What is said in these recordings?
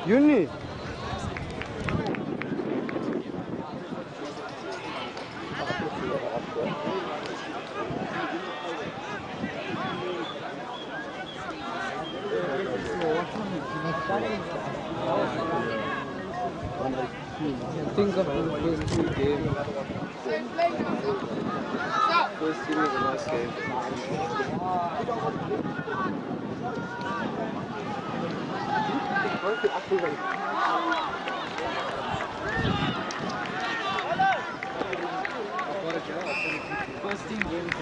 Uni. Think of the first two games. First team is the last game. First team wins.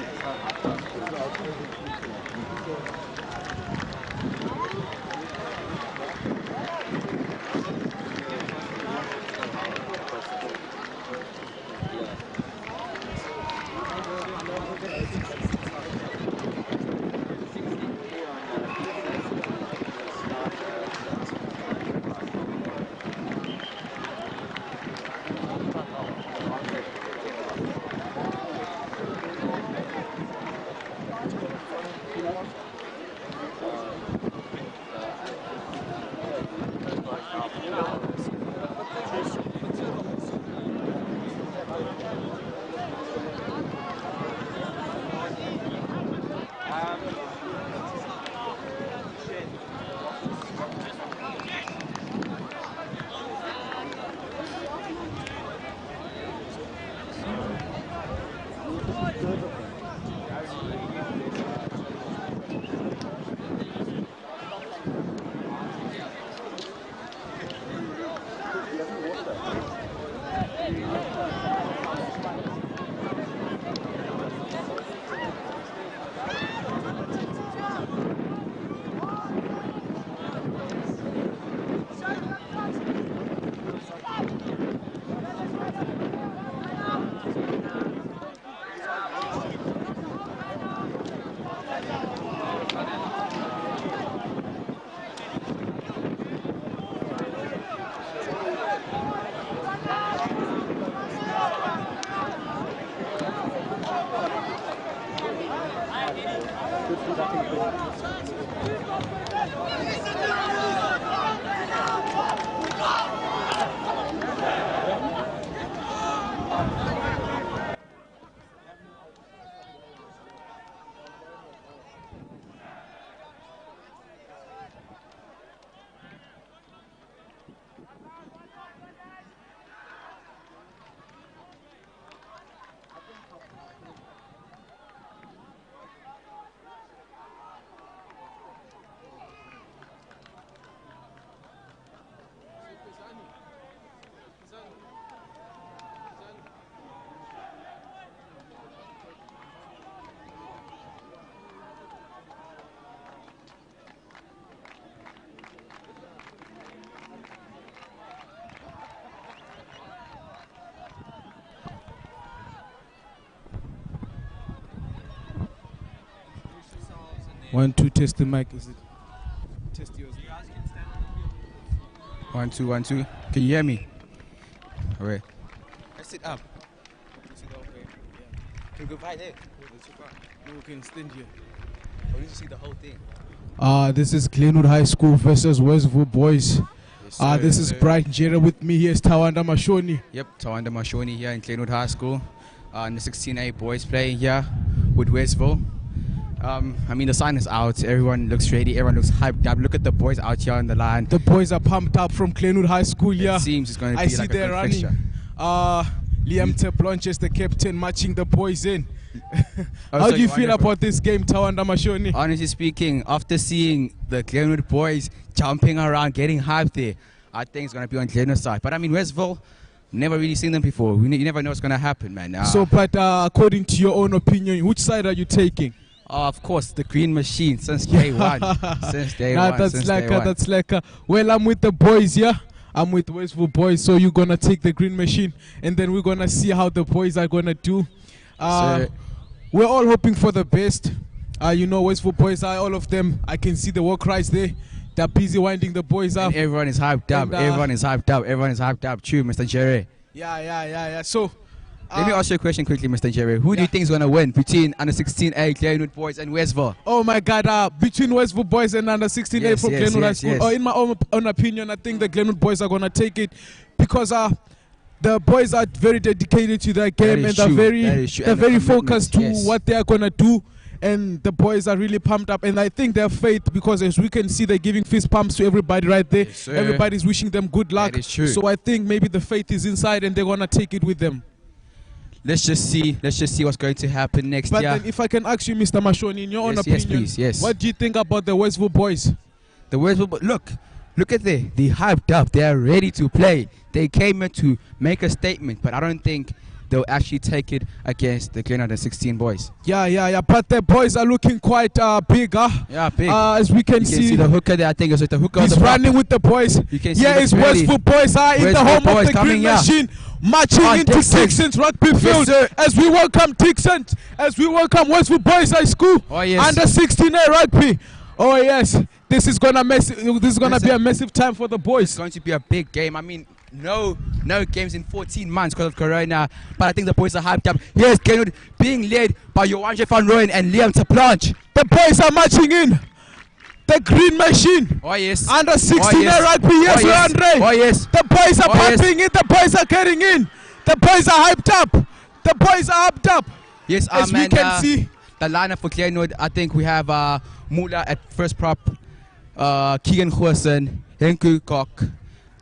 One, two, test the mic. Is it? Test yours. 1 2 1 2. Can you hear me? All right. Let's sit up. Sit up, okay. Yeah. Can we go right there? That's fine. No, we can stand here. I need to see the whole thing. This is Glenwood High School versus Westville boys. Yes, This is Bright Jera with me. Here's Tawanda Mashoni. Yep, Tawanda Mashoni here in Glenwood High School. And the 16A boys playing here with Westville. I mean, the sign is out. Everyone looks ready. Everyone looks hyped up. Look at the boys out here on the line. The boys are pumped up from Glenwood High School. Yeah, it seems it's going to I be see like a they're good running. fixture. Liam Teplonch is the captain, matching the boys in. Oh, How so do you feel wonderful. about this game, Tawanda Mashoni? Honestly speaking, after seeing the Glenwood boys jumping around, getting hyped there, I think it's going to be on Glenwood's side. But I mean, Westville, never really seen them before. You never know what's going to happen, man. But according to your own opinion, which side are you taking? Of course, the green machine since day one. Since day one. That's like well, I'm with the boys, yeah. I'm with Westville boys, so you're gonna take the green machine, and then we're gonna see how the boys are gonna do. We're all hoping for the best. You know, Westville boys are all of them. I can see the war cries there. They're busy winding the boys up. And everyone is hyped up. And, everyone is hyped up. Everyone is hyped up. True, Mr. Jerry. Yeah. So, Let me ask you a question quickly, Mr. Jerry. Who do you think is going to win between under 16A Glenwood boys and Westville? Oh my God! Between Westville boys and under 16A from Glenwood High School. In my own opinion, I think the Glenwood boys are going to take it because the boys are very dedicated to their game and they're very focused to what they are going to do. And the boys are really pumped up, and I think they have faith because, as we can see, they're giving fist pumps to everybody right there. Yes, everybody's wishing them good luck. That is true. So I think maybe the faith is inside, and they're gonna take it with them. Let's just see what's going to happen next year. But then if I can ask you, Mr. Mashoni, in your own opinion, please, yes. What do you think about the Westville boys? The Westville boys, look at they hyped up. They are ready to play. They came in to make a statement, but I don't think they'll actually take it against the Glenwood 16 boys. Yeah. But the boys are looking quite big, Yeah, big. As we can see the hooker there. I think it's with the hooker. He's running with the boys. You can see it's Westville boys in the home of the Green Machine, marching into Dixon's rugby field. As we welcome Dixon's, as we welcome Westville Boys High School under 16A rugby. Oh yes, this is gonna be a massive time for the boys. It's going to be a big game. I mean, no games in 14 months because of Corona, but I think the boys are hyped up. Yes, Glenwood being led by Joanje van Rooyen and Liam Tablanche. The boys are marching in. The Green Machine. Oh yes. Under 16A rugby. Yes, Andre. Oh yes. The boys are pumping in. The boys are getting in. The boys are hyped up. The boys are hyped up. Yes, as we can see. The lineup for Glenwood, I think we have Mula at first prop, Keegan Goosen, Henku Kok,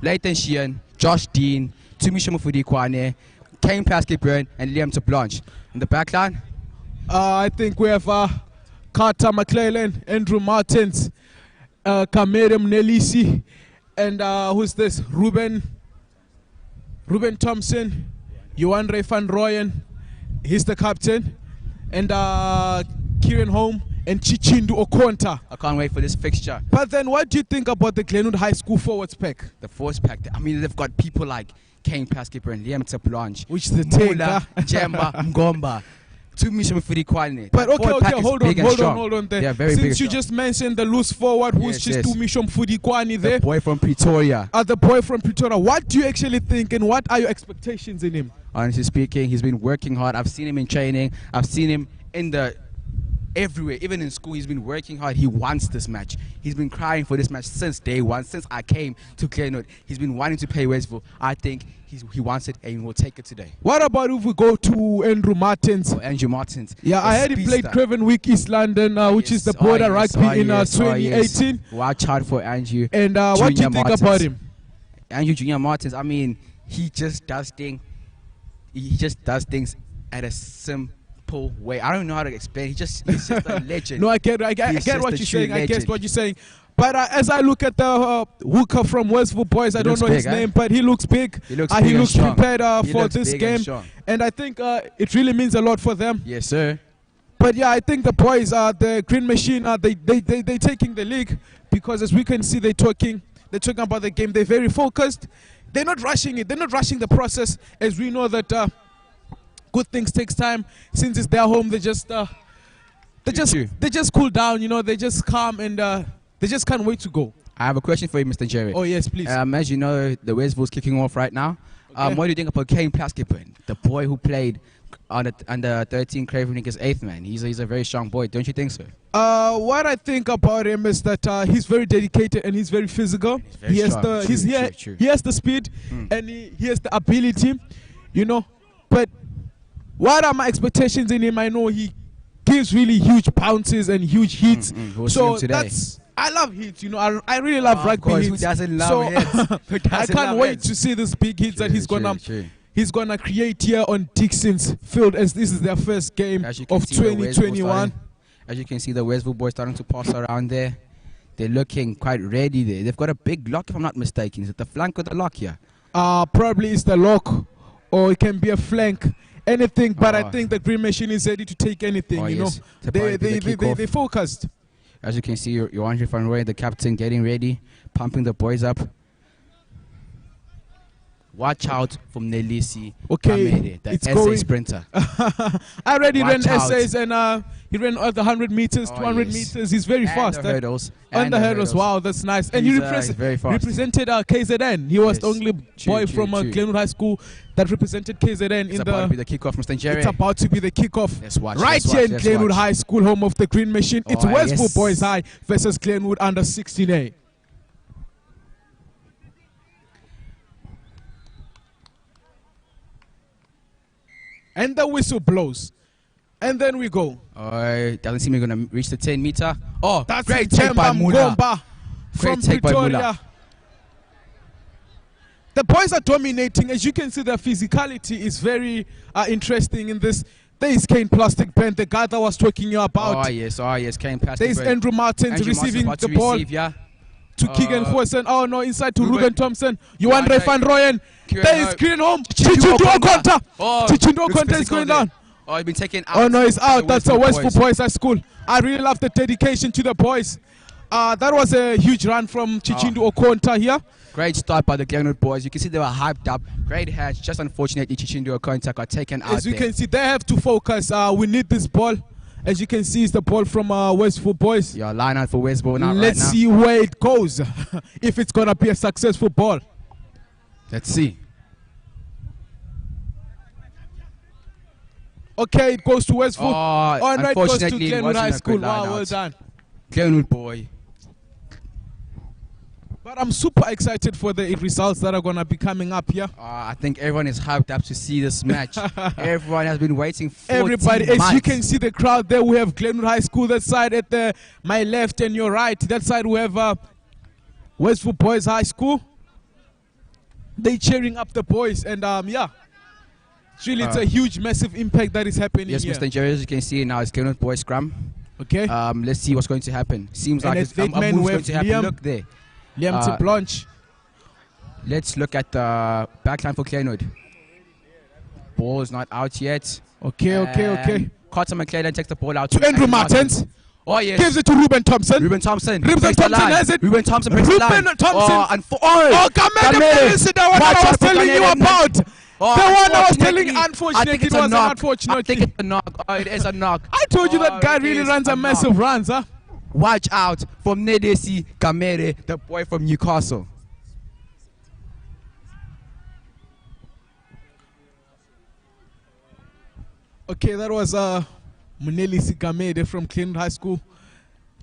Leighton Sheehan, Josh Dean, Tumisho Mufudikwane, Kane Plaskey-Byrne, and Liam Tablanche. In the back line? I think we have Carter McClellan, Andrew Martins, Cameron Nelisi, and who's this? Ruben Thompson, Joandre van Rooyen, he's the captain, and Kieran Home and Chichindu Okonta. I can't wait for this fixture. But then what do you think about the Glenwood High School forwards pack? The forwards pack, I mean, they've got people like Kane Plaskey-Byrne, Liam Tablanche, which is the Mula, Jemba, Mgomba, Tumisho Mufudikwane. But okay, hold on there. They are very Since you just mentioned the loose forward, who's just Tumisho Mufudikwane there. The boy from Pretoria. The boy from Pretoria. What do you actually think and what are your expectations in him? Honestly speaking, he's been working hard. I've seen him in training. I've seen him everywhere, even in school. He's been working hard. He wants this match. He's been crying for this match since day one, since I came to Glenwood. He's been wanting to play Westville. I think he wants it and he will take it today. What about if we go to Andrew Martins? Andrew Martins. Yeah, I heard he played Cravenwick East London, which is the border rugby in 2018. Watch out for Andrew. And what do you think about him? Andrew Junior Martins, I mean, he just does things at a simple way. I don't know how to explain. He's just a legend. No, I get what you're saying. I guess what you're saying. But as I look at the hooker from Westville Boys, I don't know his name, but he looks big. He looks prepared for this game. And I think it really means a lot for them. Yes, sir. But yeah, I think the boys, the Green Machine, they taking the league because as we can see, they're talking about the game. They're very focused. They're not rushing it. They're not rushing the process. As we know that good things takes time. Since it's their home, they just cool down. You know, they just calm and they just can't wait to go. I have a question for you, Mr. Jerry. Oh yes, please. As you know, the Westville's kicking off right now. Okay. What do you think about Kane Plaskey-Byrne, the boy who played under 13 Cravenwick as 8th man? He's a very strong boy, don't you think so? What I think about him is that he's very dedicated and he's very physical. He has the speed and he has the ability, you know. But what are my expectations in him? I know he gives really huge bounces and huge hits. So I love hits, you know. I really love rugby hits. Who doesn't love hits? I can't wait to see these big hits that he's gonna create here on Dixon's field, as this is their first game of 2021. As you can see, the Westville boys starting to pass around there. They're looking quite ready there. They've got a big lock, if I'm not mistaken. Is it the flank or the lock here? Probably it's the lock, or it can be a flank. Anything, but I think the Green Machine is ready to take anything, you know. They focused. As you can see, Joandre van Rooyen, the captain, getting ready, pumping the boys up. Watch out from Nelisi Okay, Kamere, the it's SA going. sprinter. I already ran Watch out. essays and he ran all the 100 meters, Oh, 200 yes. meters. He's very And fast. the hurdles. On and the hurdles. Wow, that's nice. And he He's very fast. represented KZN. He was Yes. the only True, boy true, from true. Glenwood High School that represented KZN It's in about to be the. the kickoff, Mr. Jerry. It's about to be the kickoff. Let's watch. Right let's here watch, in let's Glenwood watch. High School, home of the Green Machine. It's Oh, Westville yes. Boys High versus Glenwood under 16A. And the whistle blows. And then we go. Doesn't seem we're going to reach the 10 meter. Oh, That's great take by Themba Mula. Mgomba from Great take by Pretoria. Mula. The boys are dominating. As you can see, the physicality is very interesting in this. There is Kane Plastic Band, the guy that was talking you about. Oh, yes. Kane Plastic There is Band. Andrew Martins Andrew receiving Martins the about to ball receive, yeah. to Keegan Forsen. Oh no, inside to Ruben Ruben Thompson. Johan Johan Van Rooyen. Kieran There is Hope. Green home. Chichindo Chichindo Okonta. Okonta. Oh, Chichindo looks Okonta is physical going there. down. Oh, he's been taken out. Oh no, it's by out. the That's a Westville Westville Boys High School. I really love the dedication to the boys. That was a huge run from Chichindo Okonta here. Great start by the Glenwood boys. You can see they were hyped up. Great hands. Just unfortunately, Chichindo Okonta got taken out. As you there. can see, they have to focus. We need this ball. As you can see, it's the ball from Westville Boys. Yeah, line out for Westville now. Let's right now. see where it goes. If it's going to be a successful ball. Let's see. Okay, it goes to Westville. Oh, no, it goes to unfortunately, it Glenwood High wasn't a School. good line Wow, well out. done. Glenwood boy. But I'm super excited for the results that are going to be coming up here. I think everyone is hyped up to see this match. Everyone has been waiting for Everybody, as you can see the crowd there, we have Glenwood High School that side at my left and your right. That side we have Westville Boys High School. They cheering up the boys and yeah. It's a huge, massive impact that is happening Yes, here. Mr. Jerry, as you can see now, it's Glenwood boys scrum. Okay. Let's see what's going to happen. Seems And like as a big man, move's we going have to happen. Liam. Look there. Liam Blanche. Let's look at the backline for Glenwood. Ball is not out yet. Okay. Carter McClellan takes the ball out To Andrew Martins. Oh, yes. Gives it to Ruben Thompson. Ruben Thompson. Ruben breaks the Thompson line. has it. Ruben Thompson breaks the line. Ruben Thompson. Oh, Kamere. Listen, the one Watch I was out for telling you Kamere. about. Oh, The one I was telling, unfortunately, I unfortunately, think it's it was a knock. unfortunately. I think it's a knock. Oh, it is a knock. I told you Oh, that guy it really is runs a knock. massive runs, huh? Watch out from Nedesi Kamere, the boy from Newcastle. Okay, that was Muneli Sikamede from Glenwood High School.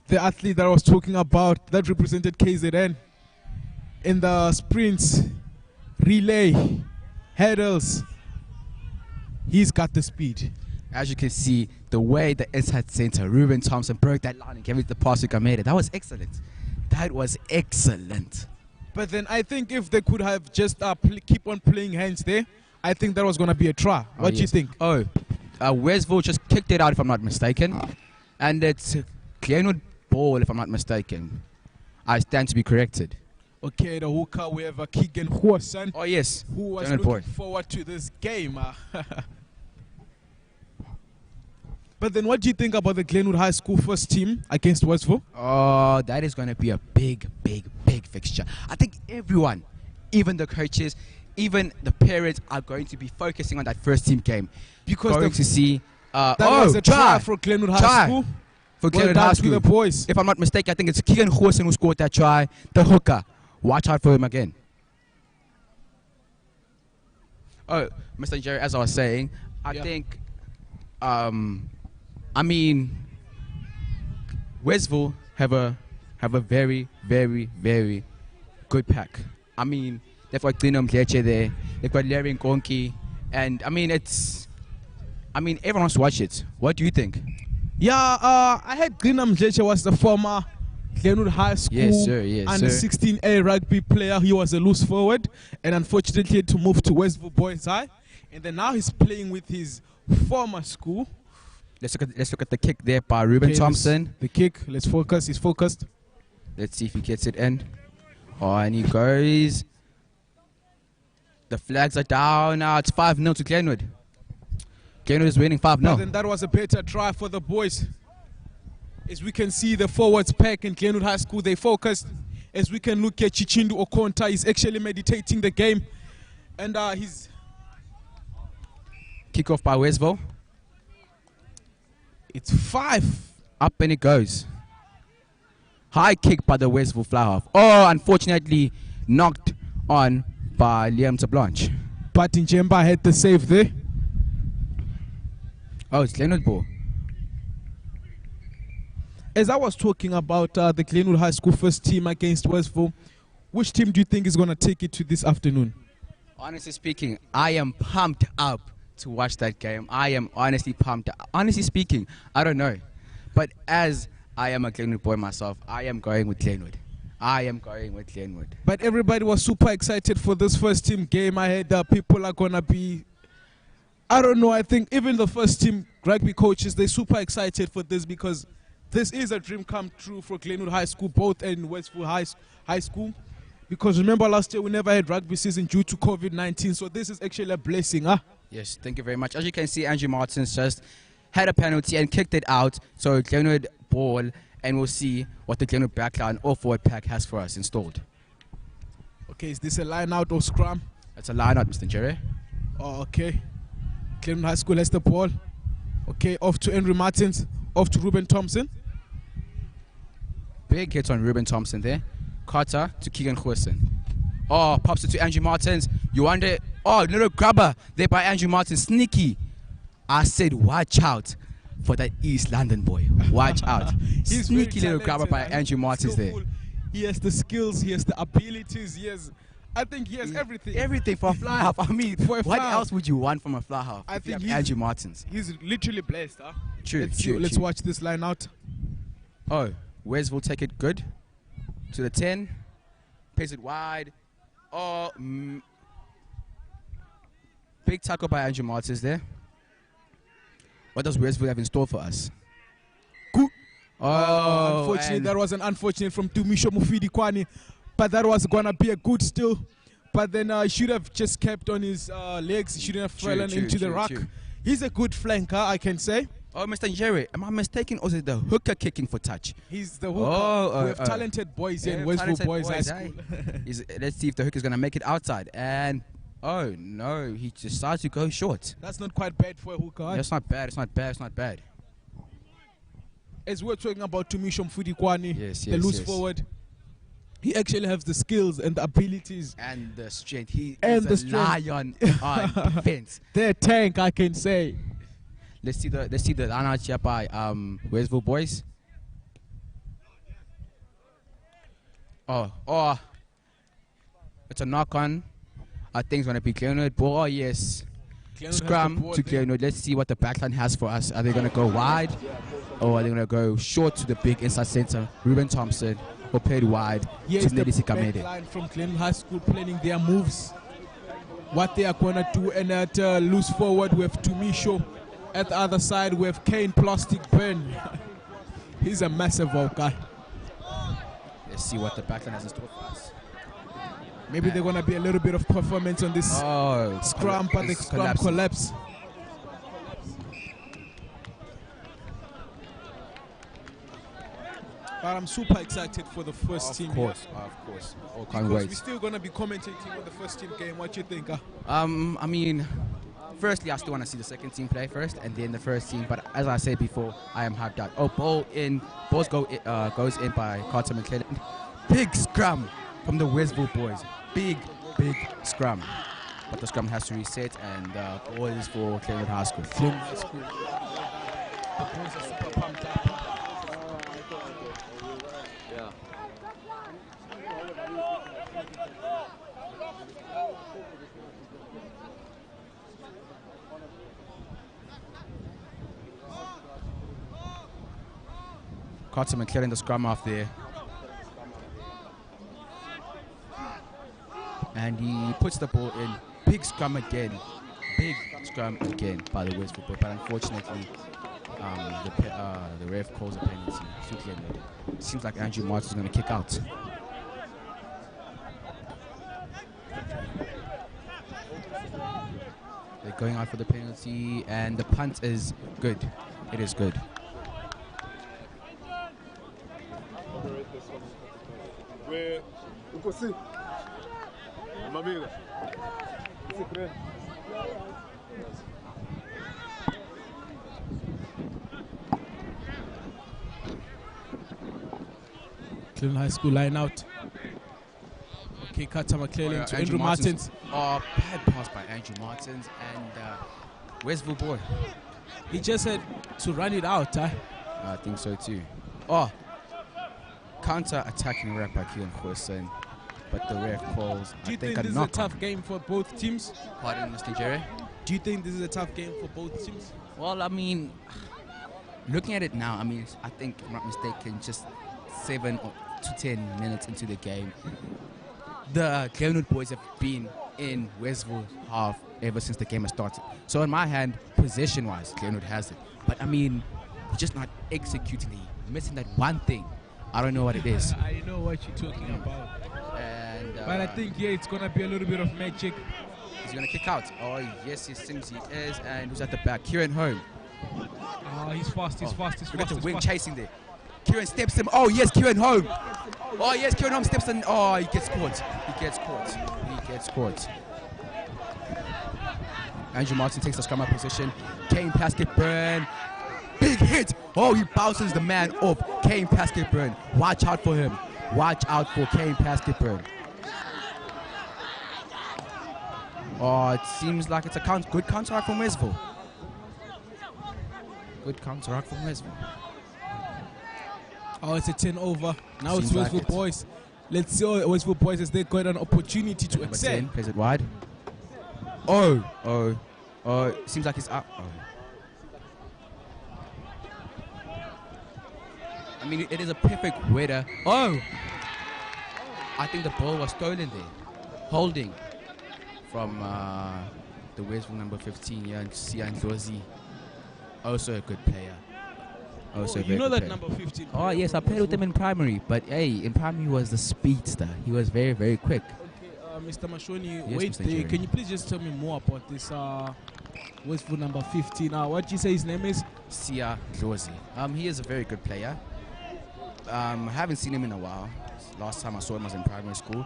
The athlete that I was talking about that represented KZN in the sprints, relay, hurdles. He's got the speed. As you can see, the way the inside center, Ruben Thompson, broke that line and gave it the pass to Kamere. That was excellent. That was excellent. But then I think if they could have just keep on playing hands there, I think that was going to be a try. What do you think? Oh, Westville just kicked it out, if I'm not mistaken. And it's Glenwood ball, if I'm not mistaken. I stand to be corrected. Okay, the hooker, we have Keegan Huasan, Oh, yes. who was Glenwood looking boy. forward to this game. But then what do you think about the Glenwood High School first team against Westville? Oh, that is going to be a big fixture. I think everyone, even the coaches, even the parents are going to be focusing on that first team game. Because Going to see... that was a try for Glenwood High School. For Well Glenwood done High to School. the boys. If I'm not mistaken, I think it's Keegan Horson who scored that try. The hooker. Watch out for him again. Oh, Mr. Jerry, as I was saying, I think, I mean, Westville have a very good pack. I mean, they've got Dino Mkleche there, they've got Larry Nkonki, and I mean, everyone wants to watch it. What do you think? Yeah, I heard Grinam Mjeche was the former Glenwood High School Yes, sir. Yes, under sir. 16A rugby player. He was a loose forward and unfortunately had to move to Westville Boys High. And then now he's playing with his former school. Let's look at the kick there by Ruben Okay, Thompson. The kick, let's focus, he's focused. Let's see if he gets it in. Oh, and he goes. The flags are down now. It's 5-0 to Glenwood. Glenwood is winning 5-0. But then that was a better try for the boys. As we can see the forwards pack in Glenwood High School, they focused. As we can look at Chichindo Okonta, he's actually meditating the game. And he's Kickoff by Westville. it's 5. Up and it goes. High kick by the Westville fly half. Oh, unfortunately knocked on by Liam Blanche. But Njemba had the save there. Oh, it's Glenwood ball. As I was talking about the Glenwood High School first team against Westville, which team do you think is going to take it to this afternoon? Honestly speaking, I am pumped up to watch that game. I am honestly pumped up. Honestly speaking, I don't know. But as I am a Glenwood boy myself, I am going with Glenwood. I am going with Glenwood. But everybody was super excited for this first team game. I heard people are going to be, I don't know, I think even the first team rugby coaches, they're super excited for this because this is a dream come true for Glenwood High School, both in Westville High School. Because remember last year we never had rugby season due to COVID-19, so this is actually a blessing. Huh? Yes, thank you very much. As you can see, Andrew Martins just had a penalty and kicked it out. So Glenwood ball, and we'll see what the Glenwood backline or forward pack has for us installed. Okay, is this a line out or scrum? That's a line out, Mr. Jerry. Oh, okay. Glenwood High School has the ball. Okay, off to Andrew Martins, off to Ruben Thompson. Big hit on Ruben Thompson there. Carter to Keegan Khwesen. Oh, pops it to Andrew Martins. You wonder, oh, little grabber there by Andrew Martins. Sneaky. I said, watch out for that East London boy. Watch out. He's Sneaky very little grabber by talented, Andrew Martins there. skillful. He has the skills, he has the abilities, I think he has everything. Everything for a fly half. I mean, For a what fly else would you want from a fly half? I if you think have Andrew Martins. He's literally blessed. Huh? True, Let's true. watch this line out. Oh, Westville take it good to the 10. Pace it wide. Oh, big tackle by Andrew Martins there. What does Westville have in store for us? Good. Oh, unfortunately, that was an unfortunate from Tumisho Mufidi Kwani, but that was gonna be a good still. But then he should have just kept on his legs. He shouldn't have fallen into the rock. He's a good flanker, I can say. Oh, Mr. Jerry, am I mistaken, or is it the hooker kicking for touch? He's the hooker. We have talented boys here in Westville Boys High School. Let's see if the hooker's going to make it outside. And, oh, no, he decides to go short. That's not quite bad for a hooker. Huh? That's not bad, it's not bad, it's not bad. As we're talking about Tumisho Mufidi Kwani, the yes, loose yes. forward, he actually has the skills and the abilities. And the strength. He And is the a strength. lion on defense. They're tank, I can say. Let's see the line out here by Westville boys. Oh, it's a knock on. I think it's gonna be Glenwood ball. Oh yes, Glenwood scrum to Glenwood. Let's see what the backline has for us. Are they gonna go wide, or are they gonna go short to the big inside center, Ruben Thompson, or played wide Here to is the Nelisi Kamede? backline from Glenwood High School planning their moves, what they are gonna do, and at loose forward we have Tumisho. At the other side, we have Kane Plastic Ben. He's a massive old guy. Let's see what the backline has in store for us. Maybe they're going to be a little bit of performance on this scrum, but the scrum collapse. But I'm super excited for the first team. Of course. Oh, can't Because wait. we're still going to be commentating on the first team game. What you think? I mean, firstly, I still want to see the second team play first, and then the first team. But as I said before, I am hyped out. Oh, balls goes in by Carter McClellan. Big scrum from the Westville boys. Big scrum. But the scrum has to reset, and ball is for Glenwood High School. Glenwood High School. The boys are super pumped up. Carter McClellan, the scrum off there. And he puts the ball in. Big scrum again. Big scrum again by the Westville boy. But unfortunately, the ref calls a penalty to Glenwood. Seems like Andrew Martin is going to kick out. They're going out for the penalty, and the punt is good. It is good. Cleveland High School line out. Okay, Carter McClellan to Andrew Martins. Oh, bad pass by Andrew Martins and Westville boy. He just said to run it out, huh? I think so too. Oh, counter-attacking rep by Keelan Khorson, but the ref calls. Do you think this is a tough game for both teams? Pardon, Mr. Jerry? Do you think this is a tough game for both teams? Well, I mean, looking at it now, I mean, I think, if I'm not mistaken, just 7 to 10 minutes into the game, the Glenwood boys have been in Westville half ever since the game has started. So in my hand, possession-wise, Glenwood has it. But I mean, just not executing it, missing that one thing. I don't know what it is. I know what you're talking about. And but I think, yeah, it's going to be a little bit of magic. He's going to kick out. Oh, yes, he seems he is. And who's at the back? Kieran Home. Oh, he's fast, he's fast, he's Look fast. at the wing chasing there. Kieran steps him. Oh, yes, Kieran Home. Oh, yes, Kieran Home steps in. Oh, he gets caught. He gets caught. He gets caught. Andrew Martin takes the scrum out position. Kane Paskett-Burn. Big hit. Oh, he bounces the man off. Kane Paskett-Burn. Watch out for him. Watch out for Kane Paskett-Burn. Oh, it seems like it's a good counteract from Westville. Good counteract from Westville. Oh, it's a 10 over. Now Seems it's like Westville it. boys. Let's see how Westville boys as they got an opportunity to Number excel. 10 plays it wide. Oh. Seems like it's up. Oh. I mean, it is a perfect weather. Oh! I think the ball was stolen there. Holding from the Westville number 15, Sian Dlozi. Also a good player. Also a You very know good that player. number 15? Oh, yes, I played with him in primary. But, hey, in primary he was the speedster. He was very, very quick. Okay, Mr. Mashoni, Yes, wait Mr. there. Jerry. Can you please just tell me more about this Westville number 15? What did you say his name is? Sia Dlozi. He is a very good player. I haven't seen him in a while. Last time I saw him was in primary school.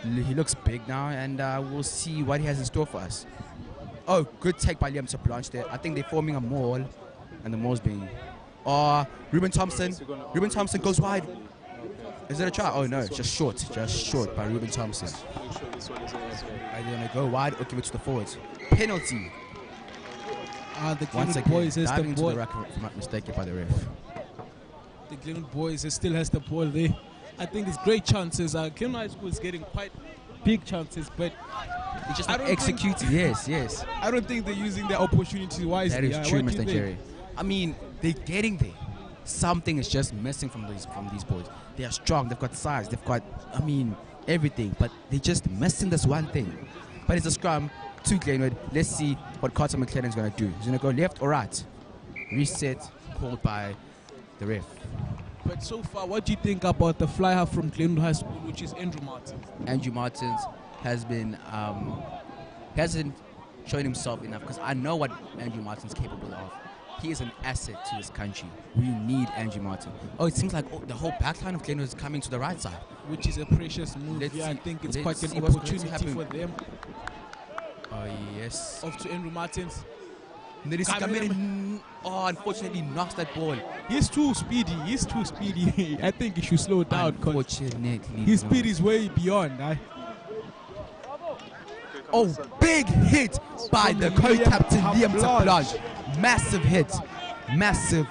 He looks big now, and we'll see what he has in store for us. Oh, good take by Liam to Blanche there. I think they're forming a maul, and the maul's being... Oh, Ruben Thompson. Ruben Thompson goes wide. Is it a try? Oh, no, just short by Ruben Thompson. Are they going to go wide or give it to the forwards? Penalty. The Once Glenwood again, boys has diving the into ball. the rack, if I'm not mistaken, by the ref. The Glenwood boys still has the ball there. I think it's great chances. Glenwood High School is getting quite big chances, but It's just I not don't think- executing. Yes. I don't think they're using their opportunity wisely. That is true, What do you Mr. think? Jerry. I mean, they're getting there. Something is just missing from these boys. They are strong. They've got size. They've got, everything. But they're just missing this one thing. But it's a scrum to Glenwood. Let's see what Carter McClellan is going to do. He's going to go left or right. Reset called by the ref. But so far, what do you think about the fly half from Glenwood High School, which is Andrew Martins? Andrew Martins has been hasn't shown himself enough, because I know what Andrew Martins is capable of. He is an asset to this country. We need Andrew Martin. Oh, it seems like the whole backline of Glenwood is coming to the right side. Which is a precious move. Let's I see- think it's let's quite see an what's going to opportunity happen. for them. Oh, yes. Off to Andrew Martins. Oh, unfortunately knocks that ball. He's too speedy. I think he should slow down because Unfortunately. his speed is way beyond. Oh, big hit by From the Liam co-captain Liam Tablanche. Tablanche. Massive hit. Massive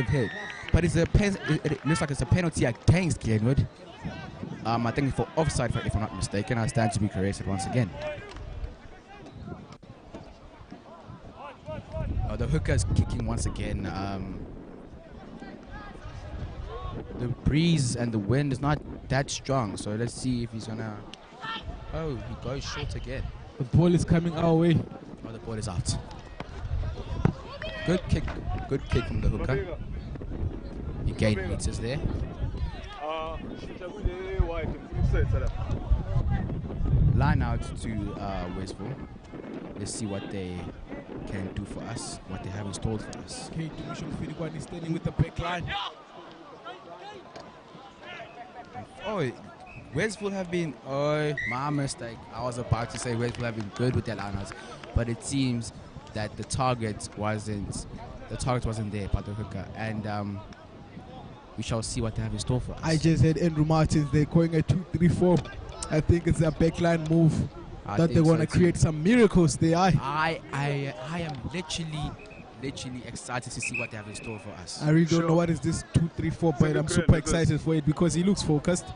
hit. But it looks like it's a penalty against Glenwood. I think it's for offside, if I'm not mistaken. I stand to be corrected once again. The hooker is kicking once again. The breeze and the wind is not that strong, so let's see if he's gonna... Oh, he goes short again. The ball is coming our way. Oh, the ball is out. Good kick from the hooker. He gained meters there. Line out to Westville. Let's see what they can do for us, what they have installed for us. Okay, Dumisho Fidigwan is standing with the back line. Oh, Westville have been, oh, my mistake. I was about to say Westville have been good with their lineouts, but it seems that the target wasn't there, Pato Hooker, and we shall see what they have in store for us. I just had Andrew Martins. They're going a 2-3-4. I think it's a backline move that they want to create some miracles there. I am literally excited to see what they have in store for us. I really don't know what is this 2-3-4, but I'm super excited for it because he looks focused.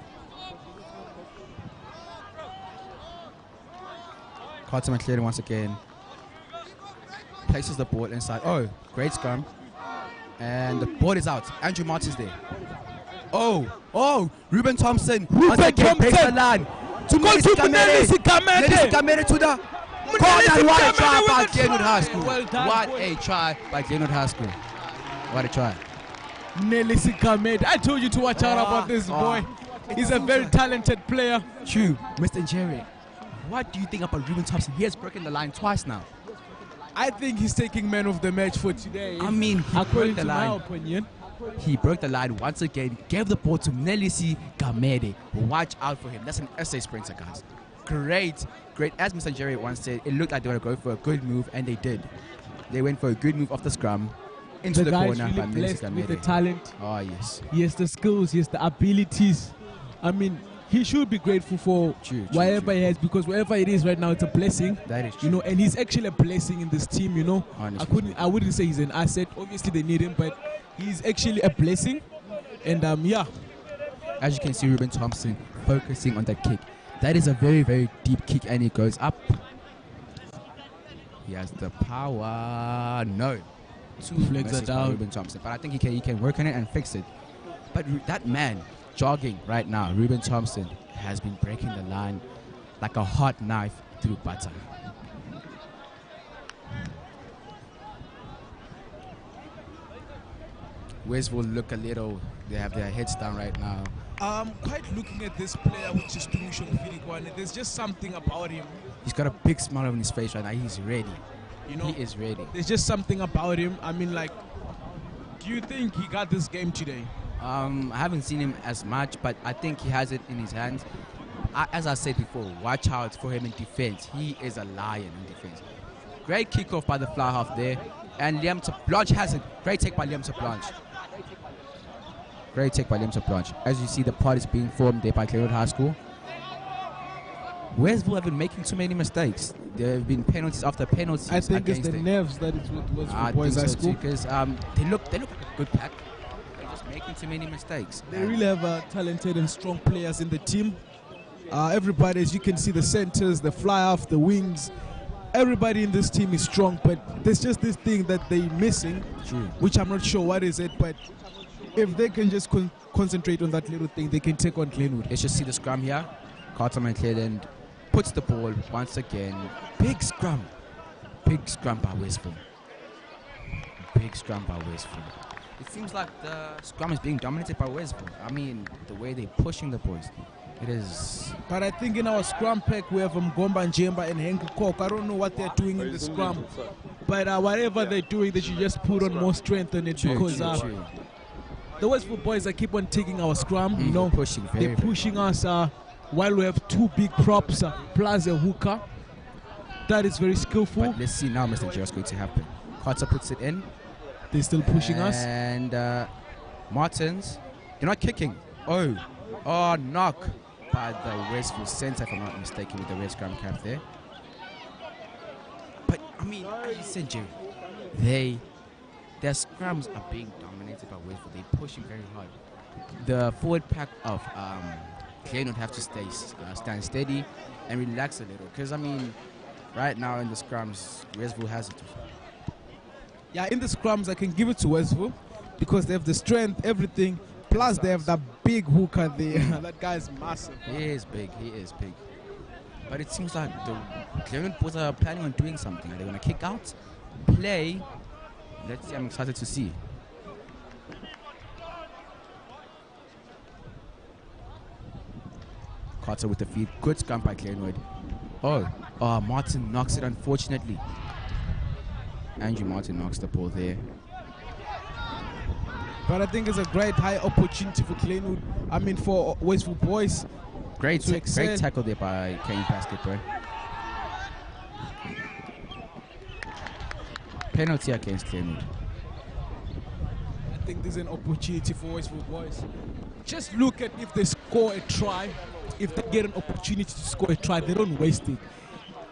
Carter McLean once again places the ball inside. Oh, great scrum. And the ball is out. Andrew Martin's there. Oh, Ruben Thompson. Once again, breaks the line. To Nelisi Kamere to the corner. What a try by Glenwood High School. What a try by Glenwood High School. What a try. Nelisi Kamere. I told you to watch out about this boy. He's a very talented player. True. Mr. Jerry, what do you think about Ruben Thompson? He has broken the line twice now. I think he's taking man of the match for today. I mean, according to my opinion. He broke the line once again, gave the ball to Nelisi Kamere. Watch out for him. That's an SA sprinter, guys. Great. As Mr. Jerry once said, it looked like they were going for a good move, and they did. They went for a good move off the scrum into the corner. Really blessed with the talent. Oh, yes. He has the skills, he has the abilities. I mean, he should be grateful for whatever he has, because wherever it is right now, it's a blessing. That is true. You know, and he's actually a blessing in this team, you know. Honestly. I wouldn't say he's an asset. Obviously, they need him, but he's actually a blessing. And, yeah. As you can see, Ruben Thompson focusing on that kick. That is a very, very deep kick, and he goes up. He has the power. No. Two flags are down. Ruben Thompson. But I think he can work on it and fix it. But that man jogging right now, Ruben Thompson, has been breaking the line like a hot knife through butter. Westville look a little, they have their heads down right now. Quite looking at this player, which is Tumusho Mfilikwane, there's just something about him. He's got a big smile on his face right now. He's ready. You know, he is ready. There's just something about him. I mean, like, do you think he got this game today? I haven't seen him as much, but I think he has it in his hands. As I said before, watch out for him in defense. He is a lion in defense. Great kickoff by the fly half there. And Liam Blanche has it. Great take by Liam Blanche. Great take by Liam Blanche. As you see, the pod is being formed there by Glenwood High School. Westville have been making too many mistakes. There have been penalties after penalties. I think it's the nerves that it's with Westville Boys High School. Because they look like a good pack. They're just making too many mistakes. They really have talented and strong players in the team. Everybody, as you can see, the centers, the fly off, the wings, everybody in this team is strong, but there's just this thing that they're missing, which I'm not sure what is it, but if they can just concentrate on that little thing, they can take on Glenwood. Let's just see the scrum here. Carter McLean puts the ball once again. Big scrum by Westville. Big scrum by Westville. It seems like the scrum is being dominated by Westville. I mean, the way they're pushing the boys. It is. But I think in our scrum pack we have Mgomba Njemba and Henk Kok. I don't know what they're doing in the scrum. But whatever they're doing, they should just put on more strength on it, because the Westville boys keep on taking our scrum. You know, they're pushing us while we have two big props plus a hooker. That is very skillful. But let's see now, Mr. J, what's going to happen. Carter puts it in. They're still pushing us. And Martins, they're not kicking. Oh, knock by the Westville center, if I'm not mistaken, with the red scrum cap there. But, I mean, you said, Jerry, their scrums are being dominated by Westville. They're pushing very hard. The forward pack of Glenwood have to stand steady and relax a little. Because, I mean, right now in the scrums, Westville has it. Yeah, in the scrums, I can give it to Westville because they have the strength, everything. Plus, they have that big hooker there. That guy's massive. He is big. But it seems like the Glenwood boys are planning on doing something. Are they going to kick out, play? Let's see. I'm excited to see. Carter with the feed. Good scrum by Glenwood. Martin knocks it, unfortunately. Andrew Martin knocks the ball there. But I think it's a great high opportunity for Glenwood. I mean, for Westville boys. Great excel. tackle there by Kane Basketball. Penalty against Glenwood. I think there's an opportunity for Westville boys. Just look at if they score a try, if they get an opportunity to score a try, they don't waste it.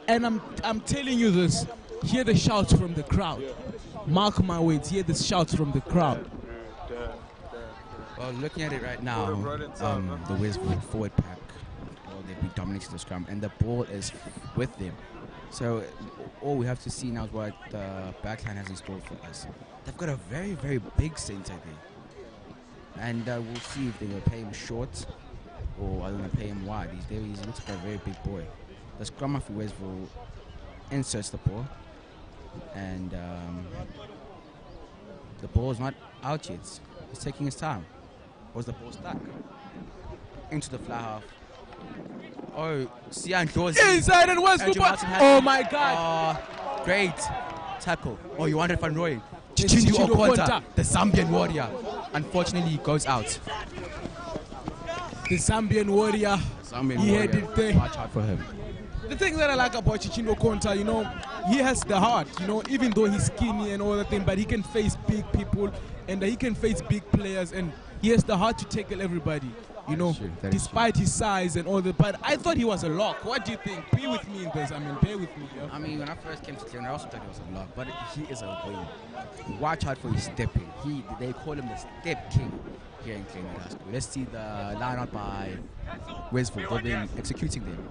And I'm telling you this, hear the shouts from the crowd. Mark my words, hear the shouts from the crowd. Well, looking at it right now, the Westville forward pack, well, they've been dominating the scrum, and the ball is with them. So all we have to see now is what the backline has in store for us. They've got a very, very big centre there. And we'll see if they're going to pay him short or are they going to pay him wide. He looks like a very big boy. The scrummer for Westville inserts the ball. And the ball is not out yet. He's taking his time. Was the ball stuck? Into the fly half. Oh, Sian Dorsey. Inside and Westville boys. Oh my God. Great tackle. Oh, you wanted Van Rooyen. Chichindu Okonta. The Zambian warrior. Unfortunately, he goes out. The Zambian warrior. He had it there. Watch out for him. The thing that I like about Chichindu Okonta, you know, he has the heart, you know, even though he's skinny and all that thing, but he can face big people and he can face big players, and he has the heart to tackle everybody, you know, despite his size and all that. But I thought he was a lock. What do you think? Be with me in this. I mean, bear with me. Yeah? I mean, when I first came to Cleveland, I also thought he was a lock, but he is a wing. Watch out for his stepping. They call him the step king here in Cleveland High School. Let's see the lineup by Westville. They've been executing them.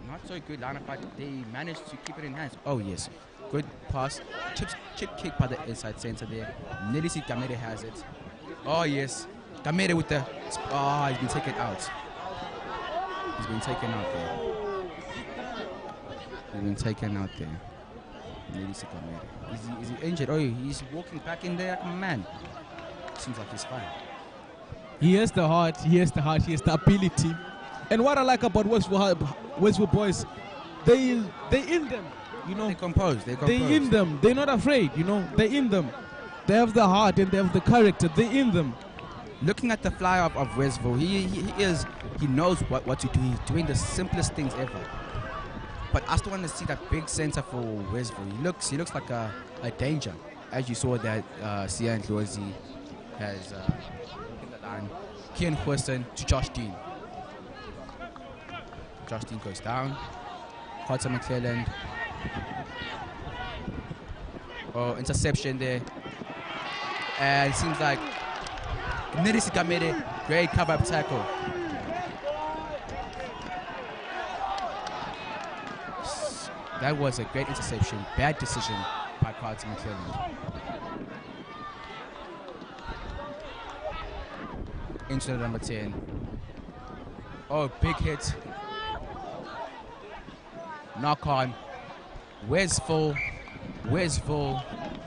Not so good lineup, but they managed to keep it in hands. Oh yes, good pass. Chip kick by the inside center there. Nelisi Gamere has it. Oh yes, Gamere with the. He's been taken out. He's been taken out there. He's been taken out there. Nelisi Gamere. Is he injured? Oh, he's walking back in there like a man. Seems like he's fine. He has the heart. He has the heart. He has the ability. And what I like about Westville boys, they in them, you know. They compose. They in them. They're not afraid, you know. They in them. They have the heart and they have the character. They in them. Looking at the fly up of Westville, he knows what to do. He's doing the simplest things ever. But I still want to see that big center for Westville. He looks like a danger, as you saw that Sian Dorsey has in the line. Kian Hurston to Josh Dean. Josh Dean goes down. Carter McClelland. Oh, interception there. And it seems like Nelisi Gamere, great cover-up tackle. That was a great interception. Bad decision by Carter McClelland. Into the number 10. Oh, big hit. Knock on. Westville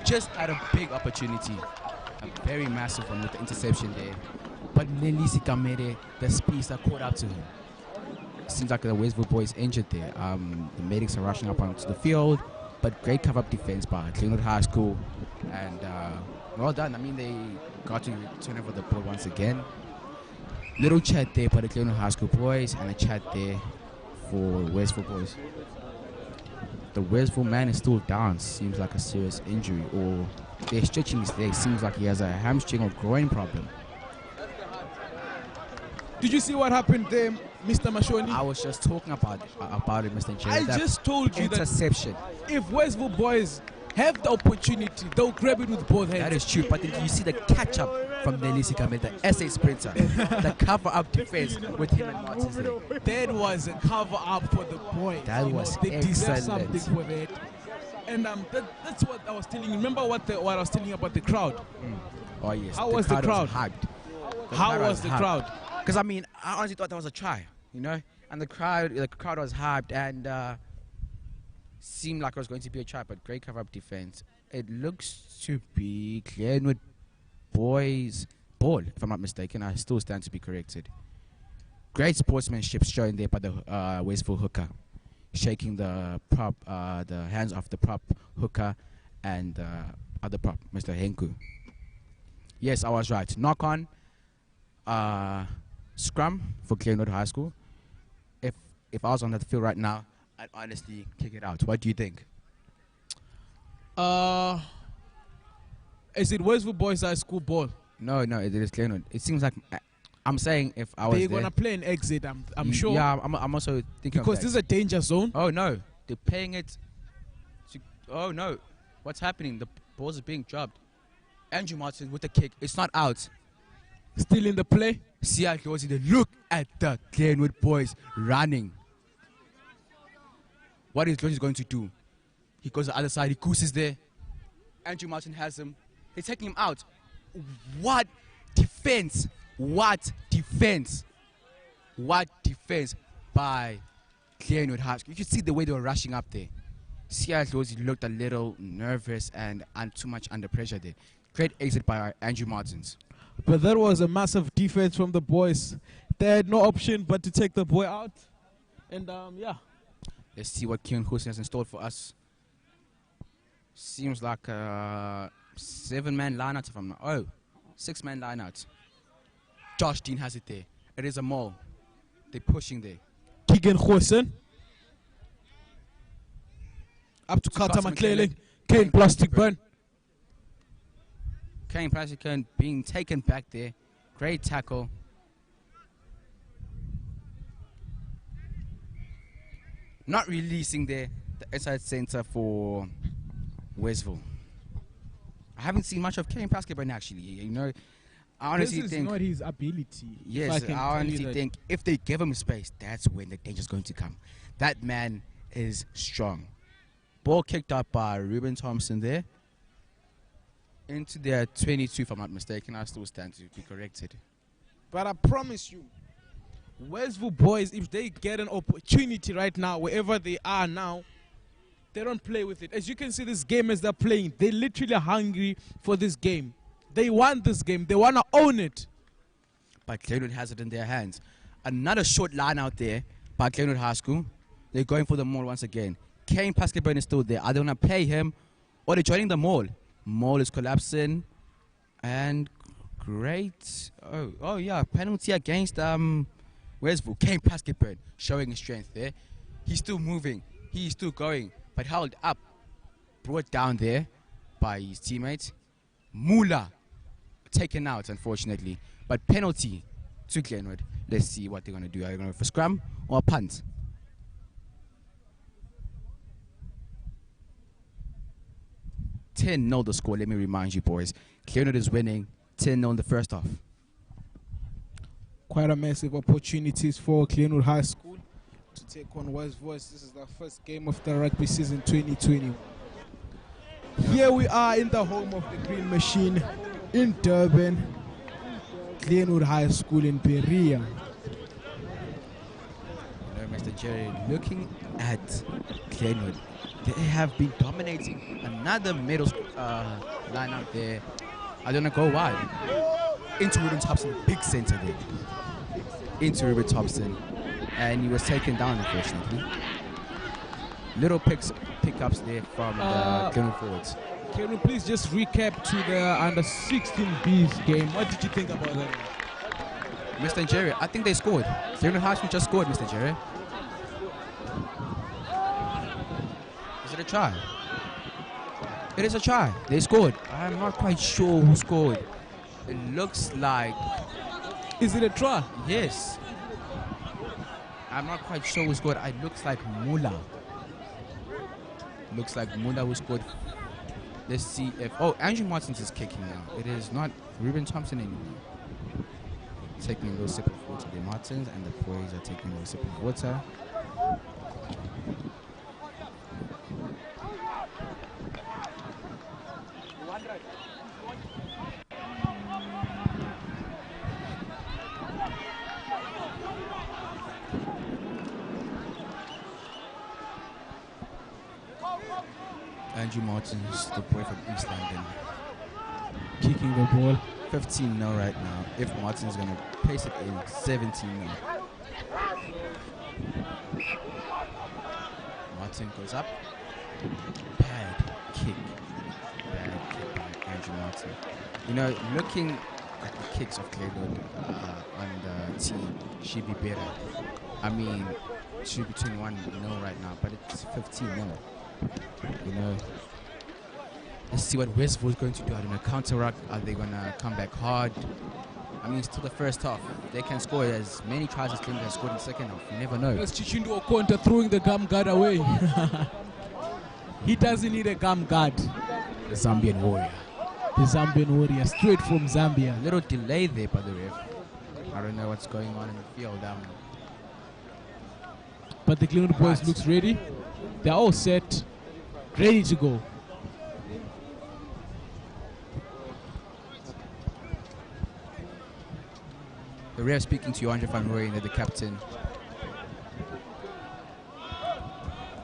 just had a big opportunity. A very massive one with the interception there. But Nelisi Gamere, the speedster, caught up to him. Seems like the Westville boys injured there. The medics are rushing up onto the field, but great cover-up defense by Glenwood High School. And well done. I mean, they got to turn over the ball once again. Little chat there for the Glenwood High School boys and a chat there for Westville boys. The Westville man is still down. Seems like a serious injury, or they're stretching his legs. Seems like he has a hamstring or groin problem. Did you see what happened there, Mr. Mashoni? I was just talking about it, Mr. Jerry. I just told you interception. That if Westville boys have the opportunity, they'll grab it with both hands. That is true, but did you see the catch-up from Nelisi Gamere, the SA sprinter, the cover-up defense with him and Martins there? That was a cover-up for the boys. That was they deserve excellent. something for that. And that's what I was telling you. Remember what I was telling you about the crowd? Oh yes. How was the crowd? How was the crowd? Because I mean, I honestly thought that was a try, you know, and the crowd was hyped and seemed like it was going to be a try, but great cover-up defense. It looks to be Glenwood boys' ball, if I'm not mistaken. I still stand to be corrected. Great sportsmanship shown there by the Westville hooker, shaking the prop, the hands off the prop hooker and other prop, Mr. Henku. Yes, I was right. Knock on. scrum for Glenwood High School. If I was on that field right now, I'd honestly kick it out. What do you think? Is it Westville Boys High School ball? No, it is Glenwood. It seems like I'm saying if I was They're there, gonna play an exit. I'm sure. Yeah, I'm also thinking Because of that. this is a danger zone. Oh no, they're paying it. Oh no, what's happening? The balls are being dropped. Andrew Martin with the kick. It's not out. Still in the play. See how close they look at the Glenwood boys running. What is Glenwood going to do? He goes to the other side. He gooses there. Andrew Martin has him. They're taking him out. What defense? What defense? What defense by Glenwood High School? You could see the way they were rushing up there. See how close he looked a little nervous and too much under pressure there. Great exit by Andrew Martins. But that was a massive defense from the boys. They had no option but to take the boy out. And yeah. Let's see what Kian Hussein has installed for us. Seems like a 7-man lineout if I'm not. Oh, 6-man lineout. Josh Dean has it there. It is a maul. They're pushing there. Keegan Hussein. Up to Carter McClellan. Kane Plastic Burn. Kane Plastic Burn being taken back there. Great tackle. Not releasing there the inside center for Westville. I haven't seen much of Kane Plastic Burn actually. You know, I honestly this is think not his ability. yes, I honestly think if they give him space, that's when the danger's going to come. That man is strong. Ball kicked up by Ruben Thompson there. Into their 22, if I'm not mistaken. I still stand to be corrected. But I promise you, Westville boys, if they get an opportunity right now, wherever they are now, they don't play with it. As you can see, this game as they're playing, they're literally hungry for this game. They want this game. They want to own it. But Glenwood has it in their hands. Another short line out there by Glenwood High School. They're going for the maul once again. Kane Pascaburn is still there. Are they going to play him or they're joining the maul? Maul is collapsing. And great. Oh yeah, penalty against Westville. Kane Pascaburn showing his strength there. He's still moving. He's still going. But held up. Brought down there by his teammate. Mula taken out, unfortunately. But penalty to Glenwood. Let's see what they're going to do. Are they going to go for scrum or a punt? $10-0 the score, let me remind you boys. Glenwood is winning 10-0 in the first half. Quite a massive opportunities for Glenwood High School to take on Westville. This is the first game of the rugby season 2020. Here we are in the home of the Green Machine in Durban. Glenwood High School in Berea. Mr. Jerry, looking at Glenwood, they have been dominating. Another middle line out there. I don't know, go wide. Into Ruben Thompson, big center there. Into Ruben Thompson. And he was taken down, unfortunately. Little pickups there from the Glenwood forwards. Can you please just recap to the under 16B's game? What did you think about that? Mr. Jerry, I think they scored. Glenwood High School just scored, Mr. Jerry. Is it a try? It is a try. They scored. I'm not quite sure who scored. It looks like... Is it a try? Yes. I'm not quite sure who scored. It looks like Mula. Looks like Mula who scored. Let's see if... Oh, Andrew Martins is kicking now. It is not Ruben Thompson anymore. Taking a little sip of water. The Martins and the boys are taking a little sip of water. Andrew Martins, the boy from East London, Kicking the ball. 15-0 right now. If Martin's going to pace it in, 17-0. Martin goes up. Bad kick. Bad kick by Andrew Martin. You know, looking at the kicks of Glenwood on the team should be better. I mean, it should be 21-0 right now, but it's 15-0. You know, let's see what Westville is going to do. Are they going to counteract? Are they going to come back hard? I mean, it's still the first half. They can score as many tries as Glenwood has scored in the second half. You never know. It's Chichindo Okonta throwing the gum guard away. He doesn't need a gum guard. The Zambian warrior. The Zambian warrior, straight from Zambia. A little delay there by the ref. I don't know what's going on in the field. But the Glenwood boys looks ready. They're all set, ready to go. The ref speaking to Andre van Rooyen, the captain.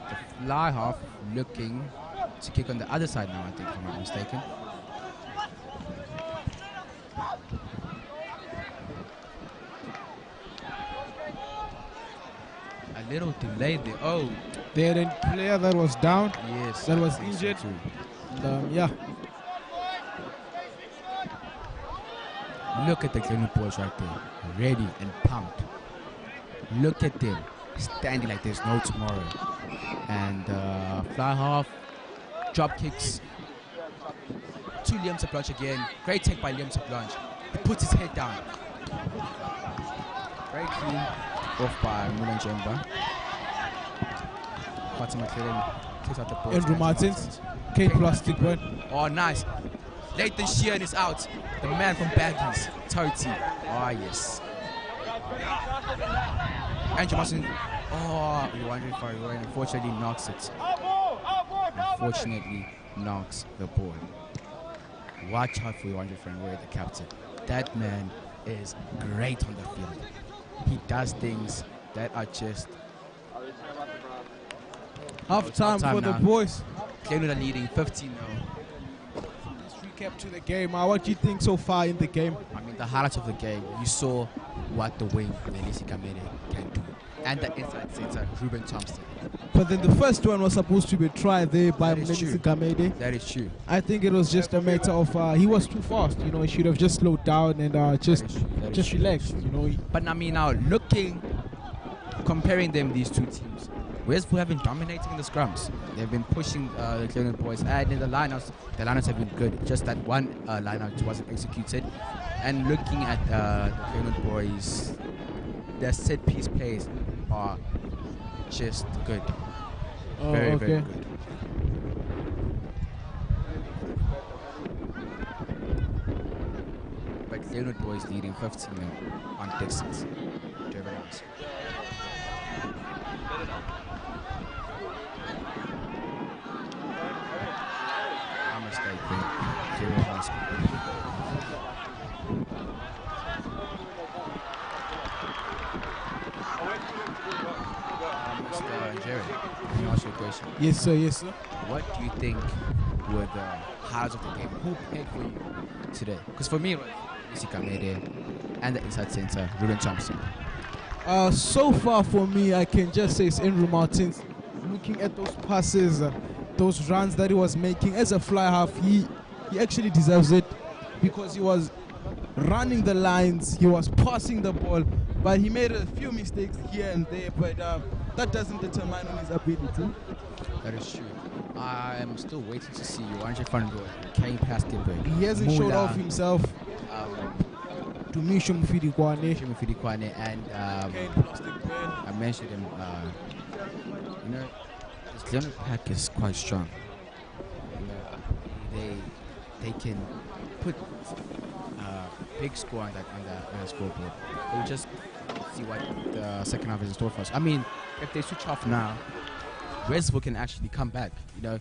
The fly half looking to kick on the other side now, I think, if I'm not mistaken. A little delay there. Oh, They had a player that was down, yes. that I was think injured. so too. Yeah. Look at the Glenwood boys right there, ready and pumped. Look at them, standing like there's no tomorrow. And fly half, drop kicks. To Liam Saplanche again. Great take by Liam Saplanche. He puts his head down. Very clean off by Mulan Jemba. Martin McLaren takes out the ball. Andrew Martins, K plastic one. Oh, nice. Nathan Sheehan is out. The man from Baggies, Toti. Oh, yes. Andrew Martin. Oh, you're wondering for it. Unfortunately, knocks it. Unfortunately, knocks the ball. Watch out for Andre van Rooyen, the captain. That man is great on the field. He does things that are just Half time for the now. boys. Glenwood are leading 15-0. Let's recap to the game. What do you think so far in the game? I mean, the highlights of the game, you saw what the wing, Nelisi Kamere, can do. And the inside center, Ruben Thompson. But then the first one was supposed to be tried there by That is true. Melissa Gamede. That is true. I think it was just a matter of he was too fast. You know, he should have just slowed down and just That is true. relaxed. You know. But I mean, now comparing them, these two teams, Westville have been dominating the scrums. They've been pushing the Glenwood boys, and in the lineouts have been good. Just that one lineout wasn't executed. And looking at the Glenwood boys, their set piece plays are just good. Oh, Very, okay. very good. But Glenwood boys leading 15 on distance. Very nice. A mistake there. Very nice. Mr. Jerry, let me ask you a question. Yes, sir. Yes, sir. What do you think were the highlights of the game? Who played for you today? Because for me, it was Isi Kamede and the inside center, Ruben Thompson. So far for me, I can just say it's Andrew Martins. Looking at those passes, those runs that he was making as a fly half, he actually deserves it because he was running the lines, he was passing the ball, but he made a few mistakes here and there, but that doesn't determine his ability. That is true. I am still waiting to see you. Andre van Rooyen came past him. He hasn't showed off himself to Misho Mufidi Kwane and I mentioned him. You know, this Glenwood pack is quite strong. You know, they can put big score on that scoreboard. We'll just see what the second half is in store for us. I mean, if they switch off now, Westville can actually come back. You know,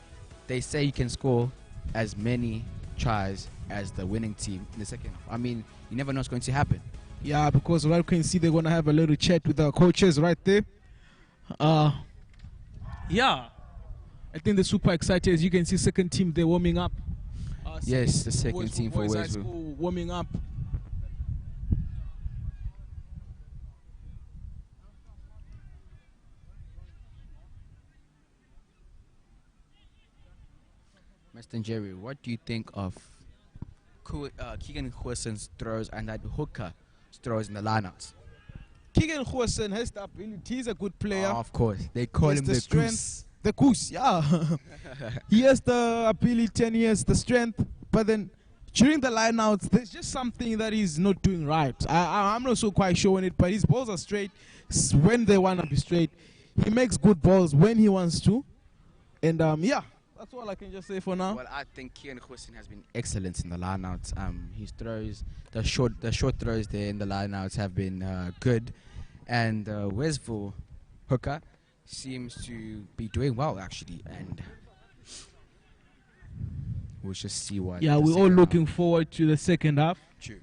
they say you can score as many tries as the winning team in the second half. I mean, you never know what's going to happen. Yeah, because right, you can see they're going to have a little chat with the coaches right there. Yeah, I think they're super excited. As you can see, second team, they're warming up. Yes, the second team for Boys High Westville. School warming up. Mr. Jerry, what do you think of Keegan Hurson's throws and that hooker throws in the lineouts. Keegan Huerson has the ability. He's a good player. Of course, they call He him has the strength. goose. The goose, yeah. He has the ability and he has the strength, but then during the lineouts, there's just something that he's not doing right. I'm not so quite sure on it, but his balls are straight when they want to be straight. He makes good balls when he wants to, and yeah, that's all I can just say for now. Well, I think Keegan Hurston has been excellent in the lineouts. His throws, the short throws there in the lineouts have been good, and Westville hooker seems to be doing well actually, and we'll just see what. Yeah, the we're all second looking half- forward to the second half. True.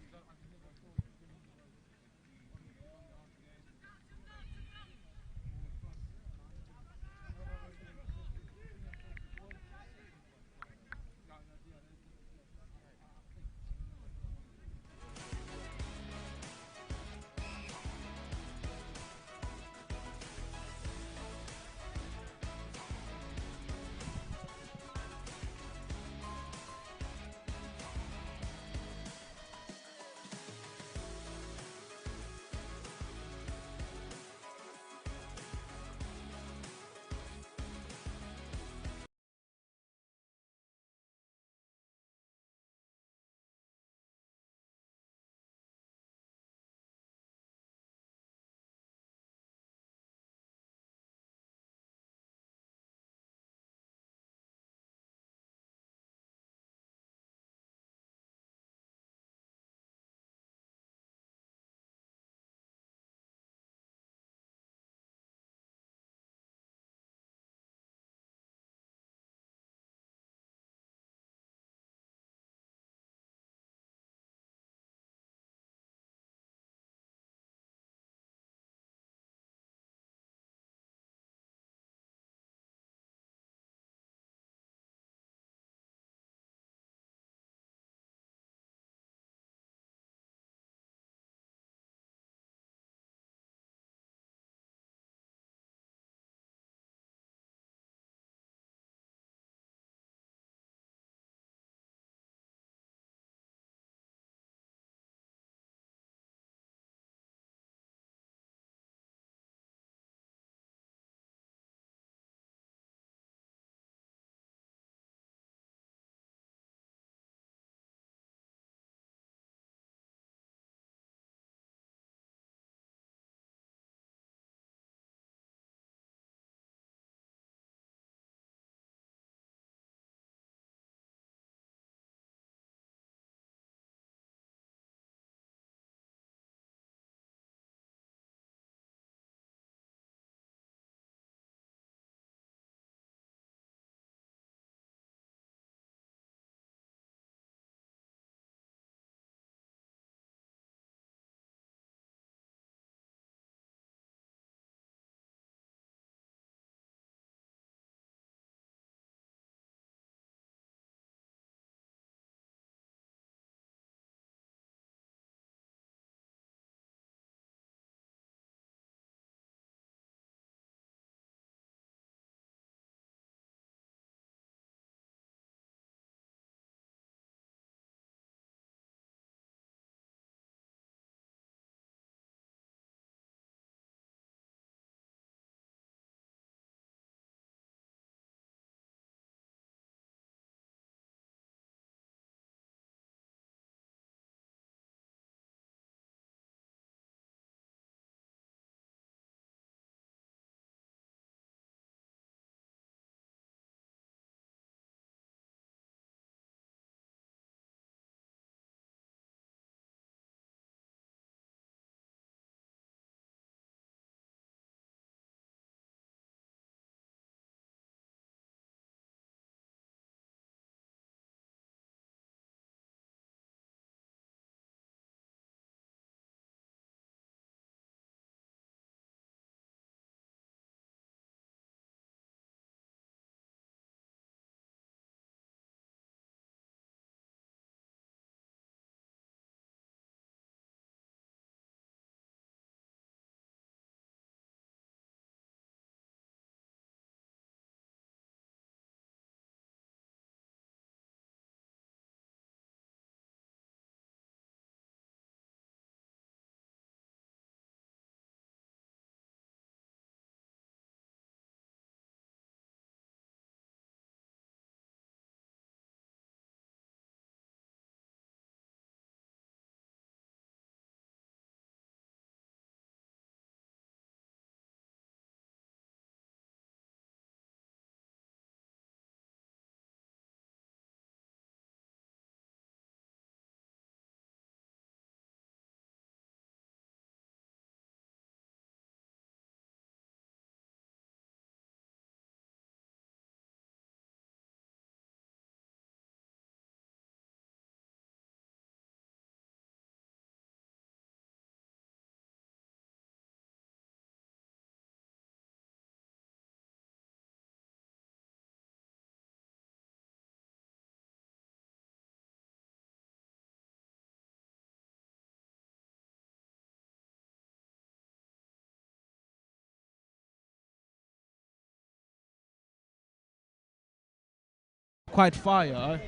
quite fire.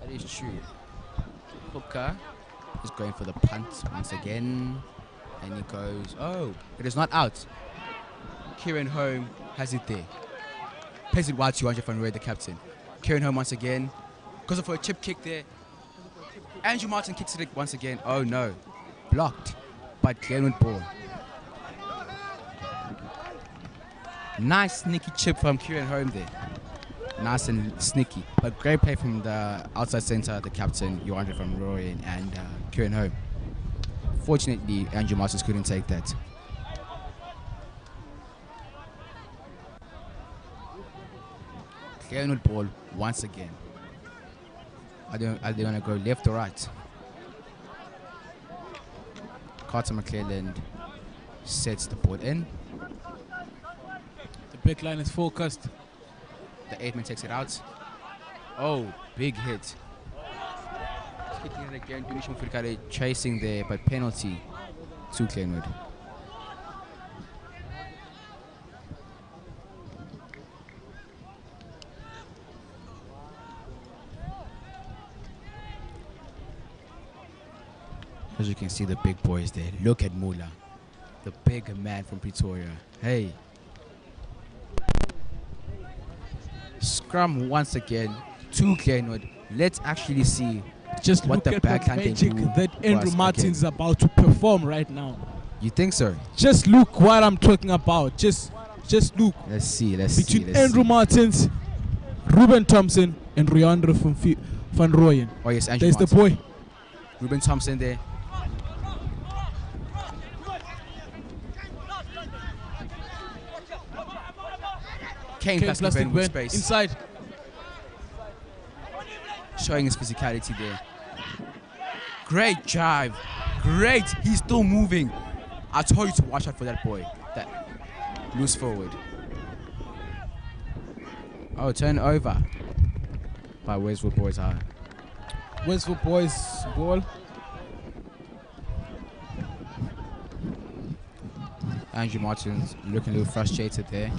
That is true. Hooker is going for the punt once again. And he goes, oh, it is not out. Kieran Home has it there. Plays it wide to Andrew Van Rooyen, the captain. Kieran Home once again. Goes for a chip kick there. Andrew Martin kicks it once again. Oh no. Blocked by Glenwood ball. Nice sneaky chip from Kieran Home there. Nice and sneaky. But great play from the outside centre, the captain, Andrew Van Rooyen and Kieran Home. Fortunately, Andrew Martin couldn't take that. Glenwood ball once again. Are they going to go left or right? Carter McClelland sets the ball in. The back line is focused. The 8-man takes it out. Oh, big hit. Hitting it again. Tunisian Furkare chasing there, but penalty to Glenwood. As you can see, the big boys there. Look at Mula, the big man from Pretoria. Hey. Scrum once again to Glenwood. Let's actually see just what the backhand can do that Andrew Martin is about to perform right now. You think so? Just look what I'm talking about. Just look. Let's see. Between Andrew Martins, Ruben Thompson, and Riandre van Rooyen. Oh yes, Andrew There's Martin. the boy. Ruben Thompson there. Kane Plastic with space. Inside. Showing his physicality there. Great drive. Great. He's still moving. I told you to watch out for that boy. That loose forward. Oh, turn over by Westville boys. Westville boys ball. Andrew Martin's looking a little frustrated there.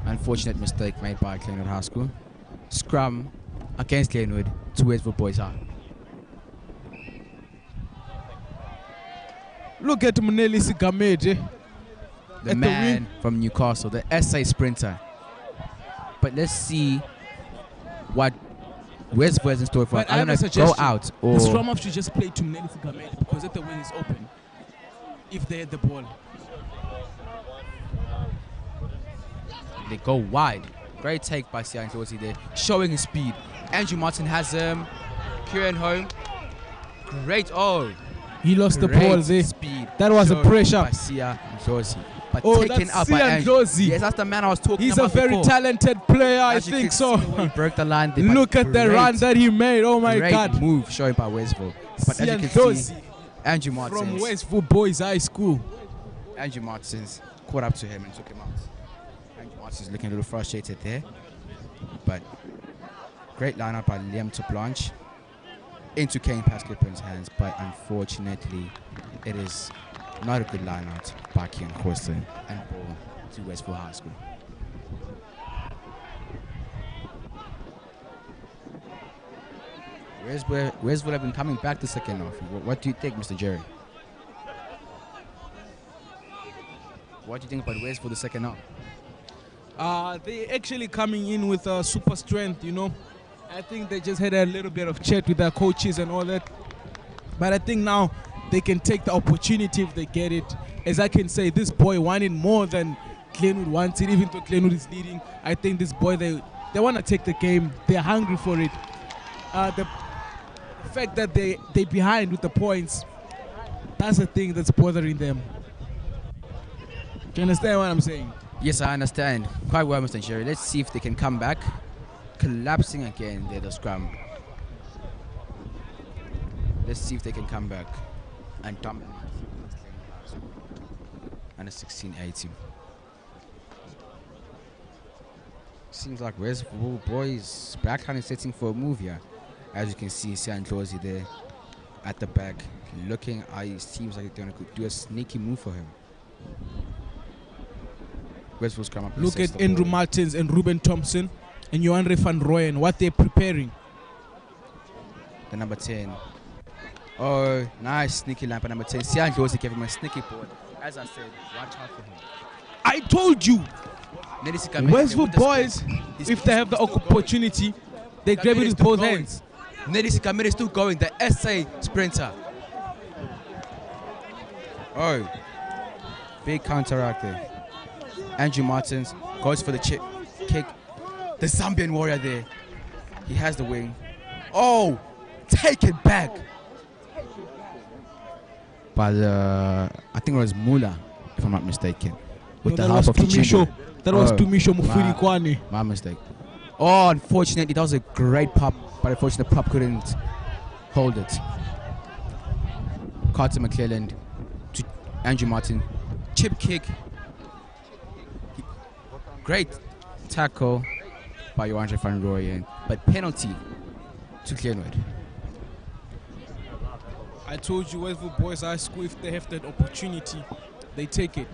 Unfortunate mistake made by Glenwood High School. Scrum against Glenwood to Westville boys. Look at Muneli Sigamede. The man from Newcastle, the SA sprinter. But let's see what Westville is in store for. I don't know, go out or... The scrum off should just play to Muneli Sigamede because if the wing is open, if they had the ball. They go wide. Great take by Sian Dorsey there, showing his speed. Andrew Martin has him. Kieran Home. Great. Oh. He lost the ball there. Speed. That was a pressure. By Sian Dorsey. But taken that's up by Andrew. Yes, that's the man I was talking He's about. He's a very talented player, I As think so. He broke the line there, look at the run that he made. Oh my God. Great move showing by Westville. But as you can see, Andrew Martin from Westville Boys High School. Andrew Martins caught up to him and took him out. Andrew Martins looking a little frustrated there. But great lineup by Liam Blanche into Kane Pascal's hands. But unfortunately, it is not a good lineout by Kian Houston and ball to Westville High School. Westville have been coming back the second half. What do you think, Mr. Jerry? What do you think about Westville the second half? They actually coming in with super strength, you know. I think they just had a little bit of chat with their coaches and all that. But I think now they can take the opportunity if they get it. As I can say, this boy wanted more than Glenwood wanted, even though Glenwood is leading. I think this boy, they want to take the game. They're hungry for it. The fact that they're behind with the points, that's the thing that's bothering them. Do you understand what I'm saying? Yes, I understand. Quite well, Mr. Jerry. Let's see if they can come back. Collapsing again there, the scrum. Let's see if they can come back and dominate. And a 16-18. Seems like Westville boys backhand is setting for a move here. As you can see, Sian Closey there at the back looking. It seems like they're going to do a sneaky move for him. Westville's come up. Look at Andrew Martins and Ruben Thompson and Johanre van Rooyen, what they're preparing. The number 10. Oh, nice sneaky line by number 10. Sian Josie gave him a sneaky ball. As I said, watch out for him. I told you, Westville boys, if they have the opportunity, they grab it with both hands. Nedisi Kamere is still going, the SA sprinter. Oh, big counteract there. Andrew Martins goes for the kick. The Zambian warrior there. He has the wing. Oh, take it back. But I think it was Mula, if I'm not mistaken. With the help of Tumisho. That was Tumisho Mufirikwane. My mistake. Oh, unfortunately, that was a great pop, but unfortunately, the pop couldn't hold it. Carter McClelland to Andrew Martin. Chip kick. Great tackle by Johanre van Rooyen, but penalty to Glenwood. I told you, Westville Boys High School, if they have that opportunity, they take it.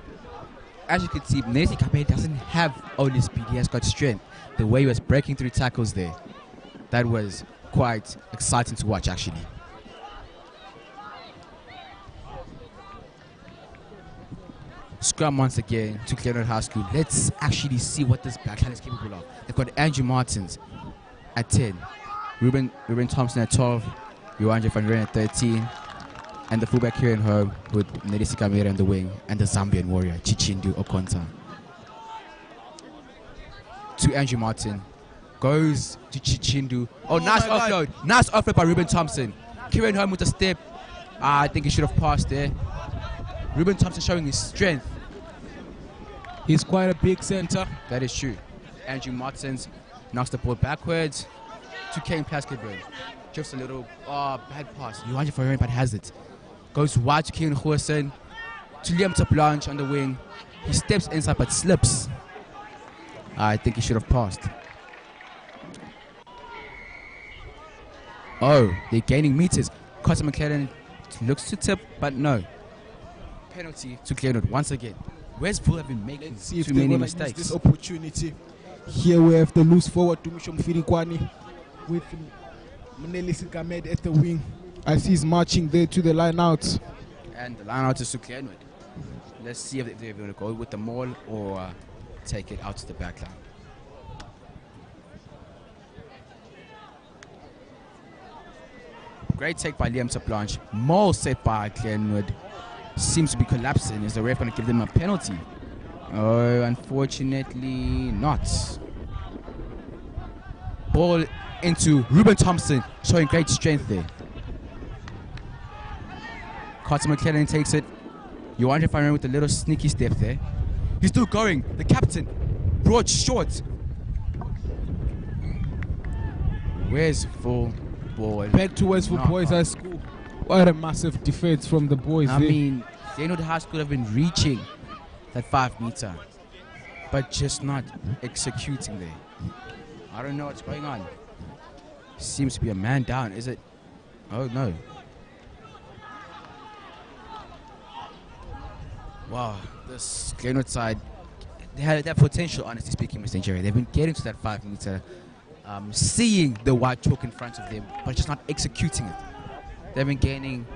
As you can see, Nedisi Kamere doesn't have only speed, he has got strength. The way he was breaking through tackles there, that was quite exciting to watch actually. Scrum once again to Glenwood High School. Let's actually see what this backline is capable of. They've got Andrew Martins at 10, Ruben Thompson at 12, Johanre van Rooyen at 13, and the fullback here in home with Nedisi Kamere in the wing, and the Zambian warrior, Chichindu Okonta. To Andrew Martin, goes to Chichindu. Oh, nice offload. God. Nice offload by Ruben Thompson. Kieran home with a step. I think he should have passed there. Ruben Thompson showing his strength. He's quite a big center. That is true. Andrew Martins knocks the ball backwards to Kane Plaskeville. Just a little bad pass. Johanre van Rooyen, but has it. Goes wide to Kieran Goosen. To Liam Blanche on the wing. He steps inside but slips. I think he should have passed. Oh, they're gaining meters. Carter McClelland looks to tip, but no. Penalty to Glenwood once again. Westville have been making too many mistakes. This opportunity. Here we have the loose forward to Misho Mfirikwani with Nedisi Kamere at the wing as he's marching there to the line out. And the line out is to Glenwood. Let's see if they're going to go with the maul or take it out to the back line. Great take by Liam Blanche. Maul set by Glenwood. Seems to be collapsing. Is the ref going to give them a penalty? Oh, unfortunately not. Ball into Ruben Thompson, showing great strength there. Carter McClelland takes it. Johanre van Rooyen with a little sneaky step there. He's still going. The captain brought short. Where's full ball? Back to Westville Boys High School. What a massive defense from the boys. I mean, Glenwood High School have been reaching that 5 meter, but just not executing there. I don't know what's going on. Seems to be a man down. Is it? Oh no. Wow, this Glenwood side, they had that potential, honestly speaking, Mr. Jerry. They've been getting to that 5 meter, seeing the white chalk in front of them, but just not executing it. They've been gaining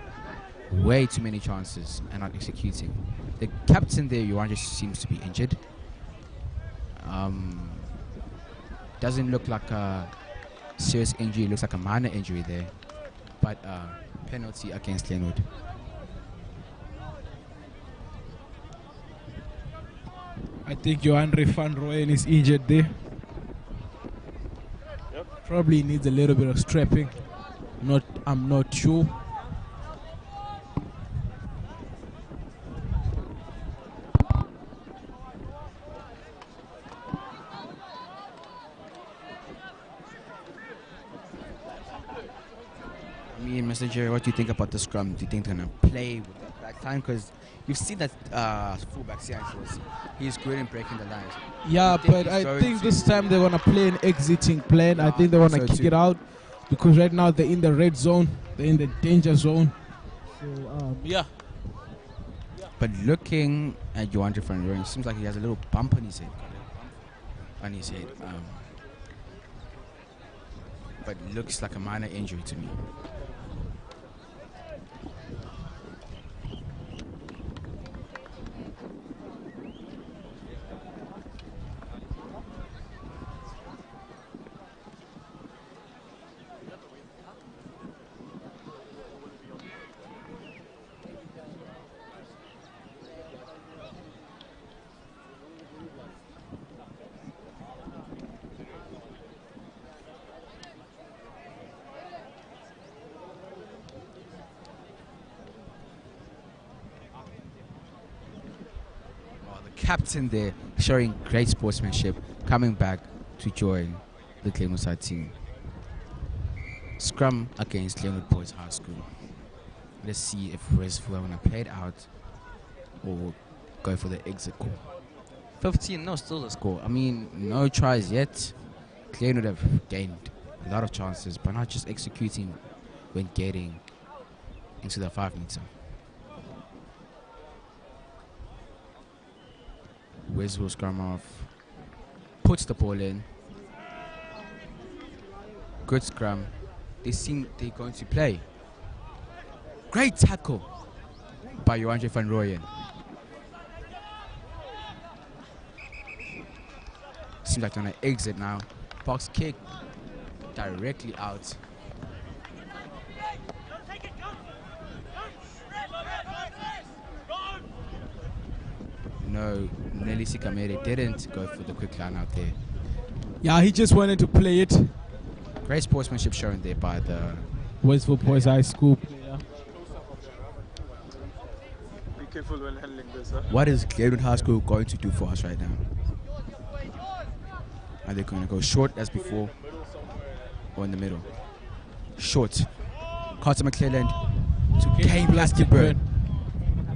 way too many chances and not executing. The captain there, Johanre, seems to be injured. Doesn't look like a serious injury. It looks like a minor injury there. But penalty against Glenwood. I think Johanre van Rooyen is injured there. Yep. Probably needs a little bit of strapping. I'm not sure. I mean, Mr. Jerry, what do you think about the scrum? Do you think they're going to play with that back time? Because you've seen that fullback, he's good in breaking the lines. Yeah, but I think this time they're going to play an exiting plan. I think they want to kick it out because right now they're in the red zone. They're in the danger zone. So, yeah. But looking at Johanre van Rooyen, it seems like he has a little bump on his head. but looks like a minor injury to me. Captain there showing great sportsmanship, coming back to join the Glenwood side team. Scrum against Glenwood Boys High School. Let's see if Westville want to play it out or go for the exit call. 15, no, still the score. I mean, no tries yet. Glenwood have gained a lot of chances, but not just executing when getting into the 5 meter. Westville scrum off, puts the ball in. Good scrum. They seem they're going to play. Great tackle by Joandre van Rooyen. Seems like they're on an exit now. Box kick directly out. No, Nelisi Kamere didn't go for the quick line out there. Yeah, he just wanted to play it. Great sportsmanship shown there by the Westville Boys High School player. Be careful when handling this, huh? What is Glenwood High School going to do for us right now? Are they going to go short as before or in the middle? Short. Carter McClelland to Kane Plasketburn.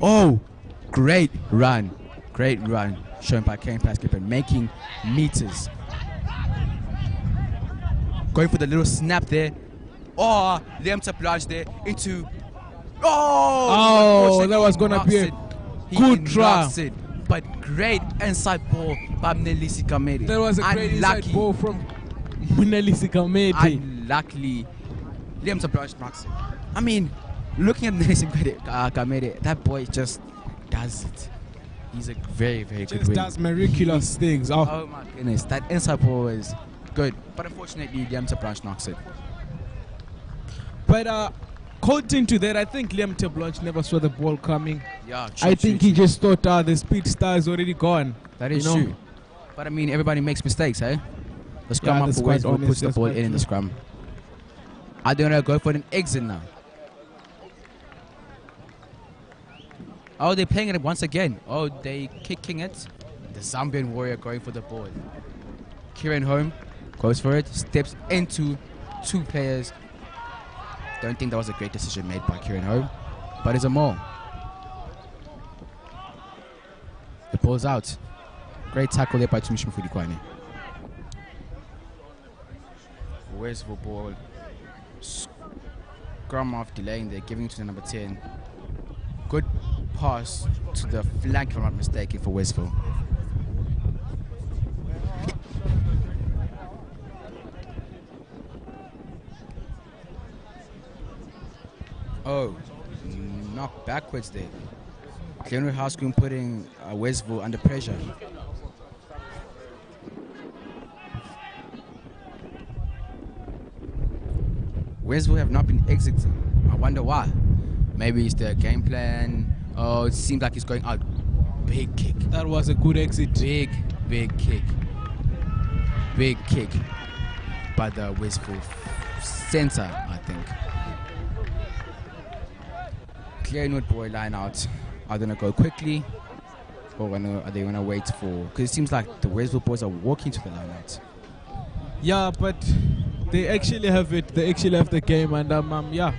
Oh, great run. Great run shown by Kane Plasketburn, making meters. Going for the little snap there. Oh, Liam Taplage there into. Oh, that was going to be a good try. But great inside ball by Nelisi Kamere. That was a great inside ball from Nelisi Kamere. Unluckily, Liam Taplage knocks it. I mean, looking at Nelisi Kamere, that boy just does it. He's a very, very good Just winner. does miraculous things. Oh my goodness, that inside ball is good. But unfortunately, Liam Taplage knocks it. But according to that, I think Liam Taplage never saw the ball coming. Yeah, I think he just thought the speed star is already gone. That is true. But I mean, everybody makes mistakes, eh? The scrum up for Westville puts the ball in the scrum. Are they gonna go for an exit now? Oh, they're playing it once again. Oh, they kicking it. The Zambian warrior going for the ball. Kieran Home goes for it, steps into 2 players. Don't think that was a great decision made by Kieran Home, but it's a maul. The ball's out. Great tackle there by Tumishi Mfudikwane. Westville ball. Scrum off, delaying there, giving it to the number 10. Good pass to the flank, if I'm not mistaken, for Westville. Oh, knocked backwards there. Glenwood High School putting Westville under pressure. Westville have not been exiting. I wonder why. Maybe it's the game plan. Oh, it seems like he's going out. Big kick. That was a good exit. Big kick. Big kick by the Westville center, I think. Glenwood boy line out. Are they going to go quickly? Or are they going to wait for... Because it seems like the Westville boys are walking to the line out. Yeah, but they actually have it. They actually have the game. And yeah.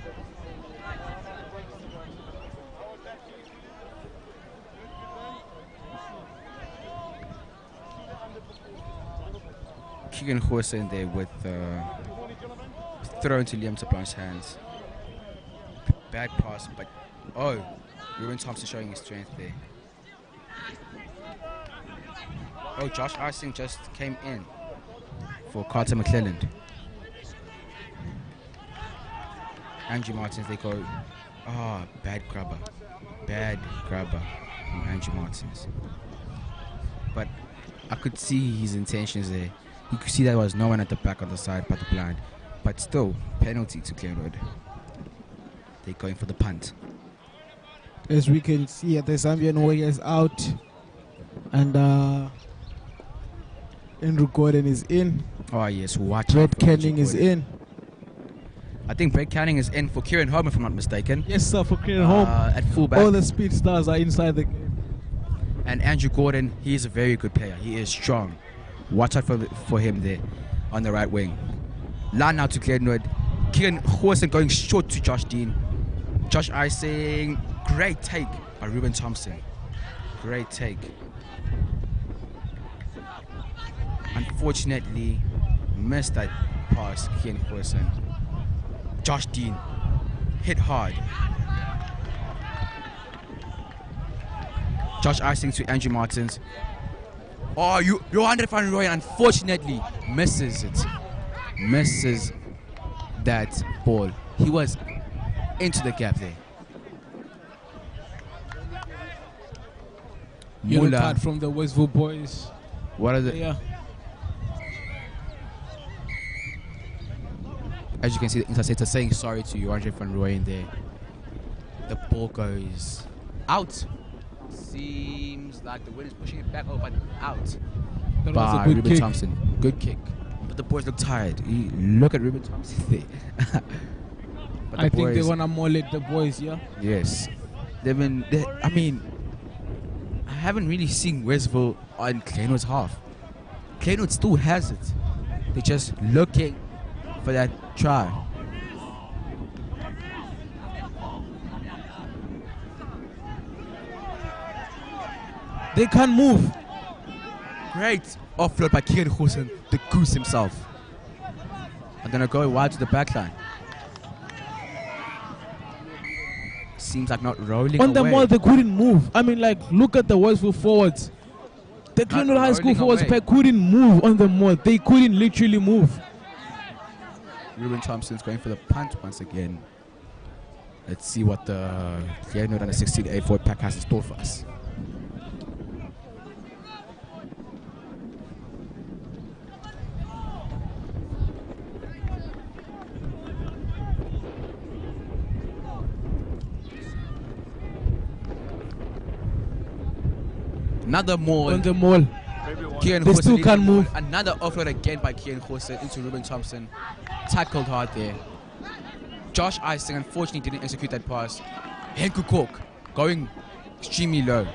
Keegan Horse in there with thrown to Liam Taplage's hands. Bad pass, but oh, Ruben Thompson showing his strength there. Oh, Josh Icing just came in for Carter McClelland. Andrew Martins, they go, oh, bad grabber. Bad grabber from Andrew Martins. But I could see his intentions there. You could see there was no one at the back on the side but the blind. But still, penalty to Glenwood. They're going for the punt. As we can see, the Zambian Warriors out. And Andrew Gordon is in. Oh, yes, watch Brett out for Canning Andrew is Gordon. in. I think Brett Canning is in for Kieran Home, if I'm not mistaken. Yes, sir, for Kieran Home. At fullback. All the speed stars are inside the game. And Andrew Gordon, he is a very good player. He is strong. Watch out for him there on the right wing. Line out to Glenwood. Kieran Horson going short to Josh Dean. Josh Icing, great take by Ruben Thompson. Great take. Unfortunately, missed that pass, Kieran Horson. Josh Dean hit hard. Josh Icing to Andrew Martins. Oh, Johan van Rooyen unfortunately misses it. Misses that ball. He was into the gap there. Yellow Muller. card from the Westville boys. What are the? Yeah. As you can see, the interceptor saying sorry to Johan van Rooyen there. The ball goes out. Seems like the wind is pushing it back over, but out. That was By a good Ruben kick. Thompson. Good kick. But the boys look tired. Look at Ruben Thompson there. But the I think they boys- want to mullet the boys, yeah? Yes. I mean, I haven't really seen Westville on Glenwood's half. Glenwood still has it. They're just looking for that try. They can't move. Great offload by Kieran Hussein, the goose himself. I'm gonna go wide to the back line. Seems like not rolling On the away. mall, they couldn't move. I mean, like, look at the Westville forwards. The Glenwood High School rolling forwards away. couldn't move on the mall. They couldn't literally move. Ruben Thompson's going for the punt once again. Let's see what the Glenwood under 16 A4 pack has in store for us. Another more. On the mall. Maybe one. Kian They Hussein still into can't the move. ball. Another offload again by Kian Hussein into Ruben Thompson. Tackled hard there. Josh Icing unfortunately didn't execute that pass. Henku Kok going extremely low.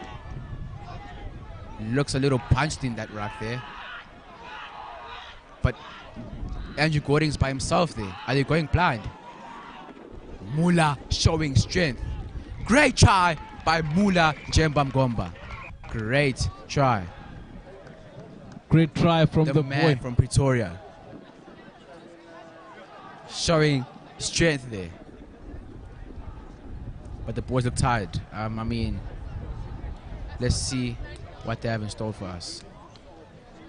Looks a little punched in that rack there. But Andrew Gordon's by himself there. Are they going blind? Mula showing strength. Great try by Mula Jemba Mgomba. Great try. Great try from the man boy. from Pretoria. Showing strength there. But the boys look tired. I mean, let's see what they have in store for us.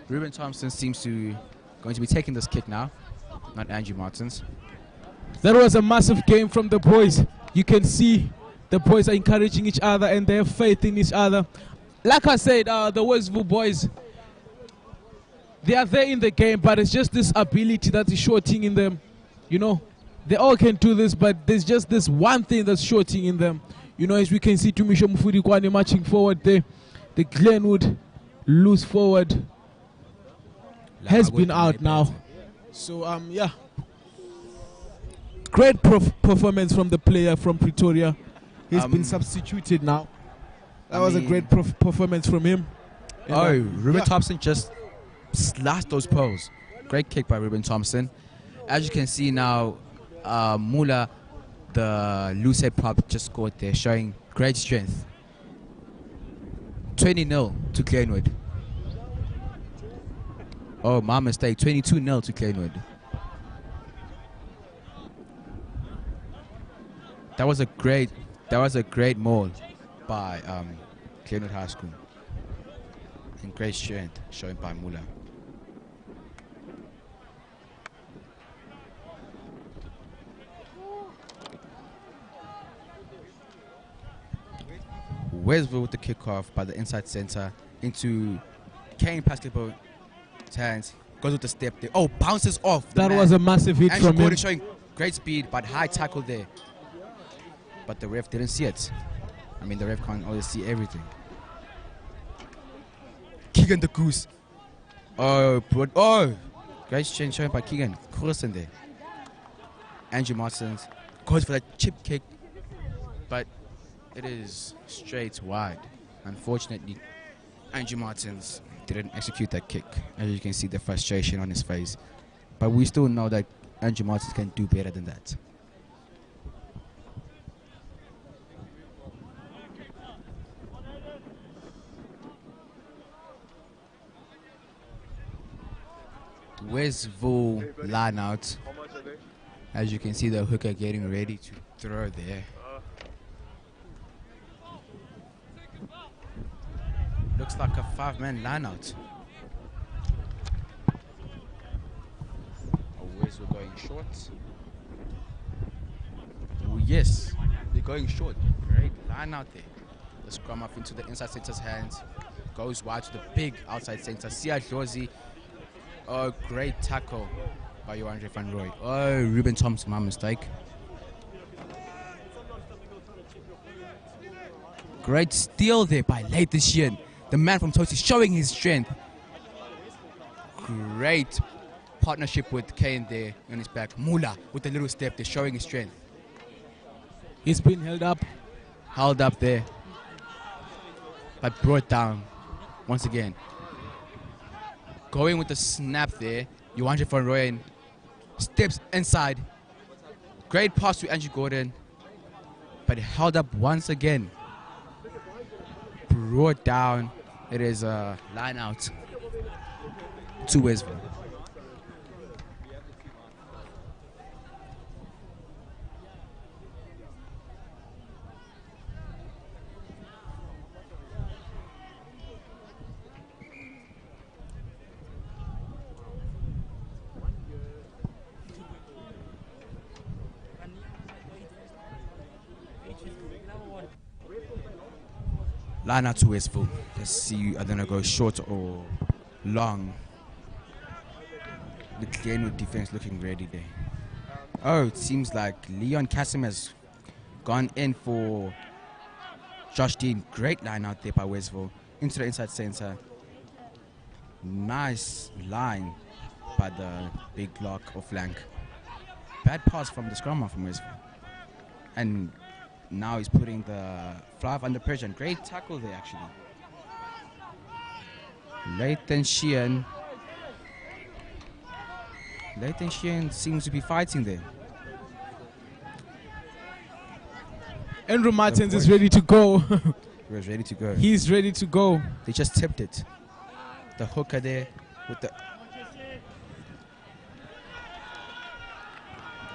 Ruben Thompson seems to going to be taking this kick now, not Andrew Martins. That was a massive game from the boys. You can see the boys are encouraging each other and they have faith in each other. Like I said, the Westville boys, they are there in the game, but it's just this ability that is shorting in them. You know, they all can do this, but there's just this one thing that's shorting in them. You know, as we can see Tumisho Mufurikwane marching forward there. The Glenwood loose forward has been out now. So, yeah. Great performance from the player from Pretoria. He's been substituted now. That was a great performance from him. And, Ruben Thompson just slashed those poles. Great kick by Ruben Thompson. As you can see now, Mula, the loose head prop, just scored there, showing great strength. 20-0 to Glenwood. Oh, my mistake. 22-0 to Glenwood. That was a great maul by Glenwood High School. And great strength shown by Mula. Westville with the kickoff by the inside center into Kane basketball hands. Goes with the step there. Oh, bounces off. That was a massive hit Andrew from him. Gordon showing great speed, but high tackle there. But the ref didn't see it. I mean, the ref can't always see everything. Keegan the Goose. Oh, great change showing by Keegan. Crossing there. Andrew Martins goes for that chip kick, but it is straight wide. Unfortunately, Andrew Martins didn't execute that kick. As you can see the frustration on his face. But we still know that Andrew Martins can do better than that. Westville line out. How much are they? As you can see the hooker getting ready to throw there. Looks like a 5-man line out. Westville going short. Oh yes, they're going short. Great line out there. The scrum up into the inside center's hands. Goes wide to the big outside center. Sia Dlozi. Oh, great tackle by Joandre van Rooy. Oh, Ruben Thompson, my mistake. Great steal there by Leighton Sheehan. The man from Tosi showing his strength. Great partnership with Kane there on his back. Mula with a little step there showing his strength. He's been held up. Held up there. But brought down once again. Going with the snap there. Joandre van Rooyen steps inside. Great pass to Andrew Gordon. But held up once again. Brought down. It is a line out to Westville. Line out to Westville. Let's see, are they going to go short or long? The Glenwood defense looking ready there. Oh, it seems like Leon Kasim has gone in for Josh Dean. Great line out there by Westville. Into the inside center. Nice line by the big lock or flank. Bad pass from the scrummer from Westville. And now he's putting the Flav under pressure. And great tackle there, actually. Leighton Sheehan seems to be fighting there. Andrew Martins is ready to go. He was ready to go. He's ready to go. They just tipped it. The hooker there with the...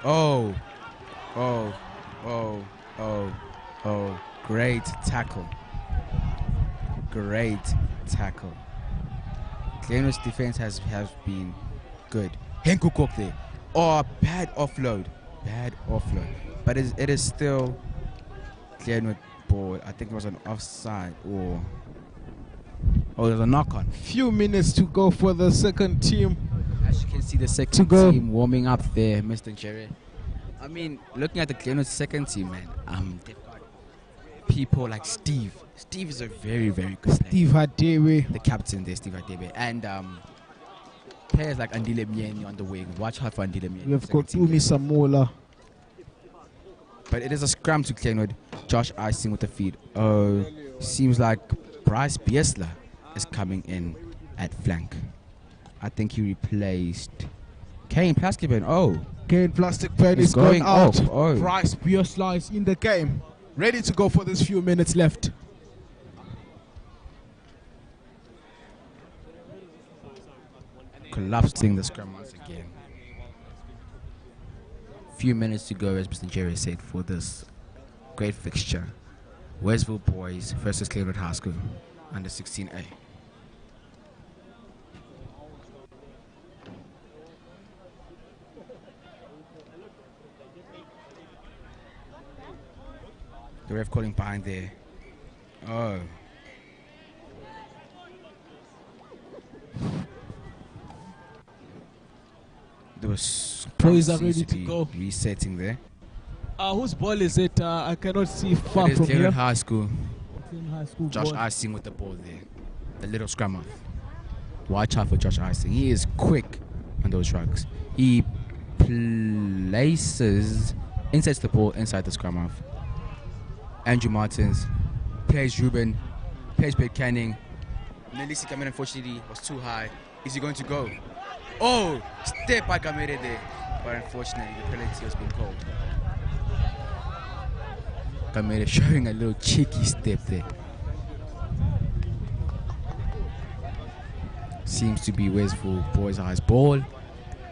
Oh. Great tackle. Great tackle. Glenwood's defense has been good. Henku Kok there. Oh, bad offload. Bad offload. But it is still Glenwood ball. I think it was an offside or... Oh, there's a knock on. Few minutes to go for the second team. As you can see, the second team warming up there, Mr. Jerry. I mean, looking at the Glenwood second team, man, they've got people like Steve. Steve is a very, very good player. Steve Hadewe. The captain there, Steve Hadewe. And players like Andile Mieni on the wing. Watch out for Andile Mieni. We have got Umi Samola. But it is a scrum to Glenwood. Josh Icing with the feed. Oh, seems like Bryce Biesler is coming in at flank. I think he replaced Kane Plaskeben. Oh. Kane Plastic Pen is going out. Oh. Bryce Biesler is in the game. Ready to go for this few minutes left. Collapsing the scrum once again. Few minutes to go, as Mr. Jerry said, for this great fixture. Westville Boys versus Glenwood High School under 16A. The ref calling behind there. Oh. There was Boys are seems ready to be go. Resetting there. Whose ball is it? I cannot see far It is from Glenwood here. High School. High school Josh ball. Icing with the ball there. The little scrum off. Watch out for Josh Icing. He is quick on those rugs. He places, insets the ball inside the scrum off. Andrew Martins plays Ruben, plays Bed Canning. Nelisi Kamere unfortunately was too high. Is he going to go? Oh, step by Kamere there. But unfortunately the penalty has been called. Kamere showing a little cheeky step there. Seems to be Westville Boys High's ball.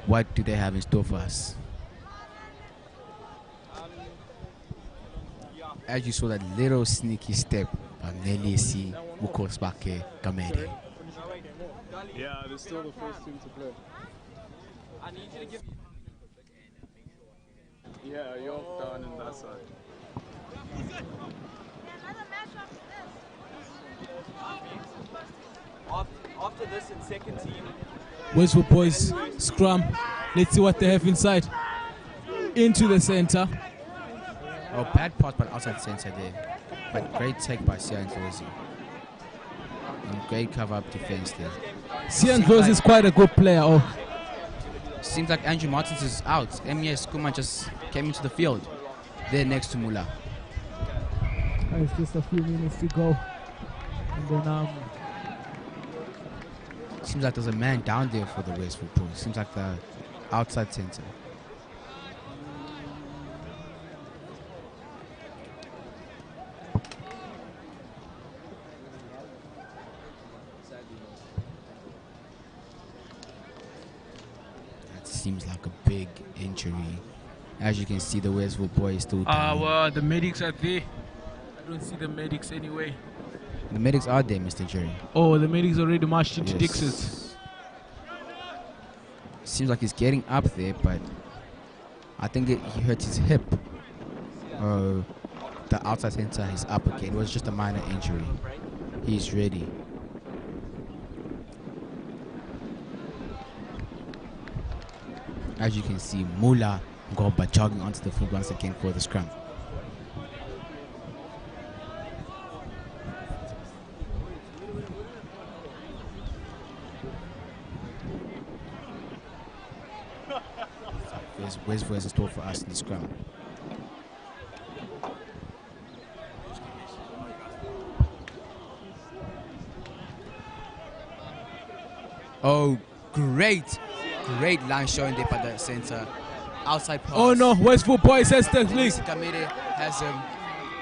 What do they have in store for us? As you saw that little sneaky step by Nelisi Mukosbake Kamere. Yeah, they're still the first team to play. Yeah, York down in that side. After this in second team. Westville Boys scrum. Let's see what they have inside. Into the center. Oh, bad pass by the outside centre there. But great take by Sian Dlozi. And great cover up defense there. Sian Dlozi is quite a good player. Oh, Seems like Andrew Martins is out. MES Kuma just came into the field. There next to Mula. it's just a few minutes to go. And then Seems like there's a man down there for the Westville Boys. Seems like the outside centre. That seems like a big injury. As you can see, the Westville Boys still down. well, the medics are there. I don't see the medics anyway. The medics are there, Mr. Jerry. Oh, the medics already marched into Yes. Dixon's. Seems like he's getting up there, but I think he hurt his hip. The outside center is up again. It was just a minor injury. He's ready. As you can see, Mula Goba jogging onto the field once again for the scrum. Where's the store for us in the scrum? Oh, great line showing there by the center. Outside pass. Oh no, Westville Boys has the lead. Kamere has him,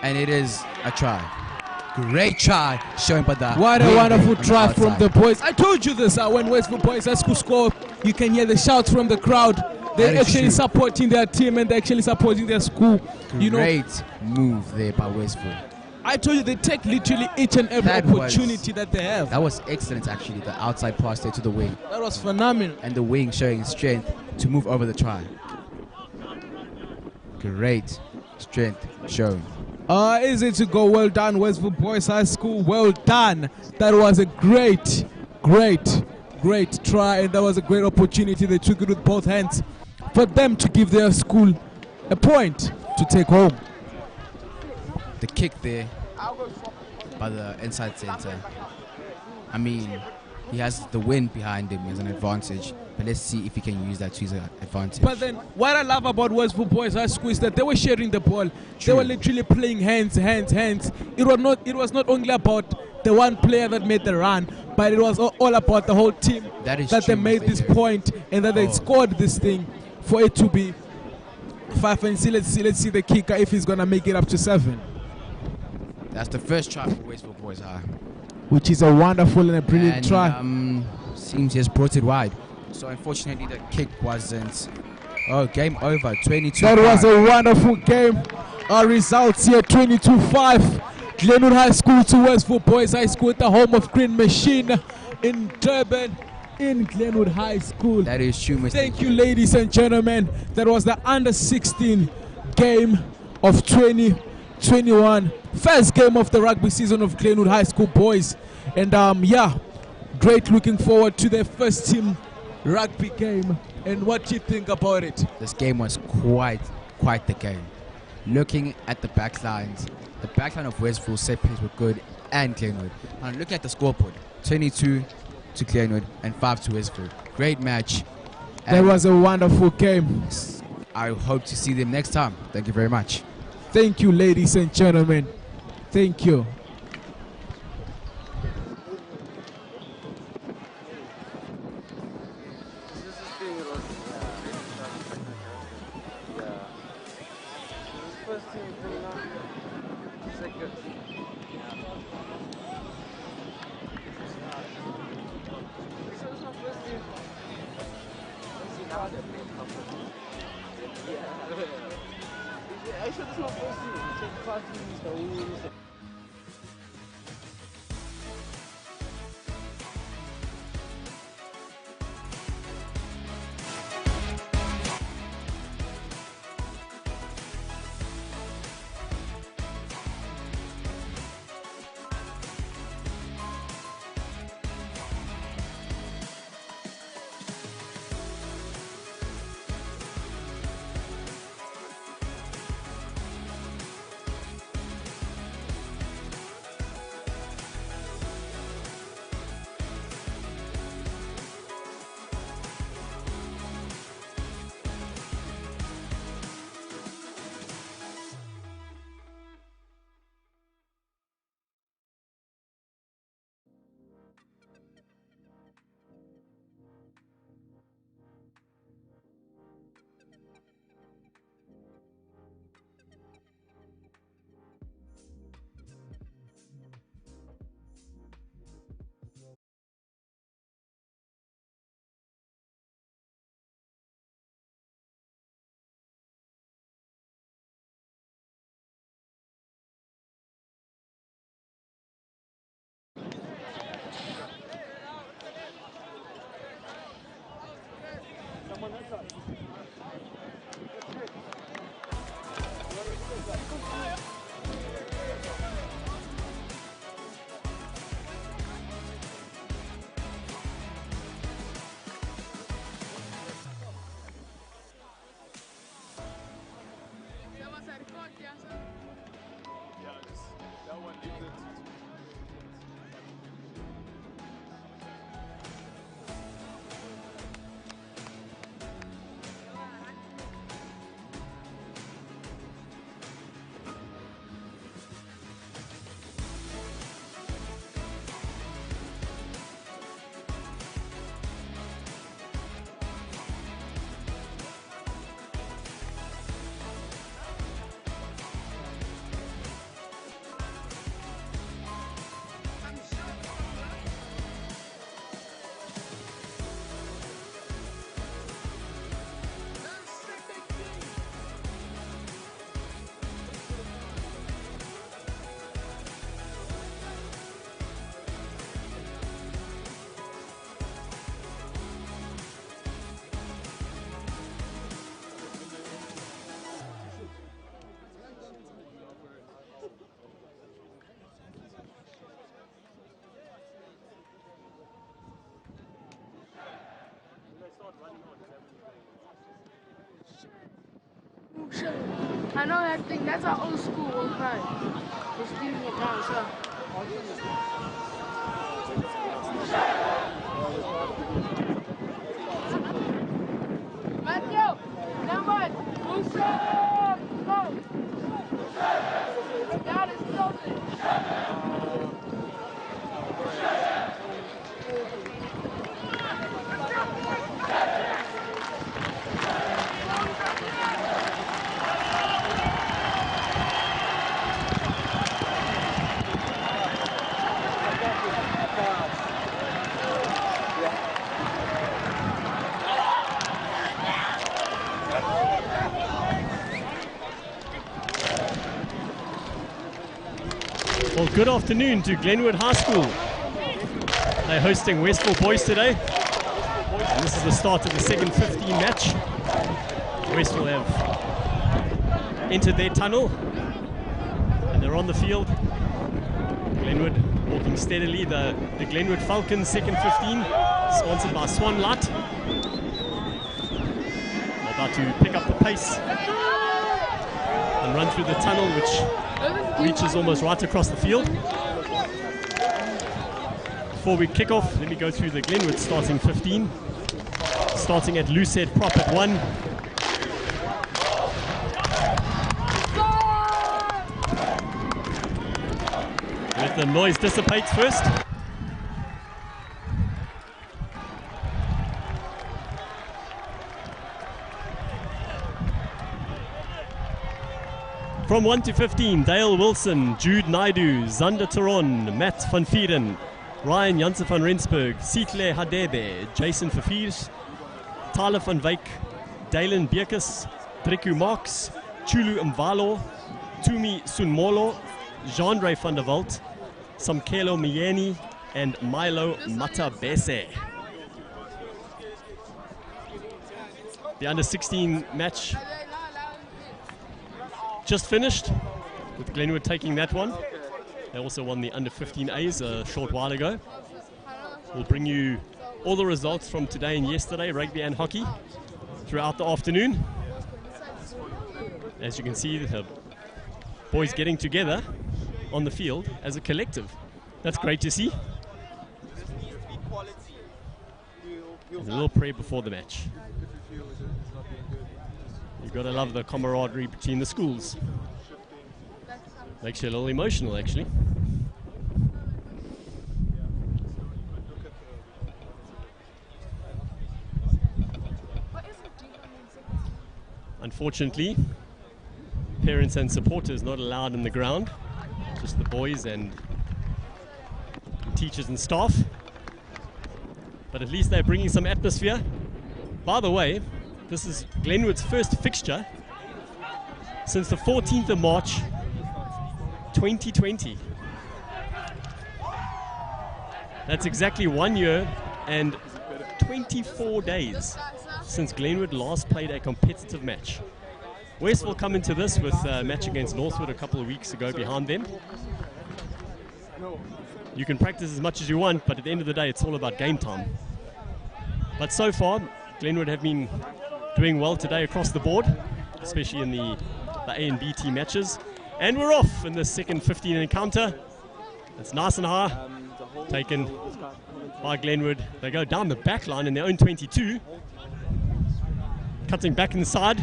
and it is a try. Great try showing by the. What a wing wonderful on try from outside. the boys. I told you this when Westville Boys High School score, you can hear the shouts from the crowd. They're That is actually true. supporting their team and they're actually supporting their school. You know, Great move there by Westville. I told you they take literally each and every That was- opportunity that they have. That was excellent actually. The outside pass there to the wing, That was phenomenal. and the wing showing strength to move over the try. Great strength shown. Easy to go. Well done, Westville Boys High School. Well done. That was a great try, and that was a great opportunity. They took it with both hands for them to give their school a point to take home. The kick there by the inside center. I mean, he has the wind behind him as an advantage, but let's see if he can use that to his advantage. But then, what I love about Westville Boys High School is that they were sharing the ball. They True. were literally playing hands. It was not only about the one player that made the run, but it was all about the whole team. That is they true, made Mr. this Jerry. point and that they Oh. scored this thing for it to be 5 and see. Let's see the kicker if he's gonna make it up to 7, That's the first try for Westville Boys High. which is a wonderful and a brilliant And, try. seems he has brought it wide. So unfortunately the kick wasn't. Oh, game over. 22. That was a wonderful game. Our results here 22-5. Glenwood High School to Westville Boys High School at the home of Green Machine in Durban in Glenwood High School. That is true, Mr. Thank you, ladies and gentlemen. That was the under 16 game of 20 21. First game of the rugby season of Glenwood High School boys. And yeah, great looking forward to their first team rugby game. And what do you think about it? This game was quite the game. Looking at the backlines, the backline of Westville set piece were good and Glenwood. And looking at the scoreboard, 22 to Glenwood and 5 to Westville. Great match. That was a wonderful game. I hope to see them next time. Thank you very much. Thank you, ladies and gentlemen. Thank you. I know that thing. That's our old school one time. We're stealing it now, so. Matthew, number, go. Down is closing. Well, good afternoon to Glenwood High School. They're hosting Westville boys today. And this is the start of the second 15 match. Westville have entered their tunnel. they're on the field. Glenwood walking steadily. The Glenwood Falcons, second 15, sponsored by Swan Light. About to pick up the pace and run through the tunnel, which reaches almost right across the field. Before we kick off, let me go through the Glenwood starting 15. Starting at Lucid prop at 1. Let the noise dissipate first. From 1 to 15, Dale Wilson, Jude Naidu, Zander Taron, Matt van Vieren, Ryan Janssen van Rensburg, Sitle Hadebe, Jason Verviers, Tyler van Wyk, Dalen Bierkes, Driku Marks, Chulu Mvalo, Tumi Sunmolo, Jean-Ray van der Walt, Samkelo Miyeni, and Milo Matabese. The under-16 match just finished, with Glenwood taking that one. They also won the under-15As a short while ago. We'll bring you all the results from today and yesterday, rugby and hockey, throughout the afternoon. As you can see, the boys getting together on the field as a collective. That's great to see. There's a little prayer before the match. You've got to love the camaraderie between the schools. Makes you a little emotional, actually. Unfortunately, parents and supporters not allowed in the ground. Just the boys and teachers and staff. But at least they're bringing some atmosphere. By the way, this is Glenwood's first fixture since the 14th of March, 2020. That's exactly 1 year and 24 days since Glenwood last played a competitive match. Westville come into this with a match against Northwood a couple of weeks ago behind them. You can practice as much as you want, but at the end of the day, it's all about game time. But so far, Glenwood have been doing well today across the board, especially in the A and B team matches. And we're off in the second 15 encounter. It's nice and high, taken by Glenwood. They go down the back line in their own 22. Cutting back inside.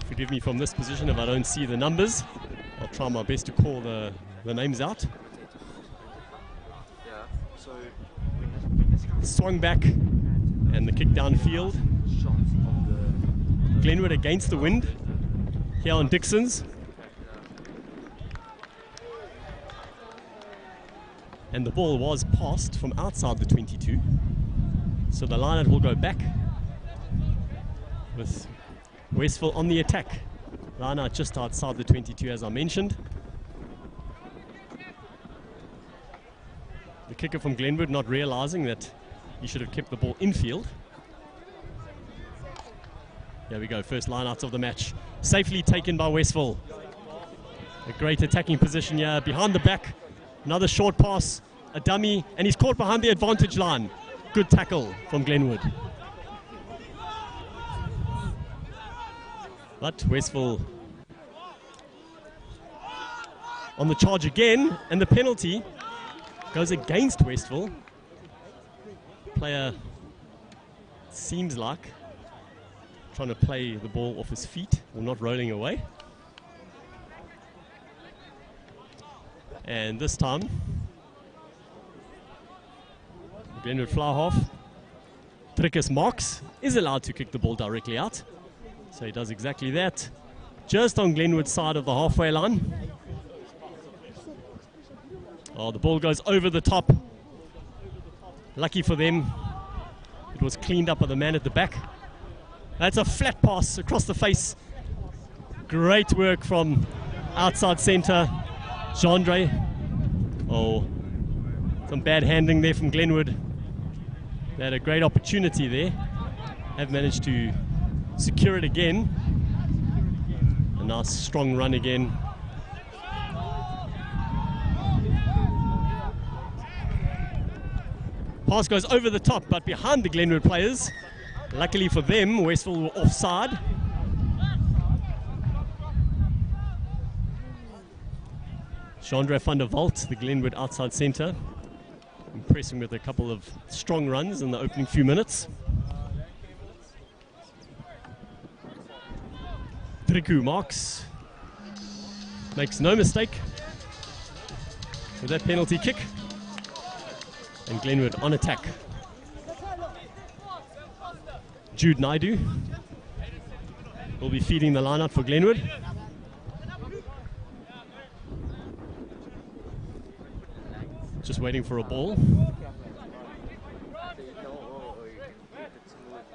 Forgive me from this position if I don't see the numbers. I'll try my best to call the names out. Swung back and the kick downfield. Glenwood against the wind here on Dixon's. And the ball was passed from outside the 22. So the line will go back with Westville on the attack. Line out just outside the 22, as I mentioned. The kicker from Glenwood not realizing that he should have kept the ball infield. There we go, first line outs of the match. Safely taken by Westville. A great attacking position here, behind the back. Another short pass, a dummy, and he's caught behind the advantage line. Good tackle from Glenwood. But Westville on the charge again, and the penalty goes against Westville. Player seems like trying to play the ball off his feet or not rolling away. And this time, Glenwood fly half. Drickus Marks is allowed to kick the ball directly out. So he does exactly that. Just on Glenwood's side of the halfway line. Oh, the ball goes over the top. Lucky for them, it was cleaned up by the man at the back. That's a flat pass across the face. Great work from outside center, Jean-Ray. Oh, some bad handling there from Glenwood. They had a great opportunity there. Have managed to secure it again. A nice strong run again Pass goes over the top, but behind the Glenwood players. Luckily for them, Westville were offside. Chandra van der Walt, the Glenwood outside centre, impressing with a couple of strong runs in the opening few minutes. Driku marks, makes no mistake with that penalty kick, and Glenwood on attack. Jude Naidu will be feeding the line out for Glenwood. Just waiting for a ball.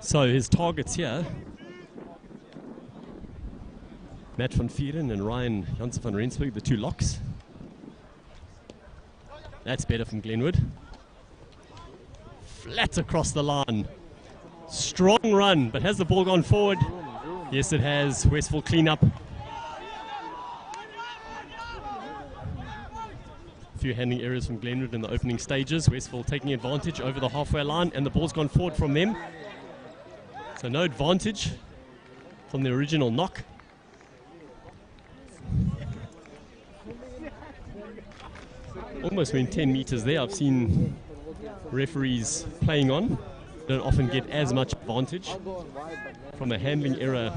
So his targets here, Matt van Vieren and Ryan Janssen van Rensburg, the two locks. That's better from Glenwood. Flat across the line. Strong run, but has the ball gone forward? Yes, it has. Westville clean up. A few handling errors from Glenwood in the opening stages. Westville taking advantage over the halfway line, and the ball's gone forward from them. So no advantage from the original knock. Almost went 10 meters there. I've seen referees playing on. Don't often get as much advantage from a handling error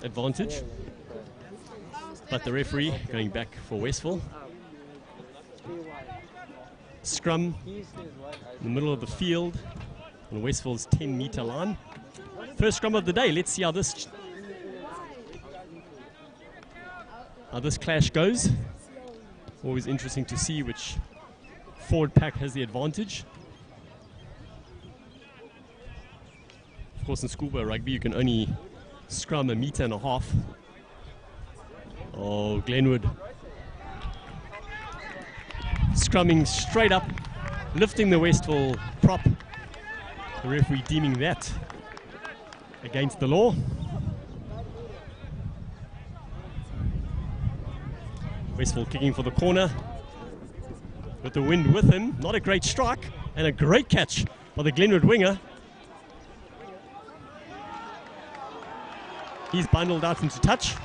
advantage. But the referee going back for Westville. Scrum in the middle of the field on Westville's 10-meter line. First scrum of the day. Let's see how this clash goes. Always interesting to see which forward pack has the advantage. Of course, in schoolboy rugby, you can only scrum 1.5 meters. Oh, Glenwood scrumming straight up, lifting the Westville prop. The referee deeming that against the law. Westville kicking for the corner with the wind with him. Not a great strike, and a great catch by the Glenwood winger. He's bundled out into touch.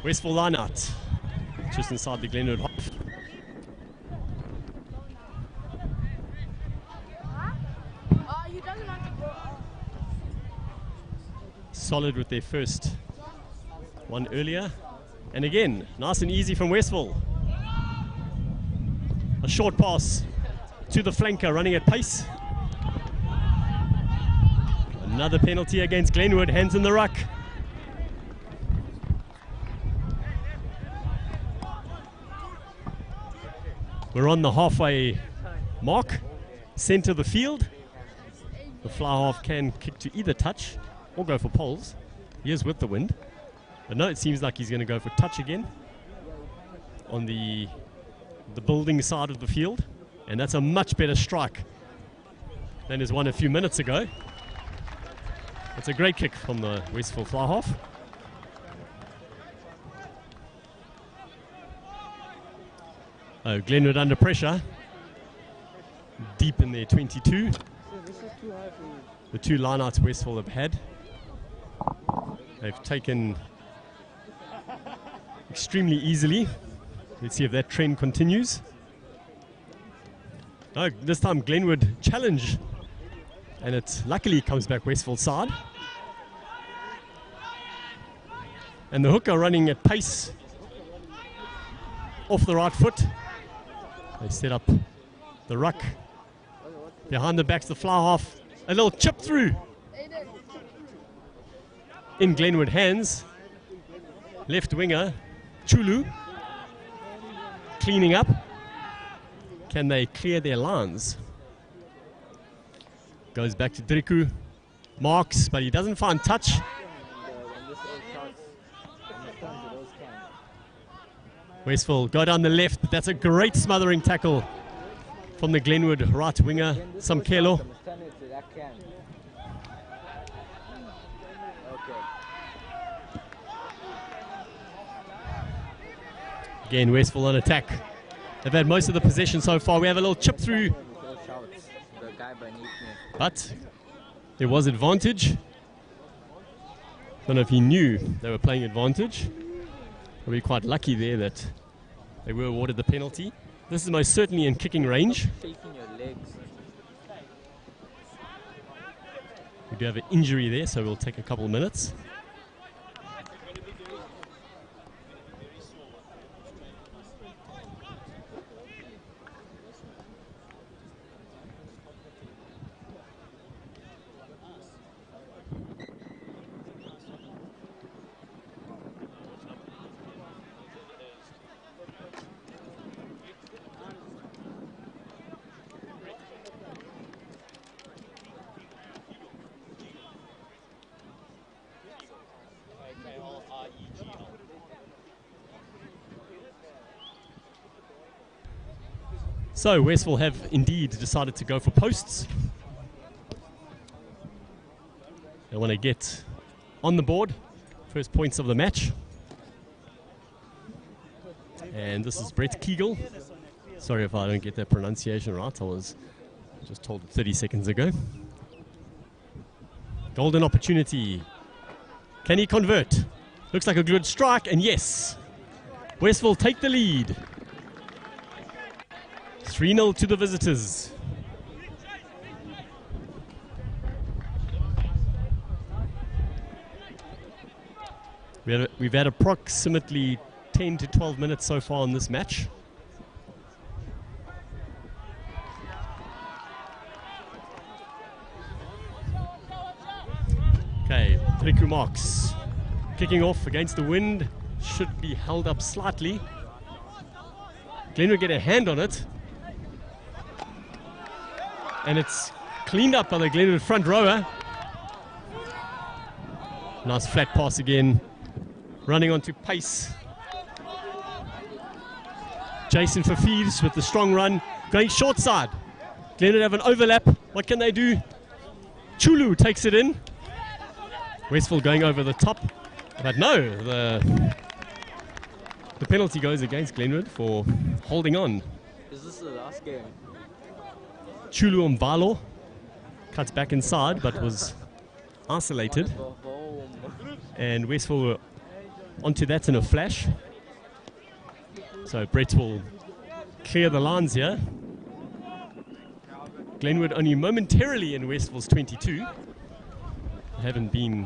Westville line out, just inside the Glenwood half. Solid with their first one earlier. And again, nice and easy from Westville. A short pass to the flanker running at pace. Another penalty against Glenwood, hands in the ruck. We're on the halfway mark, center of the field. The fly half can kick to either touch or go for poles. He is with the wind. But no, it seems like he's going to go for touch again on the building side of the field. And that's a much better strike than his one a few minutes ago. It's a great kick from the Westville fly half. Oh, Glenwood under pressure. Deep in their 22. The two lineouts Westville have had. They've taken extremely easily. Let's see if that trend continues. Oh, this time Glenwood challenge. And it luckily comes back Westville's side. And the hooker running at pace off the right foot. They set up the ruck. Behind the backs, the fly half. A little chip through. In Glenwood hands. Left winger, Chulu. Cleaning up. Can they clear their lines? Goes back to Driku. Marks, but he doesn't find touch. Westville go down the left, but that's a great smothering tackle from the Glenwood right winger, Samkelo. Again, Westville on attack. They've had most of the possession so far. We have a little chip through, but there was advantage. Don't know if he knew they were playing advantage. We're quite lucky there that they were awarded the penalty. This is most certainly in kicking range. We do have an injury there, so we'll take a couple of minutes. So Westville have indeed decided to go for posts. They want to get on the board, first points of the match. And this is Brett Kegel. Sorry if I don't get that pronunciation right, I was just told it 30 seconds ago. Golden opportunity. Can he convert? Looks like a good strike, and yes, Westville take the lead. 3-0 to the visitors. We've had approximately 10 to 12 minutes so far in this match. Okay, Riku Marks kicking off against the wind. Should be held up slightly. Glenwood get a hand on it. And it's cleaned up by the Glenwood front rower. Nice flat pass again. Running onto pace. Jason Fafeeves with the strong run. Going short side. Glenwood have an overlap. What can they do? Chulu takes it in. Westville going over the top. But no, the penalty goes against Glenwood for holding on. Is this the last game? Chulu Mbalo cuts back inside but was isolated. And Westville were onto that in a flash. So Brett will clear the lines here. Glenwood only momentarily in Westville's 22. Haven't been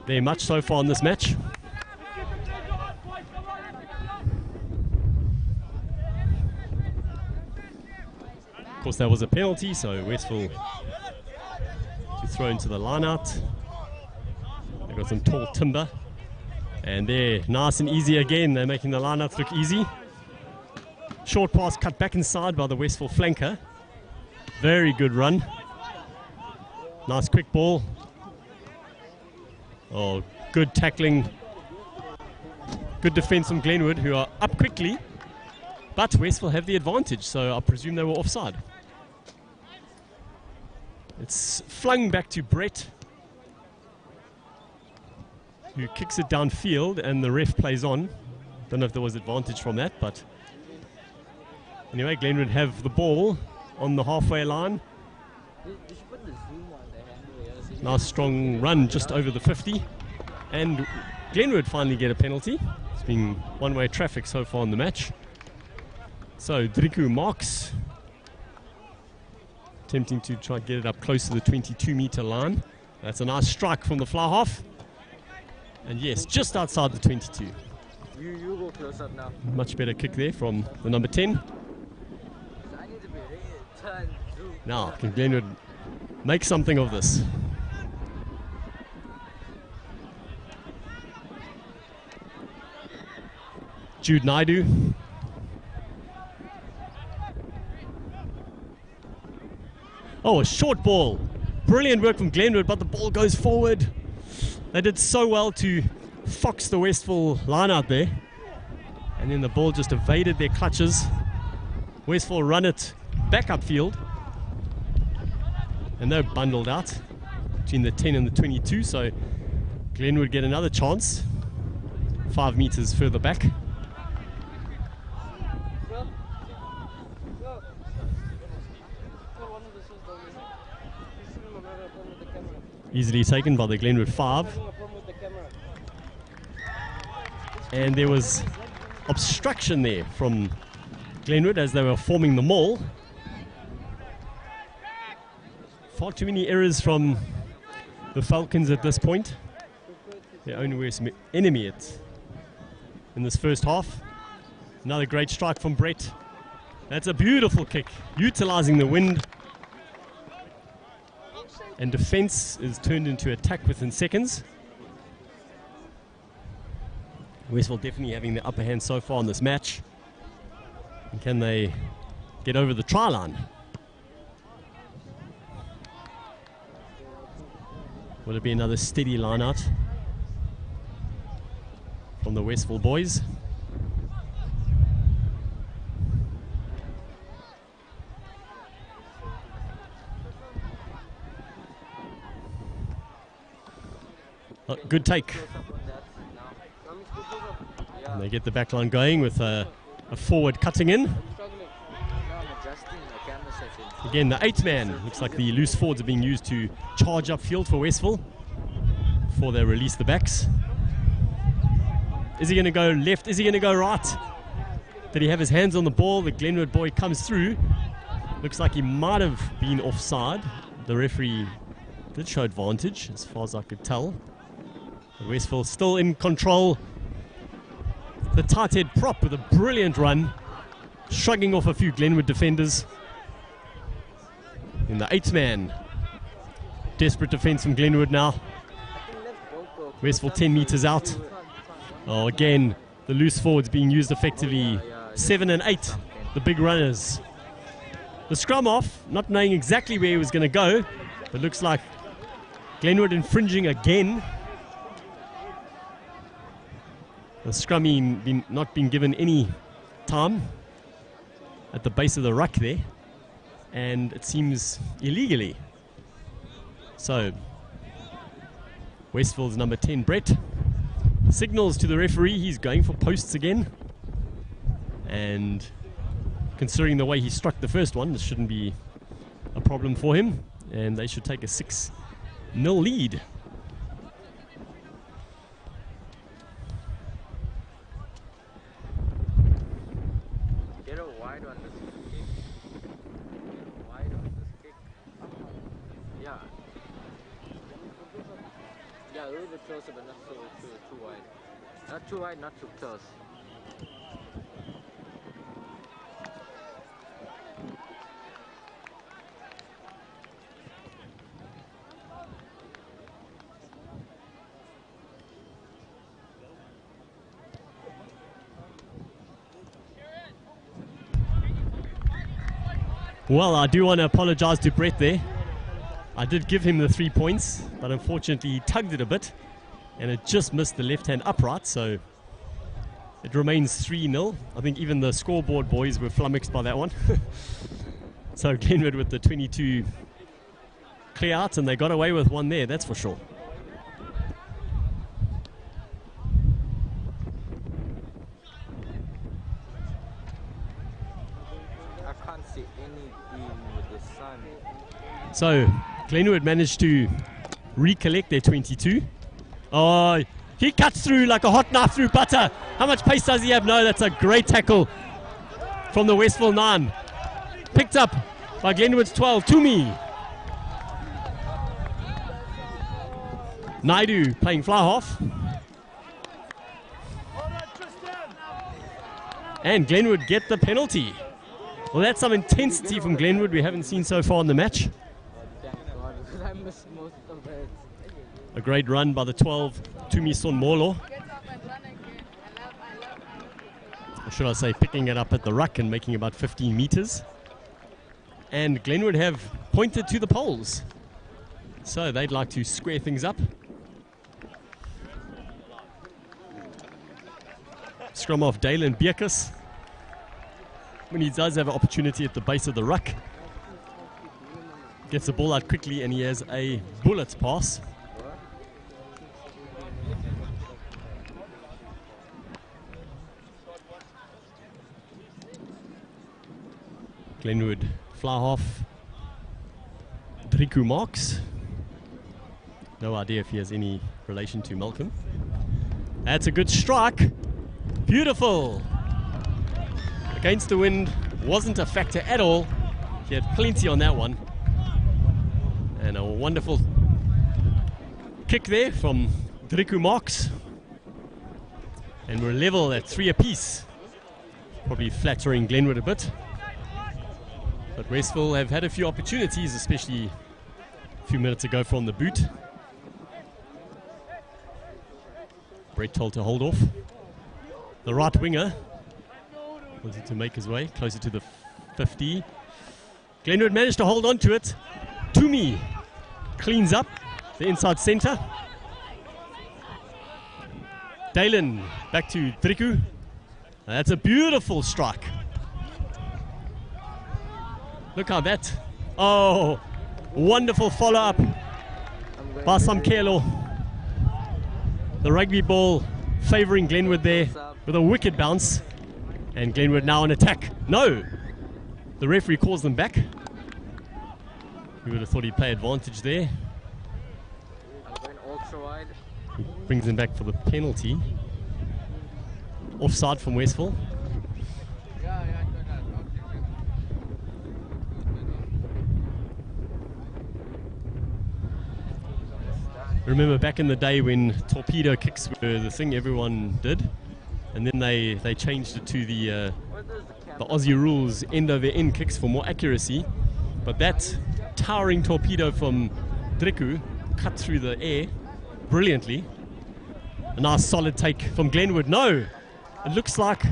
there much so far in this match. Of course, that was a penalty, so Westville to throw into the line out. They've got some tall timber. And they're nice and easy again. They're making the line outs look easy. Short pass cut back inside by the Westville flanker. Very good run. Nice quick ball. Oh, good tackling. Good defense from Glenwood, who are up quickly. But Westville have the advantage, so I presume they were offside. It's flung back to Brett, who kicks it downfield, and the ref plays on. Don't know if there was advantage from that, but anyway, Glenwood have the ball on the halfway line. Nice strong run just over the 50, and Glenwood finally get a penalty. It's been one-way traffic so far in the match. So Driku Marks attempting to try to get it up close to the 22-meter line. That's a nice strike from the fly half. And yes, just outside the 22. You go close up now. Much better kick there from the number 10. Now, can Glenwood make something of this? Jude Naidu. Oh, a short ball. Brilliant work from Glenwood, but the ball goes forward. They did so well to fox the Westville line out there. And then the ball just evaded their clutches. Westville run it back upfield. And they're bundled out between the 10 and the 22. So Glenwood get another chance. 5 meters further back. Easily taken by the Glenwood 5. And there was obstruction there from Glenwood as they were forming the maul. Far too many errors from the Falcons at this point. Their only worst enemy in this first half. Another great strike from Brett. That's a beautiful kick, utilizing the wind. And defense is turned into attack within seconds. Westville definitely having the upper hand so far in this match. And can they get over the try line? Will it be another steady line out from the Westville boys? Oh, good take. And they get the back line going with a forward cutting in. Again, the 8th man. Looks like the loose forwards are being used to charge up field for Westville before they release the backs. Is he going to go left? Is he going to go right? Did he have his hands on the ball? The Glenwood boy comes through. Looks like he might have been offside. The referee did show advantage as far as I could tell. But Westville still in control. The tight head prop with a brilliant run, shrugging off a few Glenwood defenders. In the 8th man. Desperate defense from Glenwood now. Westville 10 meters out. Oh, again, the loose forwards being used effectively. 7 and 8, the big runners. The scrum off, not knowing exactly where he was going to go, but looks like Glenwood infringing again. The scrumming not being given any time at the base of the ruck there. And it seems illegally. So, Westville's number 10, Brett, signals to the referee he's going for posts again. And considering the way he struck the first one, this shouldn't be a problem for him. And they should take a 6-0 lead. Closer, but not too wide. Not too wide, not too close. Well, I do want to apologize to Brett there. I did give him the 3 points, but unfortunately he tugged it a bit. And it just missed the left-hand upright, so it remains 3-0. I think even the scoreboard boys were flummoxed by that one. So Glenwood with the 22 clear outs, and they got away with one there, that's for sure. I can't see any beam with the sun. So Glenwood managed to recollect their 22. Oh, he cuts through like a hot knife through butter. How much pace does he have? No, that's a great tackle from the Westville 9. Picked up by Glenwood's 12, Toomey. Naidu playing fly half. And Glenwood get the penalty. Well, that's some intensity from Glenwood we haven't seen so far in the match. I missed most of it. A great run by the 12, Tumi Sonmolo. Or should I say, picking it up at the ruck and making about 15 meters. And Glenwood have pointed to the poles. So they'd like to square things up. Scrum off Dalen Bierkus. When he does have an opportunity at the base of the ruck. Gets the ball out quickly and he has a bullet pass. Glenwood fly half. Driku Marks. No idea if he has any relation to Malcolm. That's a good strike. Beautiful. Against the wind, wasn't a factor at all. He had plenty on that one. And a wonderful kick there from Driku Marks. And we're level at 3 apiece. Probably flattering Glenwood a bit. But Westville have had a few opportunities, especially a few minutes ago from the boot. Brett told to hold off. The right winger wanted to make his way closer to the 50. Glenwood managed to hold on to it. Toomey cleans up the inside centre. Dalen back to Driku. That's a beautiful strike. Look how that. Oh, wonderful follow up by Samkelo. The rugby ball favouring Glenwood there with a wicked bounce. And Glenwood now on attack. No! The referee calls them back. We would have thought he'd play advantage there. He brings them back for the penalty. Offside from Westville. Remember back in the day when torpedo kicks were the thing everyone did, and then they changed it to the Aussie rules end over end kicks for more accuracy. But that towering torpedo from Driku cut through the air brilliantly. A nice solid take from Glenwood. No, it looks like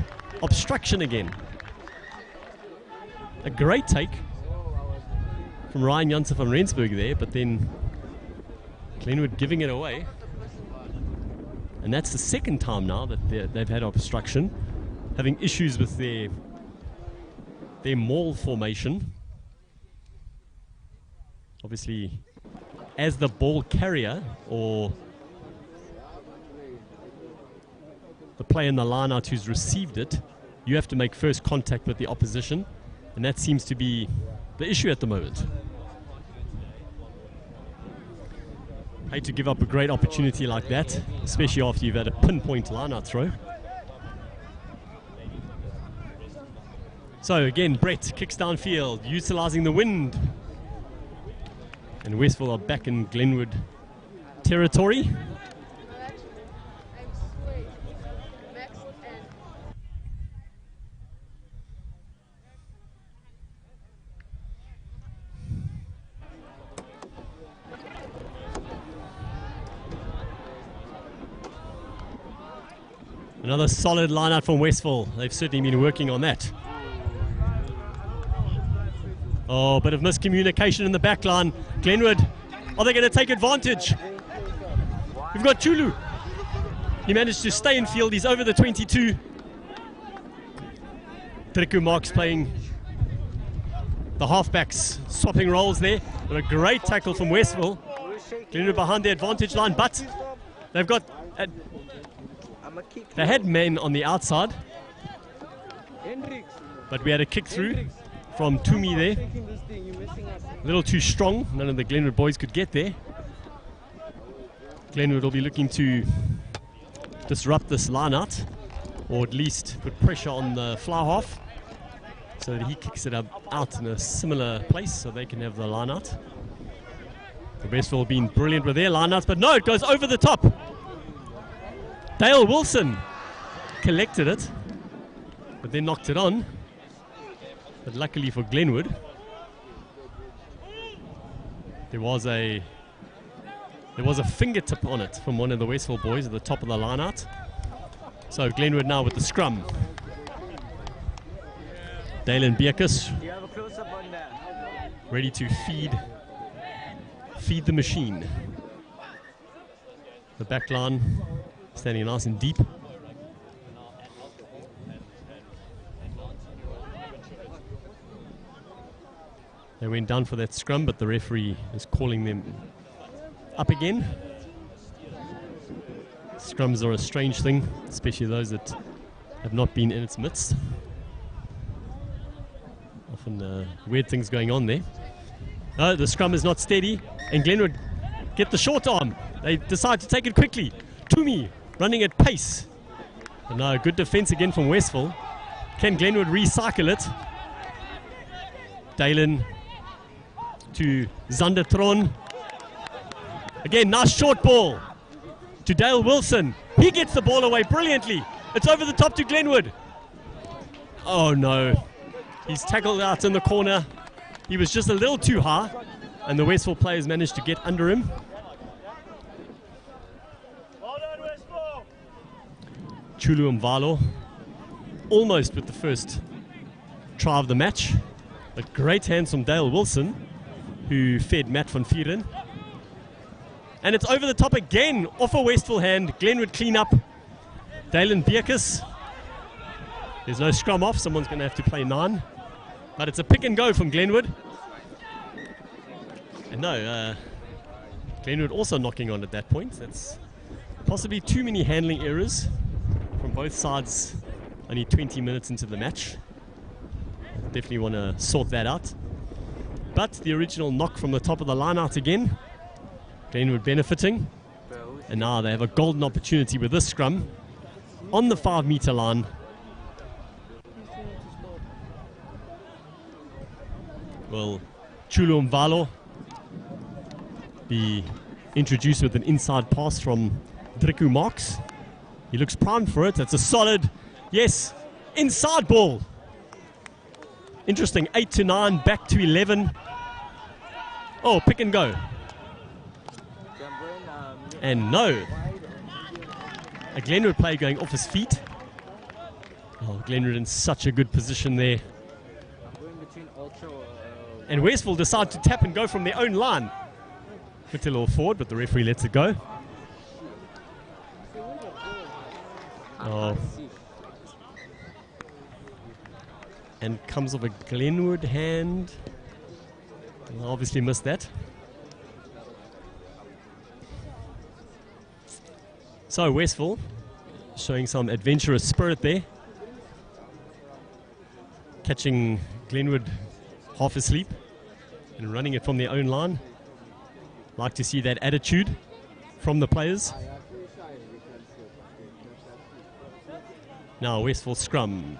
obstruction again. A great take from Ryan Janssen van Rensburg there, but then Glenwood giving it away. And that's the second time now that they've had obstruction, having issues with their maul formation. Obviously, as the ball carrier or the player in the line out who's received it, you have to make first contact with the opposition, and that seems to be the issue at the moment. Hate to give up a great opportunity like that, especially after you've had a pinpoint line-out throw. So again, Brett kicks downfield, utilising the wind. And Westville are back in Glenwood territory. Another solid line-out from Westville. They've certainly been working on that. Oh, a bit of miscommunication in the back line. Glenwood, are they going to take advantage? We've got Chulu. He managed to stay in field. He's over the 22. Driku Marks playing the halfbacks, swapping roles there. But a great tackle from Westville. Glenwood behind the advantage line, but they've got... They had men on the outside, but we had a kick through from Toomey there. A little too strong. None of the Glenwood boys could get there. Glenwood will be looking to disrupt this line-out, or at least put pressure on the fly half so that he kicks it out in a similar place so they can have the line-out. The Westville being brilliant with their line-outs, but no, it goes over the top. Dale Wilson collected it, but then knocked it on. But luckily for Glenwood, there was a fingertip on it from one of the Westville boys at the top of the line-out. So Glenwood now with the scrum. Dalen Bierkus ready to feed the machine. The back line standing nice and deep. They went down for that scrum, but the referee is calling them up again. Scrums are a strange thing, especially those that have not been in its midst. Often weird things going on there. No, the scrum is not steady, and Glenwood get the short arm. They decide to take it quickly. Toomey running at pace. And now good defense again from Westville. Can Glenwood recycle it? Dalen to Zandertron. Again, nice short ball to Dale Wilson. He gets the ball away brilliantly. It's over the top to Glenwood. Oh no. He's tackled out in the corner. He was just a little too high, and the Westville players managed to get under him. Chulu Mvalo almost with the first try of the match. But great hands from Dale Wilson, who fed Matt van Vieren. And it's over the top again, off a Westville hand. Glenwood clean up. Dalen Bierkes. There's no scrum off, someone's going to have to play 9. But it's a pick and go from Glenwood. And no, Glenwood also knocking on at that point. That's possibly too many handling errors from both sides. Only 20 minutes into the match. Definitely want to sort that out. But the original knock from the top of the line out again. Glenwood benefiting. And now they have a golden opportunity with this scrum on the 5-meter line. Will Chulu Mvalo be introduced with an inside pass from Driku Marks? He looks primed for it. That's a solid, yes, inside ball. Interesting, 8 to 9, back to 11. Oh, pick and go. And no. A Glenwood player going off his feet. Oh, Glenwood in such a good position there. And Westville decide to tap and go from their own line. Put a little forward, but the referee lets it go. Oh. And comes off a Glenwood hand. Obviously missed that. So Westville showing some adventurous spirit there. Catching Glenwood half asleep and running it from their own line. Like to see that attitude from the players. Now Westville scrum.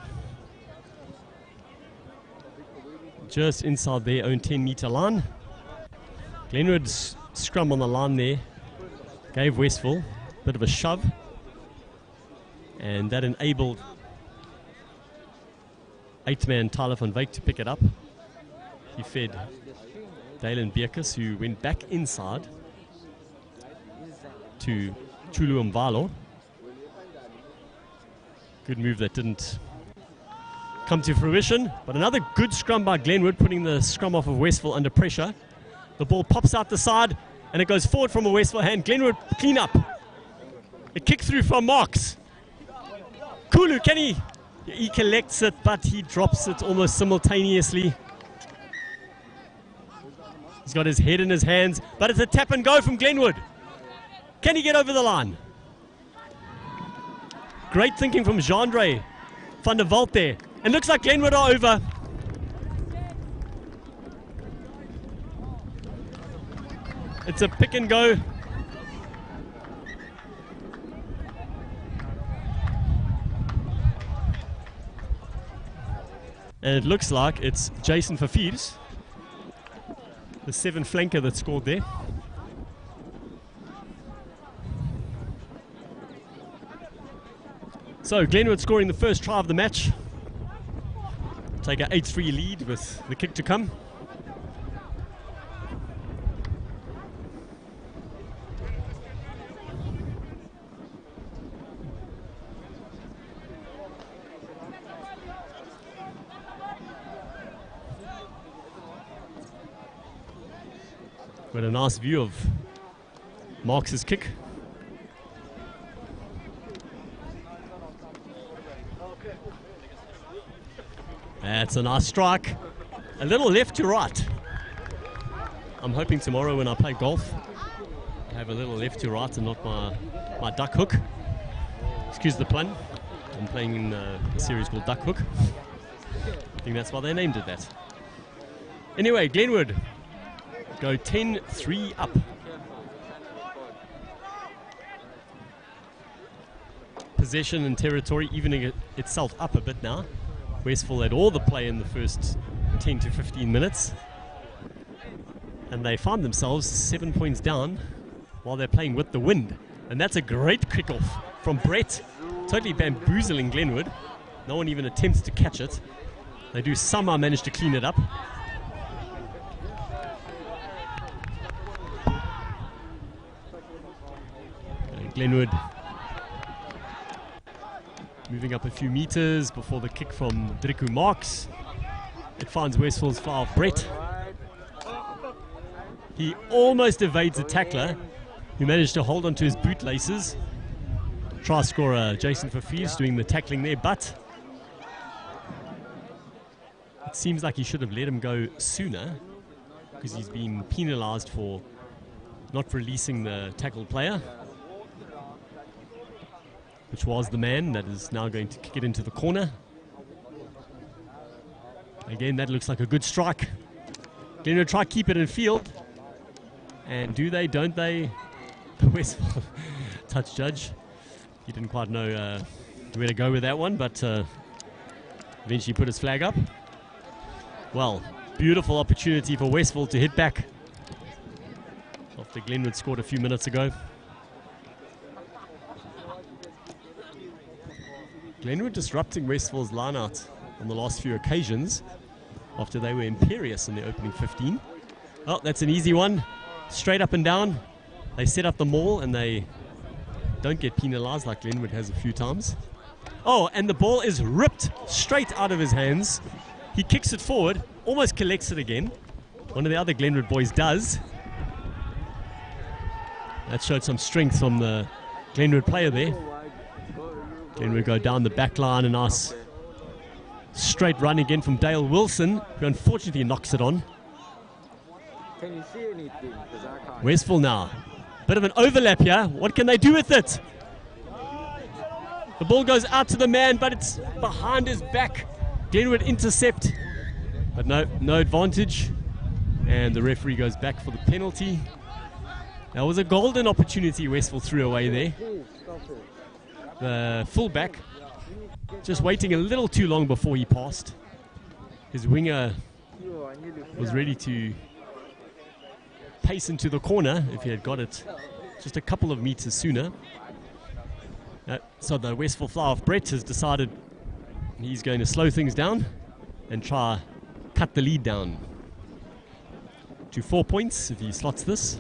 Just inside their own 10-meter line. Glenwood's scrum on the line there gave Westville a bit of a shove. And that enabled 8-man Tyler van Wyk to pick it up. He fed Dalen Bierkes, who went back inside to Chulu Mvalo. Good move that didn't come to fruition, but another good scrum by Glenwood, putting the scrum off of Westville under pressure. The ball pops out the side, and it goes forward from a Westville hand. Glenwood clean up. A kick through from Marks. Kulu, can he? He collects it, but he drops it almost simultaneously. He's got his head in his hands, but it's a tap and go from Glenwood. Can he get over the line? Great thinking from Jeandre van der Walt there. And looks like Glenwood are over. It's a pick and go. And it looks like it's Jason Verviers, the 7 flanker that scored there. So Glenwood scoring the first try of the match. Take an 8-3 lead with the kick to come. Got a nice view of Marks' kick. That's a nice strike. A little left to right. I'm hoping tomorrow when I play golf, I have a little left to right and not my duck hook. Excuse the pun. I'm playing in a series called Duck Hook. I think that's why they named it that. Anyway, Glenwood go 10-3 up. Possession and territory evening itself up a bit now. Westville had all the play in the first 10 to 15 minutes. And they found themselves 7 points down while they're playing with the wind. And that's a great kickoff from Brett. Totally bamboozling Glenwood. No one even attempts to catch it. They do somehow manage to clean it up. Glenwood moving up a few meters before the kick from Driku Marks. It finds Westville's foul of Brett. He almost evades a tackler who managed to hold onto his bootlaces. Try scorer Jason Fafis doing the tackling there, but it seems like he should have let him go sooner because he's been penalized for not releasing the tackled player, which was the man that is now going to kick it into the corner. Again, that looks like a good strike. Glenwood try keep it in field. And do they, don't they? The Westville touch judge. He didn't quite know where to go with that one, but eventually put his flag up. Well, beautiful opportunity for Westville to hit back after Glenwood scored a few minutes ago. Glenwood disrupting Westville's line-out on the last few occasions after they were imperious in their opening 15. Oh, that's an easy one. Straight up and down. They set up the maul and they don't get penalized like Glenwood has a few times. Oh, and the ball is ripped straight out of his hands. He kicks it forward, almost collects it again. One of the other Glenwood boys does. That showed some strength from the Glenwood player there. Glenwood go down the back line, and nice straight run again from Dale Wilson, who unfortunately knocks it on. Can you see anything? Westville now. Bit of an overlap here. What can they do with it? The ball goes out to the man, but it's behind his back. Glenwood intercept, but no advantage. And the referee goes back for the penalty. That was a golden opportunity Westville threw away there. The fullback just waiting a little too long before he passed. His winger was ready to pace into the corner if he had got it just a couple of meters sooner. So the Westville flower of Brett has decided he's going to slow things down and try cut the lead down to 4 points if he slots this.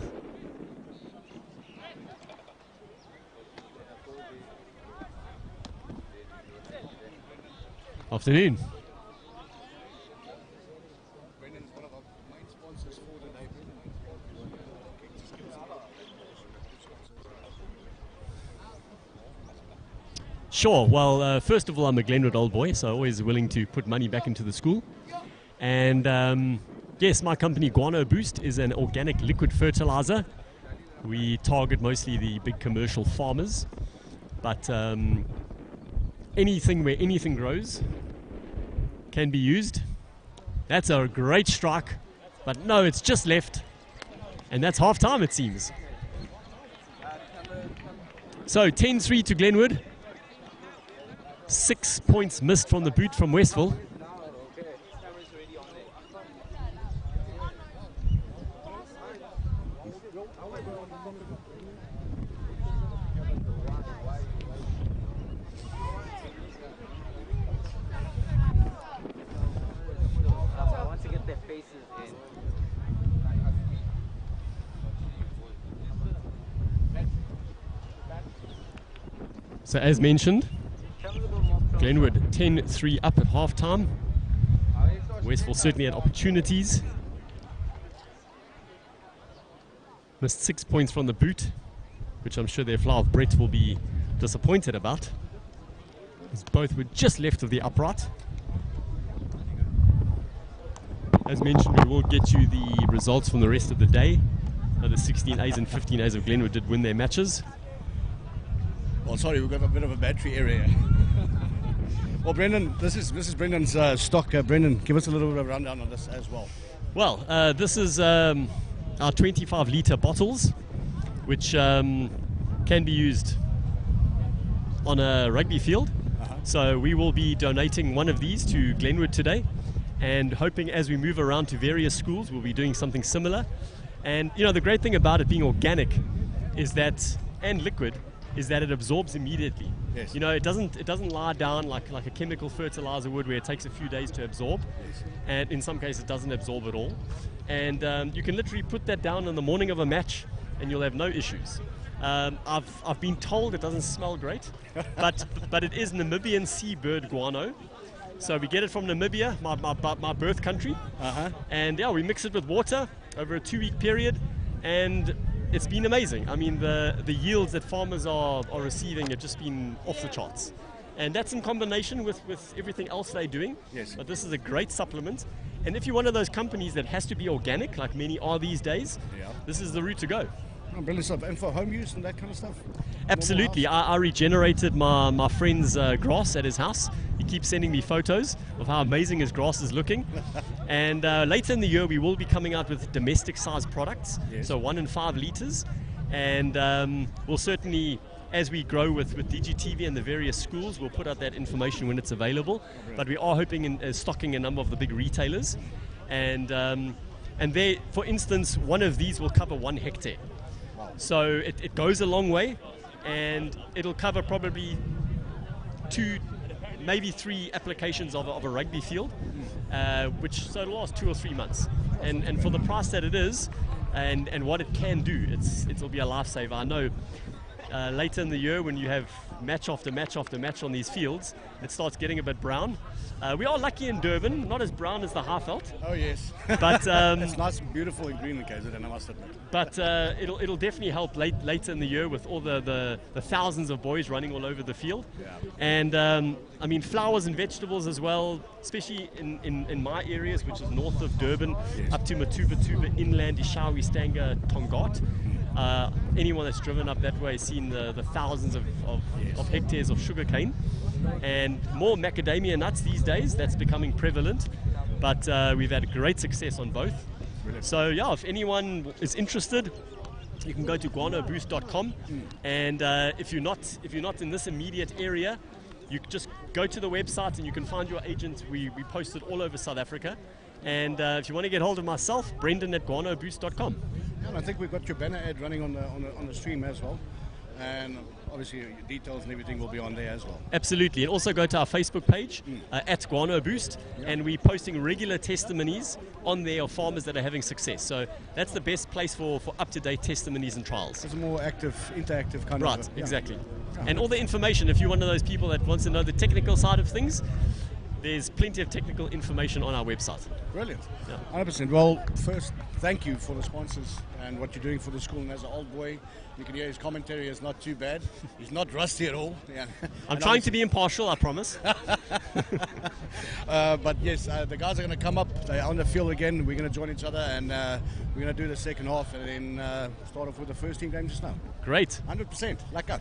Afternoon. Sure, well, first of all, I'm a Glenwood old boy, so always willing to put money back into the school. And yes, my company Guano Boost is an organic liquid fertilizer. We target mostly the big commercial farmers, but anything where anything grows can be used. That's a great strike, but no, it's just left, and that's half time it seems. So 10-3 to Glenwood. 6 points missed from the boot from Westville. So as mentioned, Glenwood 10-3 up at half-time. Westville certainly had opportunities. Missed 6 points from the boot, which I'm sure their flower of Brett will be disappointed about, as both were just left of the upright. As mentioned, we will get you the results from the rest of the day. The 16As and 15As of Glenwood did win their matches. Well, sorry, we've got a bit of a battery area. Well, Brendan, this is Brendan's stock. Brendan, give us a little bit of a rundown on this as well. Well, this is our 25-litre bottles, which can be used on a rugby field. So we will be donating one of these to Glenwood today, and hoping as we move around to various schools, we'll be doing something similar. And you know, the great thing about it being organic is that, and liquid, is that it absorbs immediately. Yes. You know, it doesn't lie down like a chemical fertilizer would, where it takes a few days to absorb. Yes. And in some cases it doesn't absorb at all. And you can literally put that down in the morning of a match and you'll have no issues. I've been told it doesn't smell great, but it is Namibian seabird guano. So we get it from Namibia, my birth country. And yeah, we mix it with water over a 2-week period, and it's been amazing. I mean, the yields that farmers are receiving have just been off the charts. And that's in combination with everything else they're doing. Yes. But this is a great supplement. And if you're one of those companies that has to be organic, like many are these days, this is the route to go. Oh, brilliant stuff. And for home use and that kind of stuff? Absolutely. I regenerated my friend's grass at his house. He keeps sending me photos of how amazing his grass is looking. And later in the year, we will be coming out with domestic-sized products, so 1 in 5 litres. And we'll certainly, as we grow with DGTV and the various schools, we'll put out that information when it's available. But we are hoping in stocking a number of the big retailers. And there, for instance, one of these will cover 1 hectare. So it goes a long way, and it'll cover probably 2, maybe 3 applications of a rugby field, so it'll last 2 or 3 months. And for the price that it is, and what it can do, it'll be a lifesaver. I know later in the year, when you have match after match after match on these fields, it starts getting a bit brown. We are lucky in Durban, not as brown as the Highveld. Oh yes, but it's nice and beautiful in green in KZN, I must admit. But it'll definitely help later in the year with all the thousands of boys running all over the field. And I mean, flowers and vegetables as well, especially in my areas, which is north of Durban, up to Matuba, inland, Ishawi, Stanger, Tongaat. Anyone that's driven up that way has seen the thousands of hectares of sugarcane, and more macadamia nuts these days. That's becoming prevalent, but we've had great success on both. Brilliant. So yeah, if anyone is interested, you can go to guanoboost.com, and if you're not in this immediate area, you just go to the website and you can find your agent. We post it all over South Africa. And if you want to get hold of myself, Brendan at guanoboost.com. And I think we've got your banner ad running on the stream as well, and obviously your details and everything will be on there as well. Absolutely, and also go to our Facebook page at Guano Boost, and we're posting regular testimonies on there of farmers that are having success. So that's the best place for up-to-date testimonies and trials. It's a more active, interactive kind of. Right, exactly. And all the information, if you're one of those people that wants to know the technical side of things, there's plenty of technical information on our website. Brilliant. 100%. Well, first, thank you for the sponsors and what you're doing for the school. And as an old boy, you can hear his commentary is not too bad. He's not rusty at all. I'm trying to be impartial, I promise. But yes, the guys are going to come up. They're on the field again. We're going to join each other, and we're going to do the second half, and then start off with the first team game just now. Great. 100%. Lekker.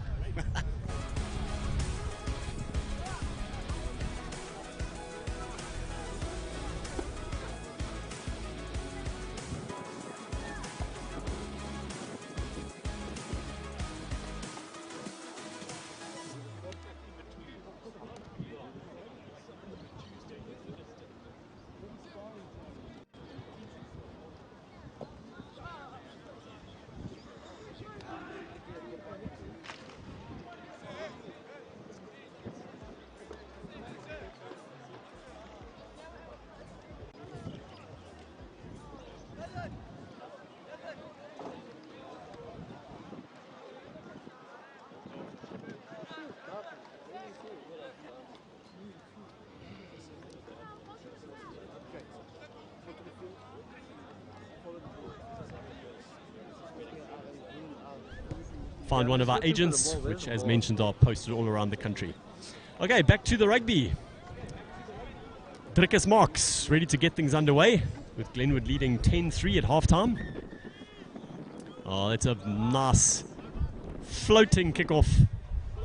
Find one of our agents, which, as mentioned, are posted all around the country. Okay, back to the rugby. Drickus Marks ready to get things underway, with Glenwood leading 10-3 at halftime. Oh, that's a nice floating kickoff,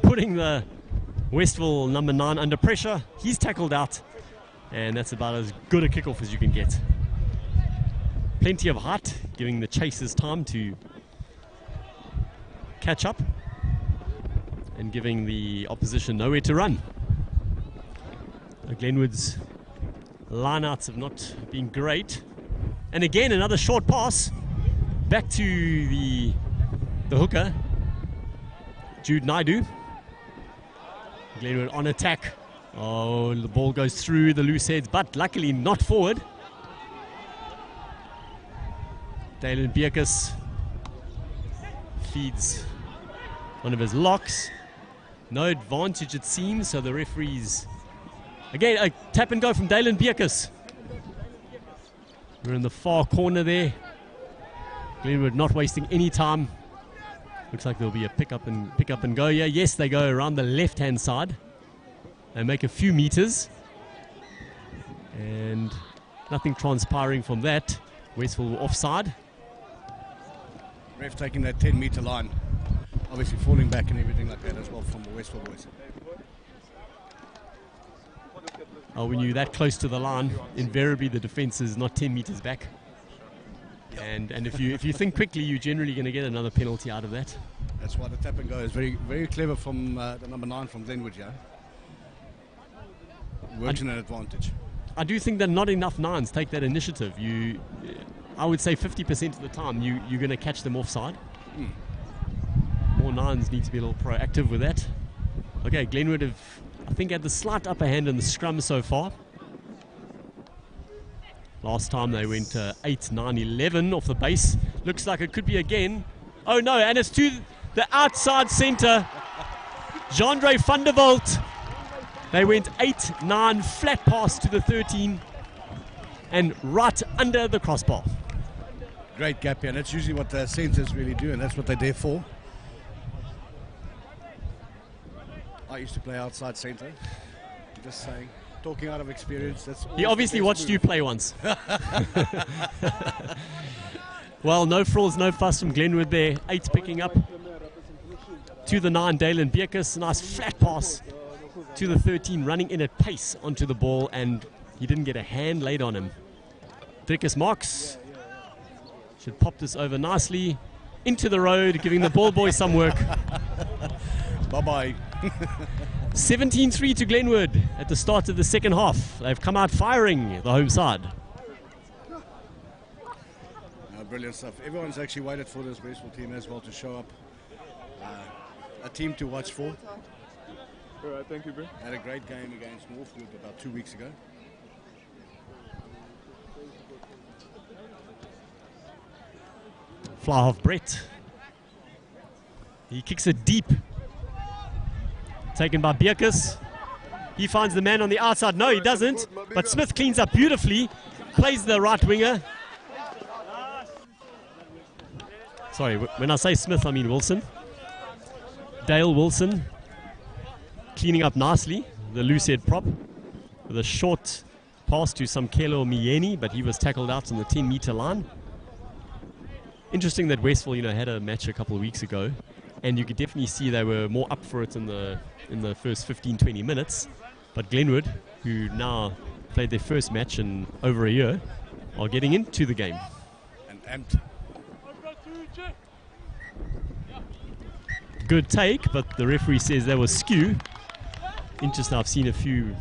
putting the Westville number 9 under pressure. He's tackled out, and that's about as good a kickoff as you can get. plenty of height, giving the chasers time to catch up and giving the opposition nowhere to run. Glenwood's lineouts have not been great. And again, another short pass back to the hooker, Jude Naidu. Glenwood on attack. Oh, the ball goes through the loose heads, but luckily not forward. Dalen Bierkus feeds one of his locks. No advantage, it seems, so the referees... Again, a tap and go from Dalen Bierkus. We're in the far corner there. Glenwood not wasting any time. Looks like there'll be a pick up and go here. Yes, they go around the left-hand side. They make a few meters. And nothing transpiring from that. Westville were offside. Ref taking that 10-meter line. Obviously falling back and everything like that as well from the Westville boys. Oh, when you're that close to the line, invariably the defense is not 10 meters back. And if you think quickly, you're generally going to get another penalty out of that. That's why the tap and go is very, very clever from the number 9 from Glenwood, yeah. Works in an advantage. I do think that not enough nines take that initiative. I would say 50% of the time you're going to catch them offside. More nines need to be a little proactive with that. Okay, Glenwood have, I think, had the slight upper hand in the scrum so far. Last time they went 8, 9, 11 off the base. Looks like it could be again. Oh no, and it's to the outside centre. Jandre van der Walt. They went 8, 9, flat pass to the 13 and right under the crossbar. Great gap here, and that's usually what the centres really do, and that's what they're there for. I used to play outside centre. Just saying, talking out of experience. He obviously watched you play once. Well, no frills, no fuss from Glenwood there. 8 picking up to the 9, Dalen Bierkus. Nice flat pass to the 13, running in at pace onto the ball, and he didn't get a hand laid on him. Drickus Marks should pop this over nicely into the road, giving the ball boy some work. Bye-bye. 17-3 to Glenwood at the start of the second half. They've come out firing the home side. Brilliant stuff. Everyone's actually waited for this baseball team as well to show up. A team to watch for. All right, thank you, bro. Had a great game against Northwood about 2 weeks ago. Fly half Brett. He kicks it deep. Taken by Bierkus. He finds the man on the outside. No, he doesn't. But Smith cleans up beautifully. Plays the right winger. Sorry, when I say Smith, I mean Wilson. Dale Wilson. Cleaning up nicely. The loose head prop. With a short pass to Samkelo Mieni, but he was tackled out on the 10-meter line. Interesting that Westville, had a match a couple of weeks ago, and you could definitely see they were more up for it in the first 15-20 minutes. But Glenwood, who now played their first match in over a year, are getting into the game. And amped. Good take, but the referee says that was skew. Interesting, I've seen a few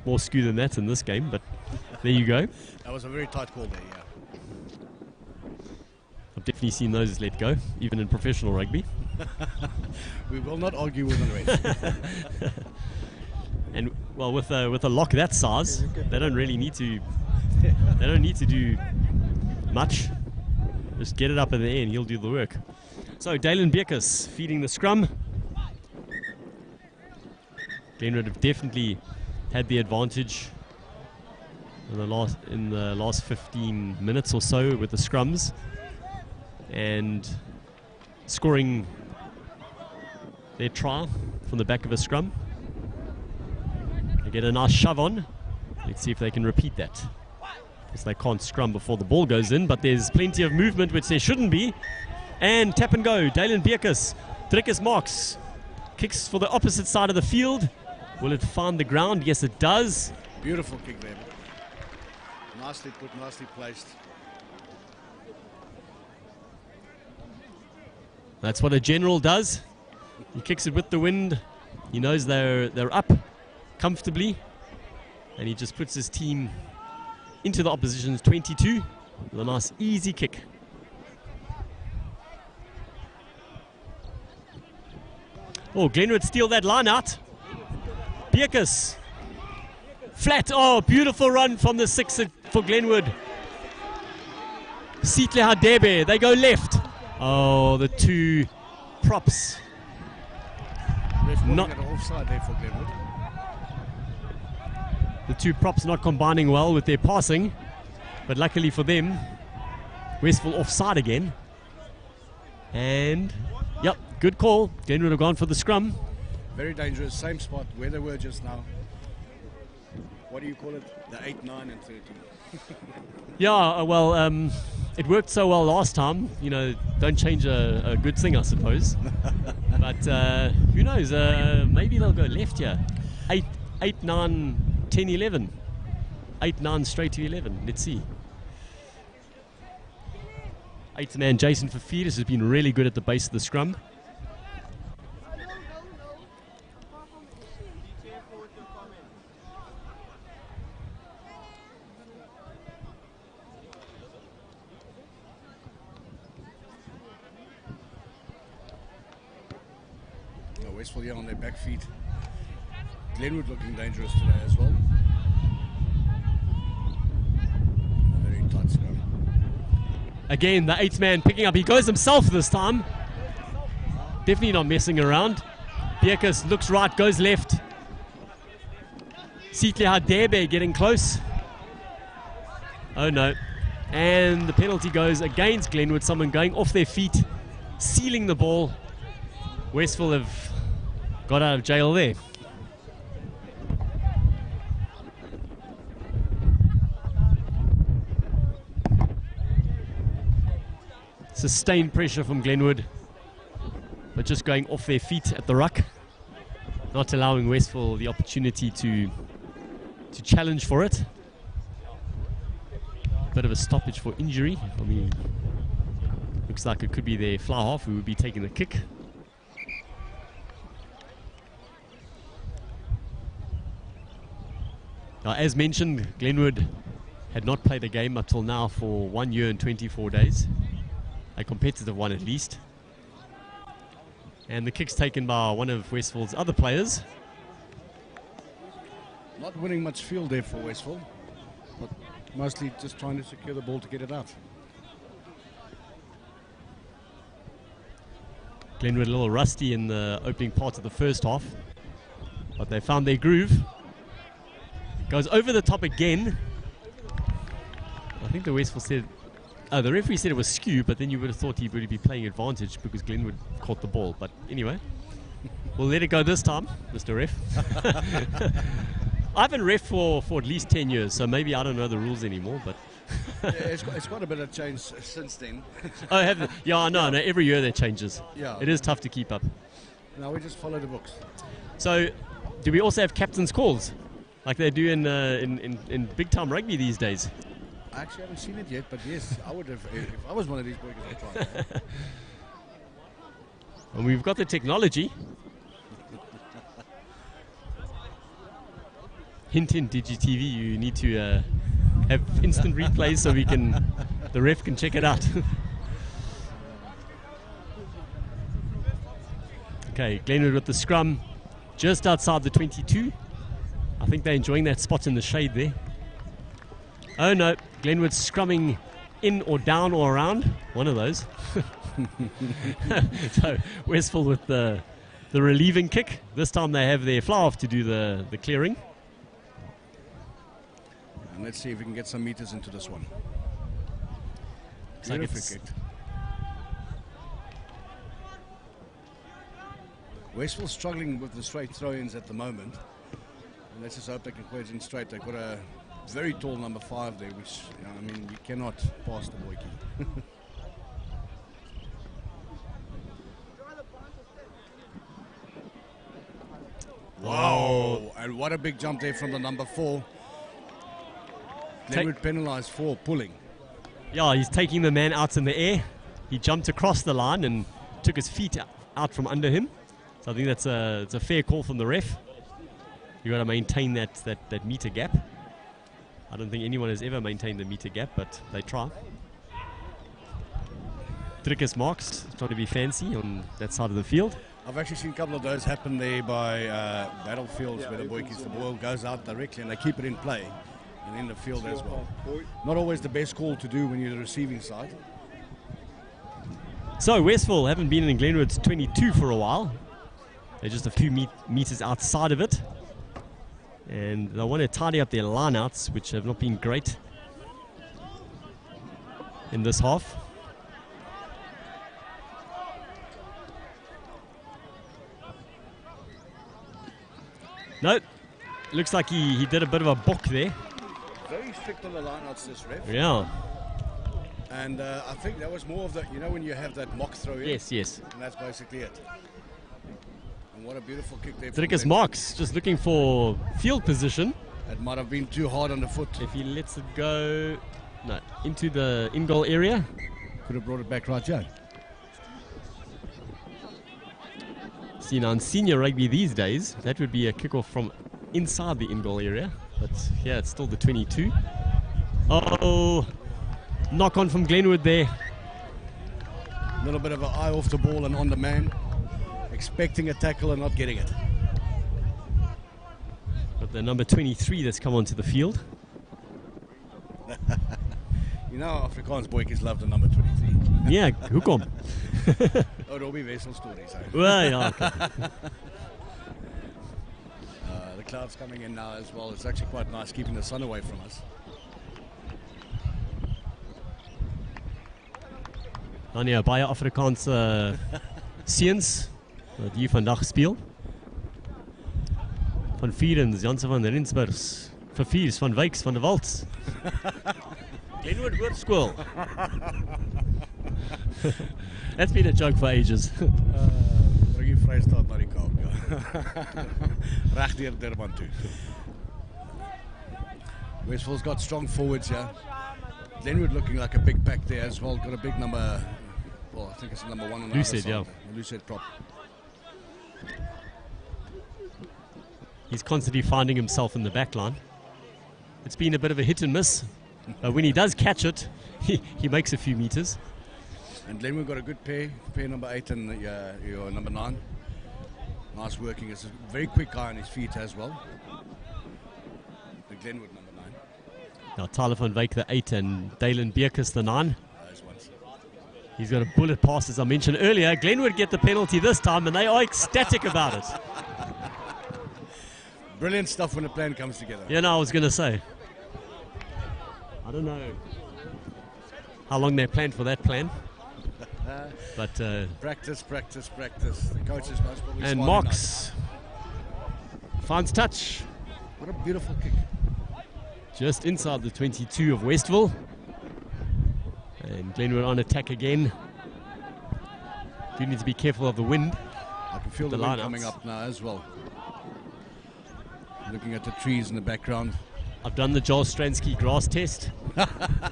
more skew than that in this game, but there you go. That was a very tight call there, yeah. I've definitely seen those let go, even in professional rugby. We will not argue with the ref. And well, with a lock that size, they don't really need to. They don't need to do much. Just get it up in the air, and he'll do the work. So Dalen Bierkus feeding the scrum. Glenwood have definitely had the advantage in the last 15 minutes or so with the scrums, and scoring their try from the back of a scrum. They get a nice shove on. Let's see if they can repeat that. Because they can't scrum before the ball goes in, but there's plenty of movement, which there shouldn't be. And tap and go, Dalen Bierkus. Drickus Marks kicks for the opposite side of the field. Will it find the ground? Yes, it does. Beautiful kick there. Nicely put, nicely placed. That's what a general does. He kicks it with the wind. He knows they're up comfortably, and he just puts his team into the opposition's 22 with a nice easy kick. Oh, Glenwood steal that line out. Bierkus. Flat. Oh, beautiful run from the 6 for Glenwood. Sitle Hadebe. They go left. Oh, the two props. Not offside there for Glenwood. The two props not combining well with their passing, but luckily for them, Westville offside again. And yep, good call. Glenwood have gone for the scrum. Very dangerous. Same spot where they were just now. What do you call it? The 8, 9, and 13. Yeah, well, it worked so well last time. You know, don't change a good thing, I suppose. But who knows? Maybe they'll go left here. 8, 9, 10, 11. 8, 9 straight to 11. Let's see. 8th man Jason Fafidis has been really good at the base of the scrum. Westville here on their back feet. Glenwood looking dangerous today as well. A very tight scrum. Again, the 8th man picking up. He goes himself this time. Definitely not messing around. Bierkus looks right, goes left. Sitle Hadebe getting close. Oh no. And the penalty goes against Glenwood. Someone going off their feet, sealing the ball. Westville have got out of jail there. Sustained pressure from Glenwood, but just going off their feet at the ruck, not allowing Westville the opportunity to challenge for it. Bit of a stoppage for injury. I mean, looks like it could be their fly half who would be taking the kick. Now, as mentioned, Glenwood had not played a game up till now for 1 year and 24 days. A competitive one at least. And the kick's taken by one of Westville's other players. Not winning much field there for Westville, but mostly just trying to secure the ball to get it out. Glenwood a little rusty in the opening part of the first half, but they found their groove. Goes over the top again. I think the Westville said, the referee said it was skew, but then you would have thought he would be playing advantage because Glenwood caught the ball. But anyway, we'll let it go this time, Mr. Ref. I haven't ref for at least 10 years, so maybe I don't know the rules anymore. But Yeah, it's quite a bit of change since then. oh, have they? Yeah, I know. No, every year there changes. Yeah. It is tough to keep up. Now we just follow the books. So, do we also have captain's calls, like they do in big time rugby these days? I actually haven't seen it yet, but yes, I would have. If I was one of these boys, I'd try it. And we've got the technology. Hint, DigiTV, you need to have instant replays so the ref can check it out. Okay, Glenwood with the scrum just outside the 22. I think they're enjoying that spot in the shade there. Oh no, Glenwood scrumming in or down or around. One of those. So Westville with the relieving kick. This time they have their fly off to do the clearing. And let's see if we can get some meters into this one. Like Beautiful kick. Westville struggling with the straight throw-ins at the moment. And let's just hope they can play it in straight. They've got a very tall number 5 there, which, you know, I mean, you cannot pass the boykie. Wow, and what a big jump there from the number 4. Glenwood penalised for pulling. Yeah, he's taking the man out in the air. He jumped across the line and took his feet out from under him. So I think it's a fair call from the ref. You got to maintain that meter gap. I don't think anyone has ever maintained the meter gap, but they try. Drickus Marks trying to be fancy on that side of the field. I've actually seen a couple of those happen there by battlefields where the ball goes out directly and they keep it in play and in the field as well. Not always the best call to do when you're the receiving side. So Westville haven't been in Glenwood's 22 for a while. They're just a few meters outside of it. And they want to tidy up their lineouts, which have not been great in this half. No, looks like he did a bit of a book there. Very strict on the lineouts, this ref. Yeah. And I think that was more of the, you know, when you have that mock throw in. Yes, yes. And that's basically it. And what a beautiful kick there. Drickus Marks just looking for field position. It might have been too hard on the foot. If he lets it go, no, into the in-goal area. Could have brought it back right here. See, now in senior rugby these days, that would be a kickoff from inside the in-goal area. But yeah, it's still the 22. Oh, knock on from Glenwood there. A little bit of an eye off the ball and on the man. Expecting a tackle and not getting it. But the number 23 that's come onto the field. You know, Afrikaans boykies love the number 23. Yeah, hoekom? Oh, there'll be Westville stories. Eh? Well, yeah, okay. The clouds coming in now as well. It's actually quite nice keeping the sun away from us. Dan ja, baie Afrikaanse seuns wat hier vandag speel. Van Vierens, Jansen van Rensburgs, Verviers van Wyks van der Waltz. Glenwood Hoërskool. That's been a joke for ages. Bring die Vrystaat na die Kaap, ja. Reg deur Durban toe. Westville's got strong forwards here. Glenwood looking like a big pack there as well. Got a big number, well, I think it's number 1 on the Lucid, other side. yeah. Lucid prop. He's constantly finding himself in the back line. It's been a bit of a hit and miss. But when he does catch it, he makes a few meters. And Glenwood got a good pair number 8 and your number 9. Nice working. It's a very quick guy on his feet as well. The Glenwood number 9. Now Tyler van Wyk the 8 and Dalen Beerkus the 9. Those ones. He's got a bullet pass, as I mentioned earlier. Glenwood get the penalty this time, and they are ecstatic about it. Brilliant stuff when a plan comes together. Yeah, no, I was going to say. I don't know how long they planned for that plan. But practice. The coaches most probably. and smiling Marks finds touch now. What a beautiful kick. just inside the 22 of Westville. And Glenwood on attack again. Do need to be careful of the wind. I can feel The the wind lineouts. coming up now as well. Looking at the trees in the background. I've done the Joel Stransky grass test,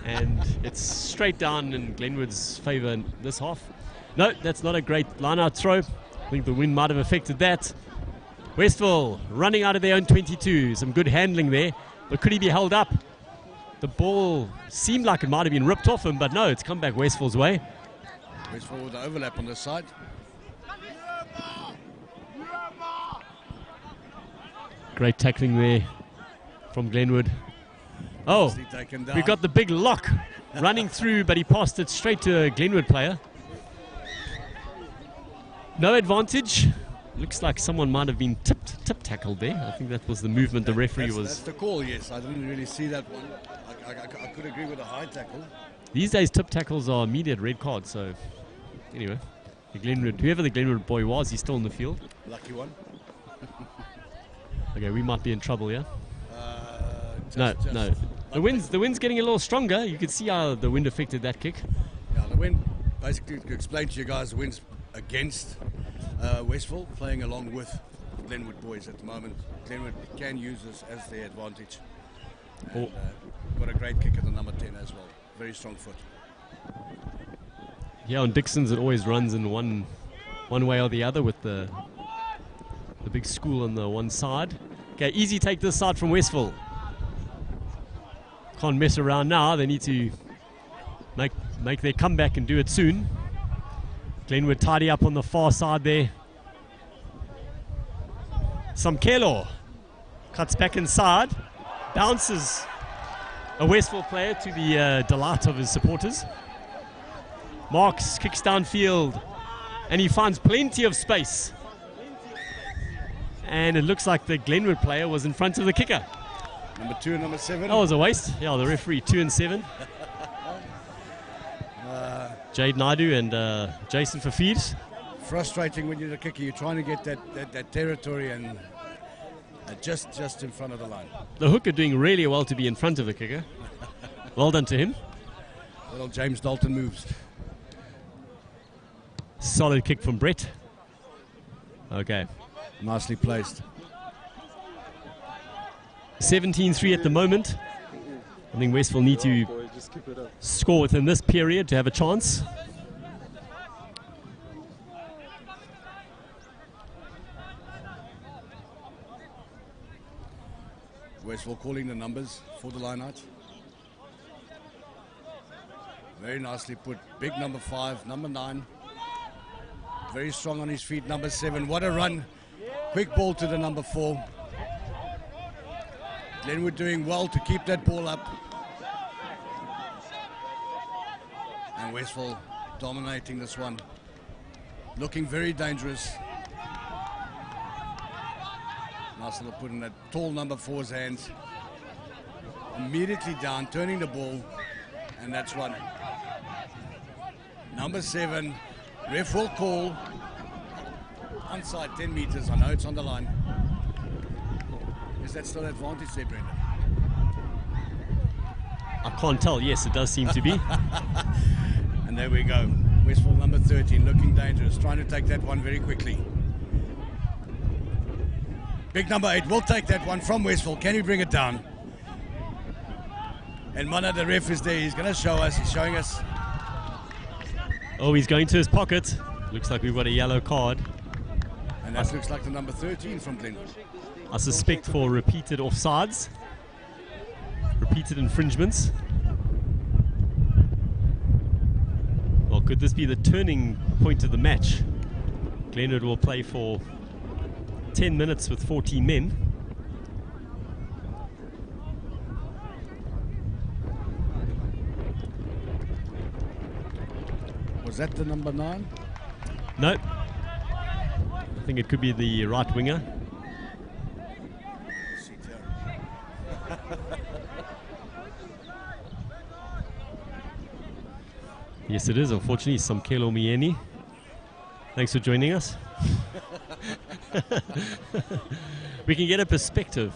and it's straight down in Glenwood's favour in this half. No, that's not a great line-out throw. I think the wind might have affected that. Westville running out of their own 22. Some good handling there, but could he be held up? The ball seemed like it might have been ripped off him, but no, it's come back Westville's way. Westville with the overlap on this side. Great tackling there from Glenwood. Oh, Nicely taken down. we got the big lock running through, but he passed it straight to a Glenwood player. No advantage. Looks like someone might have been tip tackled there. I think that was the movement the referee That's was. the call, yes. I didn't really see that one. I could agree with a high tackle. These days, tip tackles are immediate red cards. So, anyway, whoever the Glenwood boy was, he's still in the field. Lucky one. Okay, we might be in trouble here. Just No. The wind's getting a little stronger. You can see how the wind affected that kick. Yeah, the wind, basically to explain to you guys, the wind's against Westville, playing along with Glenwood boys at the moment. Glenwood can use this as their advantage. And, got a great kick at the number 10 as well. Very strong foot. Yeah, on Dixon's it always runs in one one way or the other with the big school on the one side. Okay, easy take this side from Westville. Can't mess around now. They need to make their comeback and do it soon. Glenwood tidy up on the far side there. Samkelo cuts back inside, bounces a Westville player to the delight of his supporters. Marks kicks downfield and he finds plenty of space. And it looks like the Glenwood player was in front of the kicker. Number 2 and number 7. That was a waste. Yeah, the referee 2 and 7. Jade Naidu and Jason Fafid. Frustrating when you're the kicker. You're trying to get that territory and just in front of the line. The hooker doing really well to be in front of the kicker. Well done to him. Little James Dalton moves. Solid kick from Brett. Okay. Nicely placed. 17-3 at the moment. I think Westville need to score within this period to have a chance. Westville calling the numbers for the line-out. Very nicely put. Big number 5, number 9. Very strong on his feet, number 7. What a run. Quick ball to the number 4. Glenwood doing well to keep that ball up. And Westville dominating this one. Looking very dangerous. Nice little put in that tall number 4's hands. Immediately down, turning the ball. And that's one. Number 7. Ref will call. Onside 10 meters. I know it's on the line. Is that still advantage there, Brendan? I can't tell. Yes, it does seem to be. And there we go. Westville number 13 looking dangerous. Trying to take that one very quickly. Big number 8 will take that one from Westville. Can he bring it down? And Mana, the ref, is there. He's going to show us. He's showing us. Oh, he's going to his pocket. Looks like we've got a yellow card. And that looks like the number 13 from Glenwood. I suspect for repeated offsides. Repeated infringements. Well, could this be the turning point of the match? Glenwood will play for 10 minutes with 14 men. Was that the number 9? No. I think it could be the right winger. Yes, it is. Unfortunately, Samkelo Mieni. Thanks for joining us. We can get a perspective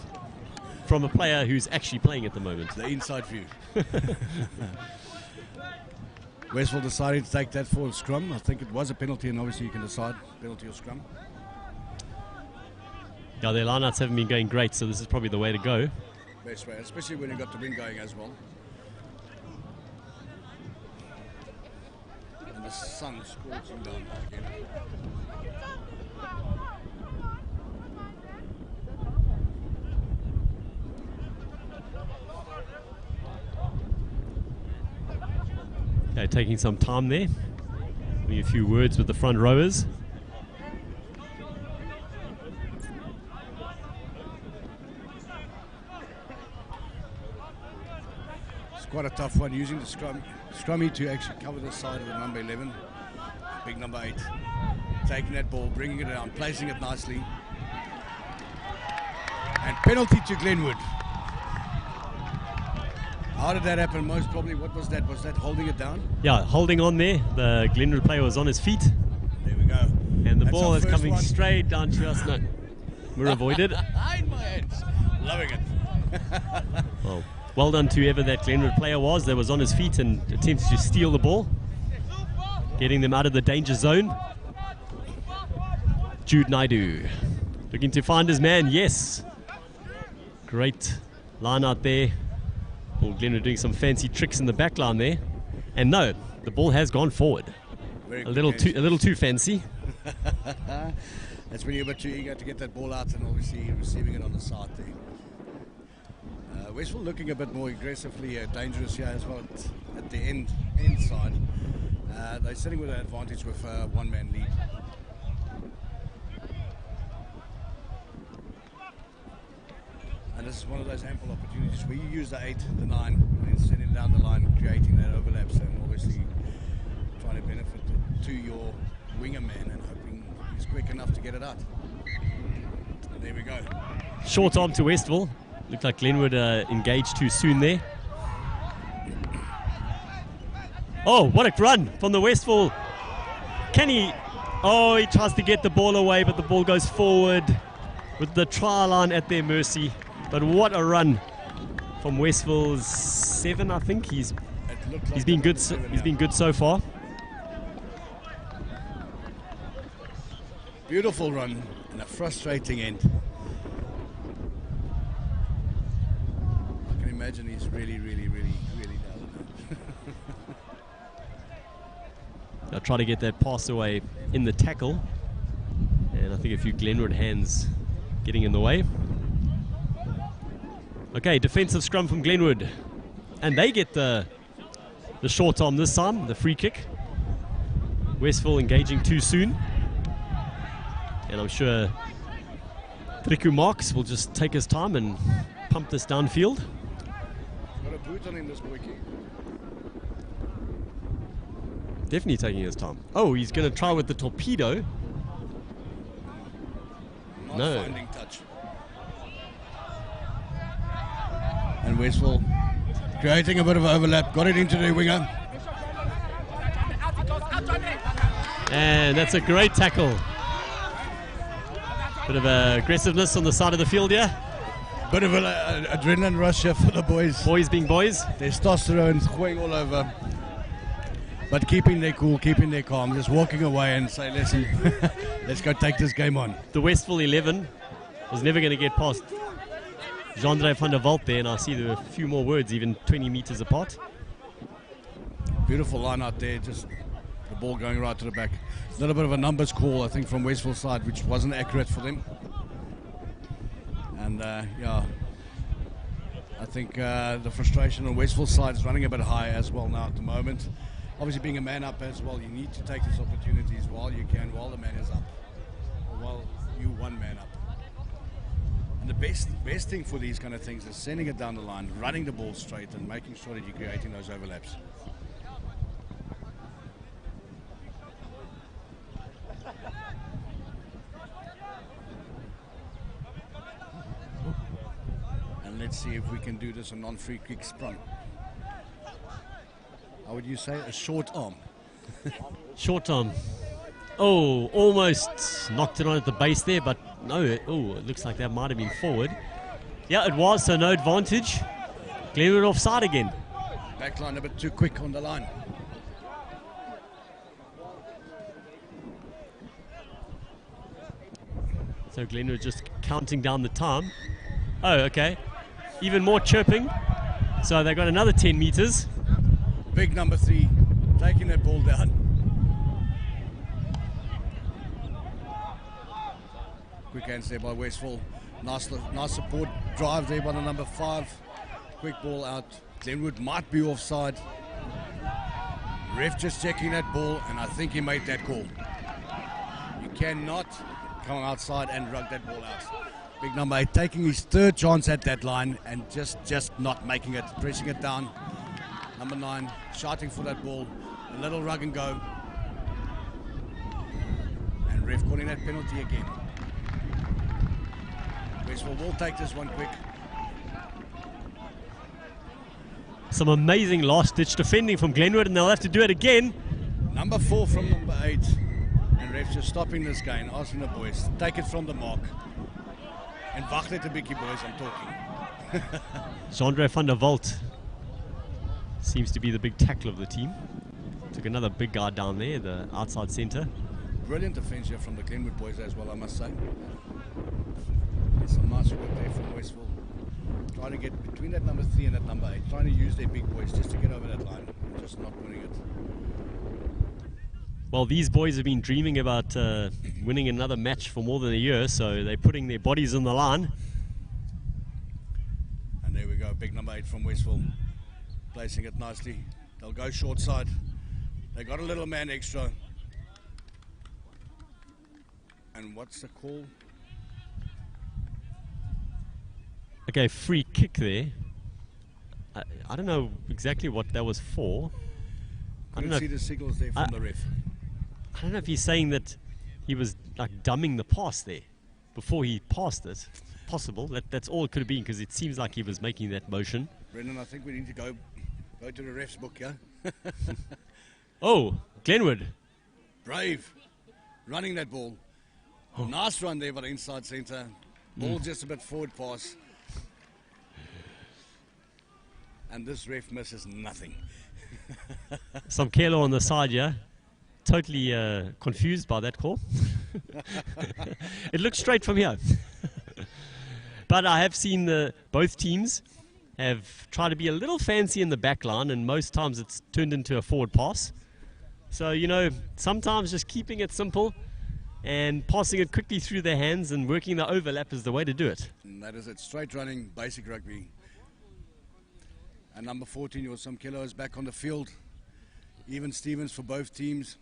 from a player who's actually playing at the moment. The inside view. Westville decided to take that for a scrum. I think it was a penalty, and obviously you can decide penalty or scrum. Yeah, their lineouts haven't been going great, so this is probably the way to go. Best way, especially when you've got the wind going as well. And the sun scorching down again. Okay, taking some time there. Having a few words with the front rowers. It's quite a tough one, using the scrummy to actually cover the side of the number 11. Big number 8. Taking that ball, bringing it down, placing it nicely. And penalty to Glenwood. How did that happen? Most probably, what was that? Was that holding it down? Yeah, holding on there. The Glenwood player was on his feet. There we go. And the That's ball our is first coming one. straight down to us. No, we're avoided. In my hands. Loving it. Well done to whoever that Glenwood player was that was on his feet and attempted to steal the ball, getting them out of the danger zone. Jude Naidu looking to find his man. Yes. Great line out there. Well, Glenwood doing some fancy tricks in the back line there. And no, the ball has gone forward. Very A little too fancy. That's when you're a bit too eager to get that ball out and obviously receiving it on the side there. Westville looking a bit more aggressively dangerous here as well at the end side. They're sitting with an advantage with a one-man lead. And this is one of those ample opportunities where you use the 8, the 9, and then sending down the line, creating that overlaps, and obviously trying to benefit to your winger man and hoping he's quick enough to get it out. And there we go. Short arm to Westville. Looked like Glenwood engaged too soon there. Oh, what a run from the Westville. Can he? Oh, he tries to get the ball away, but the ball goes forward with the try line at their mercy. But what a run from Westville's 7, I think. He's been good. He's been good so far. Beautiful run and a frustrating end. I can imagine he's really down. They'll try to get that pass away in the tackle. And I think a few Glenwood hands getting in the way. Okay, defensive scrum from Glenwood. And they get the short arm this time, the free kick. Westville engaging too soon. And I'm sure Triku Marks will just take his time and pump this downfield. Got a boot on him, this boy. Definitely taking his time. Oh, he's going to try with the torpedo. Not No. finding touch. And Westville creating a bit of overlap, got it into the winger. And that's a great tackle. Bit of aggressiveness on the side of the field here. Bit of an adrenaline rush here for the boys. Boys being boys. Testosterone's going all over. But keeping their cool, keeping their calm, just walking away and say, listen, let's go take this game on. The Westville 11 was never going to get past Jean-Andre van der Walt there, and I see there were a few more words, even 20 meters apart. Beautiful line out there, just the ball going right to the back. A little bit of a numbers call, I think, from Westville's side, which wasn't accurate for them. And, yeah, I think the frustration on Westville's side is running a bit high as well now at the moment. Obviously, being a man up as well, you need to take these opportunities while you can, while the man is up, or while you one man up. And the best thing for these kind of things is sending it down the line, running the ball straight, and making sure that you're creating those overlaps. And let's see if we can do this a non-free kick scrum. How would you say? A short arm. Short arm. Oh, almost knocked it on at the base there, but no. It looks like that might have been forward. Yeah, it was, so no advantage. Glenwood offside again. Backline a bit too quick on the line. So Glenwood just counting down the time. Oh, okay. Even more chirping. So they got another 10 meters. Big number 3, taking that ball down. Quick hands there by Westville. Nice support drive there by the number 5. Quick ball out. Glenwood might be offside. Ref just checking that ball, and I think he made that call. You cannot come outside and rug that ball out. Big number 8 taking his 3rd chance at that line and just not making it, pressing it down. Number 9 shouting for that ball, a little rug and go. And ref calling that penalty again. Westville will take this one quick. Some amazing last-ditch defending from Glenwood, and they'll have to do it again. Number 4 from number 8. And ref's just stopping this game, asking the boys, take it from the mark. And wacht net 'n bietjie, boys, I'm talking. Jean-Andre van der Walt seems to be the big tackle of the team. Took another big guy down there, the outside centre. Brilliant defence here from the Glenwood boys as well, I must say. There's some nice work there from Westville. Trying to get between that number 3 and that number 8. Trying to use their big boys just to get over that line. Just not winning it. Well, these boys have been dreaming about winning another match for more than a year, so they're putting their bodies on the line. And there we go, big number 8 from Westville, placing it nicely. They'll go short side. They got a little man extra. And what's the call? Okay, free kick there. I don't know exactly what that was for. I don't know. See the signals there from the ref. I don't know if he's saying that he was like dumbing the pass there before he passed it. Possible. That's all it could have been, because it seems like he was making that motion. Brendan, I think we need to go to the ref's book, yeah? Oh, Glenwood. Brave. Running that ball. Oh. Nice run there by the inside centre. Ball just a bit forward pass. And this ref misses nothing. Some Kelo on the side, yeah? Totally confused by that call. It looks straight from here. But I have seen both teams have tried to be a little fancy in the back line, and most times it's turned into a forward pass. So, you know, sometimes just keeping it simple and passing it quickly through their hands and working the overlap is the way to do it. And that is it. Straight running, basic rugby. And number 14, Sam Kelo, is back on the field. Even Stevens for both teams.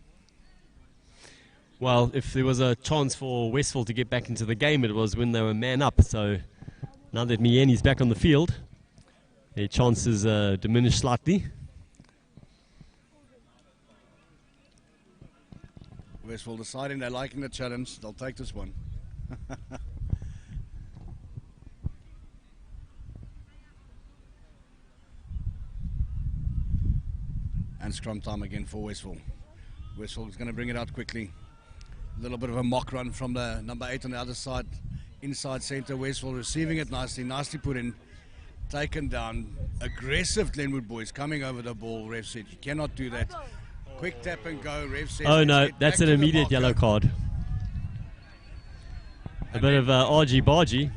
Well, if there was a chance for Westville to get back into the game, it was when they were man up. So now that Mieni's back on the field, their chances diminished slightly. Westville deciding they're liking the challenge. They'll take this one. And scrum time again for Westville. Westville is going to bring it out quickly. A little bit of a mock run from the number 8 on the other side. Inside centre, Westville receiving it nicely put in. Taken down. Aggressive Glenwood boys coming over the ball. Ref said you cannot do that. Quick tap and go. Ref says, oh no, that's an immediate yellow card. A bit of argy-bargy.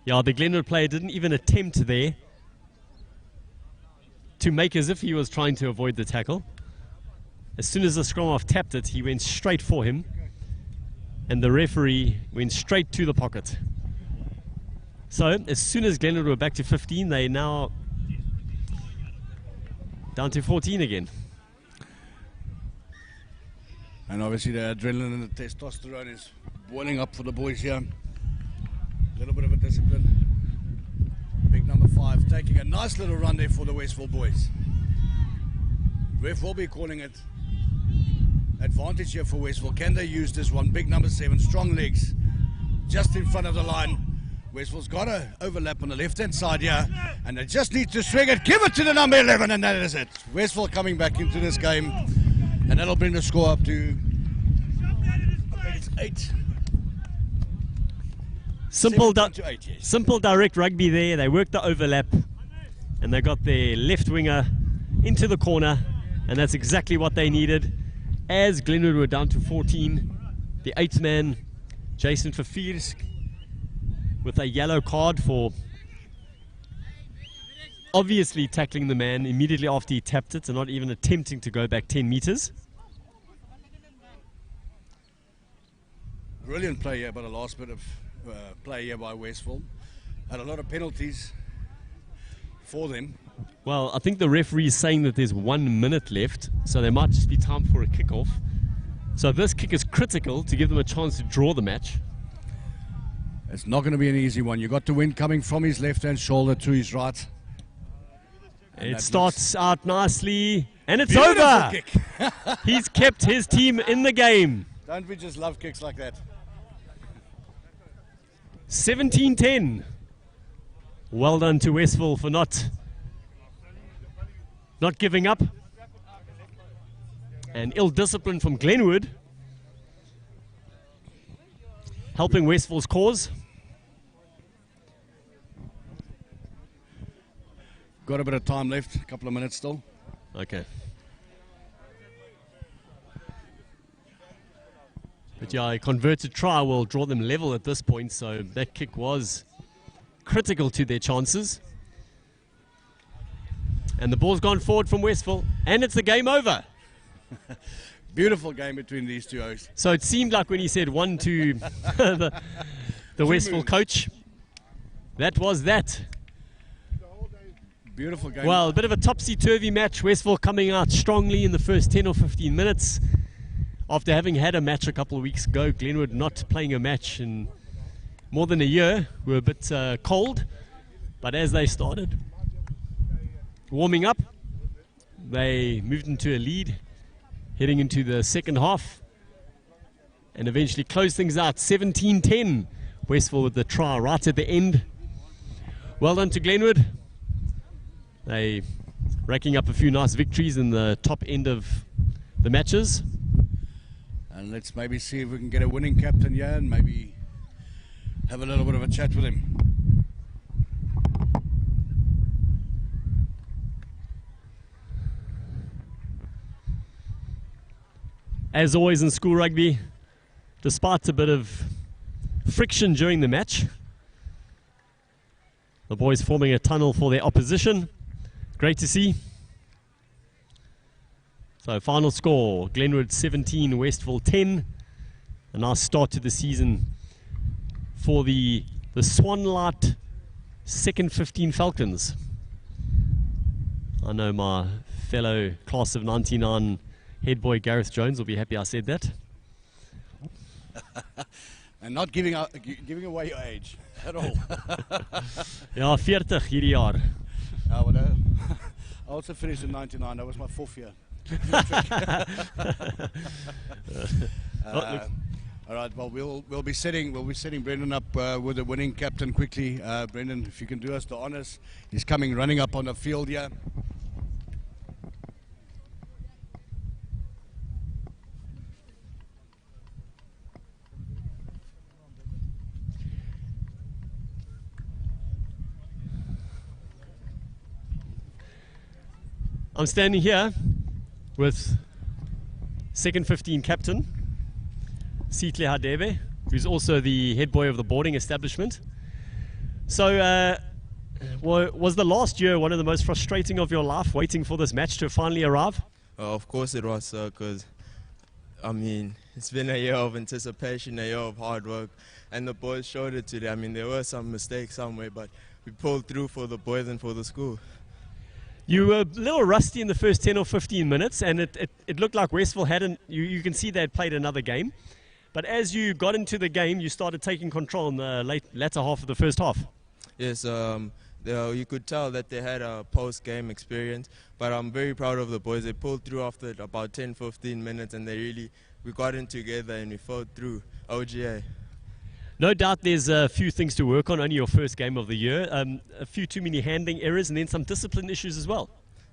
Yeah, the Glenwood player didn't even attempt there to make as if he was trying to avoid the tackle. As soon as the scrum half tapped it, he went straight for him, and the referee went straight to the pocket. So as soon as Glenwood were back to 15, they now down to 14 again. And obviously the adrenaline and the testosterone is boiling up for the boys here. A little bit of a discipline. Big number 5 taking a nice little run there for the Westville boys. Ref will be calling it advantage here for Westville. Can they use this one? Big number 7, strong legs, just in front of the line. Westville's got to overlap on the left-hand side here, and they just need to swing it. Give it to the number 11, and that is it. Westville coming back into this game, and that'll bring the score up to, I think it's 8. Simple, 8, yes. Simple direct rugby there. They worked the overlap, and they got their left winger into the corner, and that's exactly what they needed. As Glenwood were down to 14, the 8th man, Jason Fafir, with a yellow card for obviously tackling the man immediately after he tapped it and not even attempting to go back 10 meters. Brilliant play here by the last bit of play here by Westville. Had a lot of penalties for them. Well, I think the referee is saying that there's 1 minute left, so there might just be time for a kickoff. So this kick is critical to give them a chance to draw the match. It's not going to be an easy one. You got the wind coming from his left-hand shoulder to his right. And it starts out nicely, and it's beautiful over. Kick. He's kept his team in the game. Don't we just love kicks like that? 17-10. Well done to Westville for not giving up. And ill discipline from Glenwood, helping Westville's cause. Got a bit of time left, a couple of minutes still. Okay. But yeah, a converted try will draw them level at this point, so that kick was critical to their chances. And the ball's gone forward from Westville, and it's the game over. Beautiful game between these two hosts. So it seemed like when he said 1 to the Westville coach, that was that. Beautiful game. Well, a bit of a topsy-turvy match. Westville coming out strongly in the first 10 or 15 minutes. After having had a match a couple of weeks ago, Glenwood not playing a match in more than a year. We were a bit cold, but as they started warming up, they moved into a lead, heading into the second half, and eventually closed things out 17-10. Westville with the try right at the end. Well done to Glenwood. They racking up a few nice victories in the top end of the matches. And let's maybe see if we can get a winning captain here and maybe have a little bit of a chat with him. As always in school rugby, despite a bit of friction during the match, the boys forming a tunnel for their opposition. Great to see. So final score, Glenwood 17, Westville 10. A nice start to the season for the Swanlight second 15 Falcons. I know my fellow class of 99 head boy Gareth Jones will be happy I said that. And not giving away your age at all. Ja, 40 hierdie jaar. I also finished in 99. That was my 4th year. All right. Well, we'll be setting Brendan up with the winning captain quickly. Brendan, if you can do us the honors, he's coming running up on the field here. I'm standing here with second 15 captain Sihle Hadebe, who's also the head boy of the boarding establishment. So was the last year one of the most frustrating of your life, waiting for this match to finally arrive? Of course it was, sir, because I mean, it's been a year of anticipation, a year of hard work, and the boys showed it today. I mean, there were some mistakes somewhere, but we pulled through for the boys and for the school. You were a little rusty in the first 10 or 15 minutes, and it looked like Westville hadn't, you can see they had played another game. But as you got into the game, you started taking control in the latter half of the first half. Yes, you could tell that they had a post-game experience, but I'm very proud of the boys. They pulled through after about 10-15 minutes, and we got in together and we fought through OGA. No doubt there's a few things to work on, only your first game of the year. A few too many handling errors and then some discipline issues as well.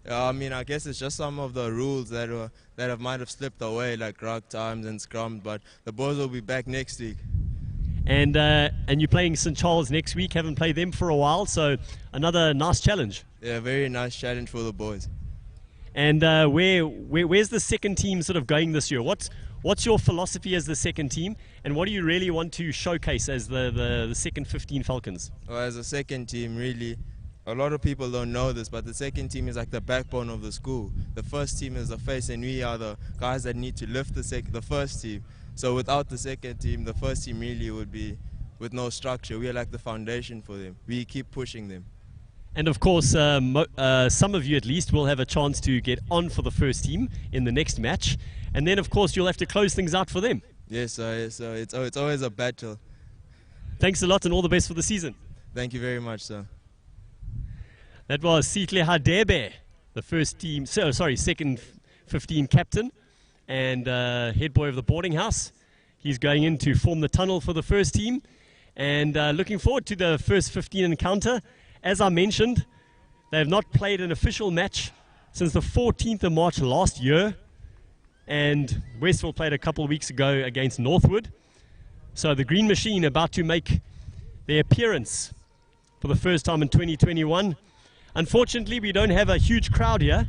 I mean, I guess it's just some of the rules that might have slipped away, like ruck times and scrum, but the boys will be back next week. And you're playing St. Charles next week, haven't played them for a while, so another nice challenge. Yeah, very nice challenge for the boys. And where's the second team sort of going this year? What's your philosophy as the second team, and what do you really want to showcase as the second 15 Falcons? Well, as a second team, really, a lot of people don't know this, but the second team is like the backbone of the school. The first team is the face, and we are the guys that need to lift the first team. So without the second team, the first team really would be with no structure. We are like the foundation for them. We keep pushing them. And of course, some of you at least will have a chance to get on for the first team in the next match. And then, of course, you'll have to close things out for them. Yes, sir. It's always a battle. Thanks a lot and all the best for the season. Thank you very much, sir. That was Sihle Hadebe, the second 15 captain and head boy of the boarding house. He's going in to form the tunnel for the first team and looking forward to the first 15 encounter. As I mentioned, they have not played an official match since the 14th of March last year, and Westville played a couple of weeks ago against Northwood. So the Green Machine about to make their appearance for the first time in 2021. Unfortunately, we don't have a huge crowd here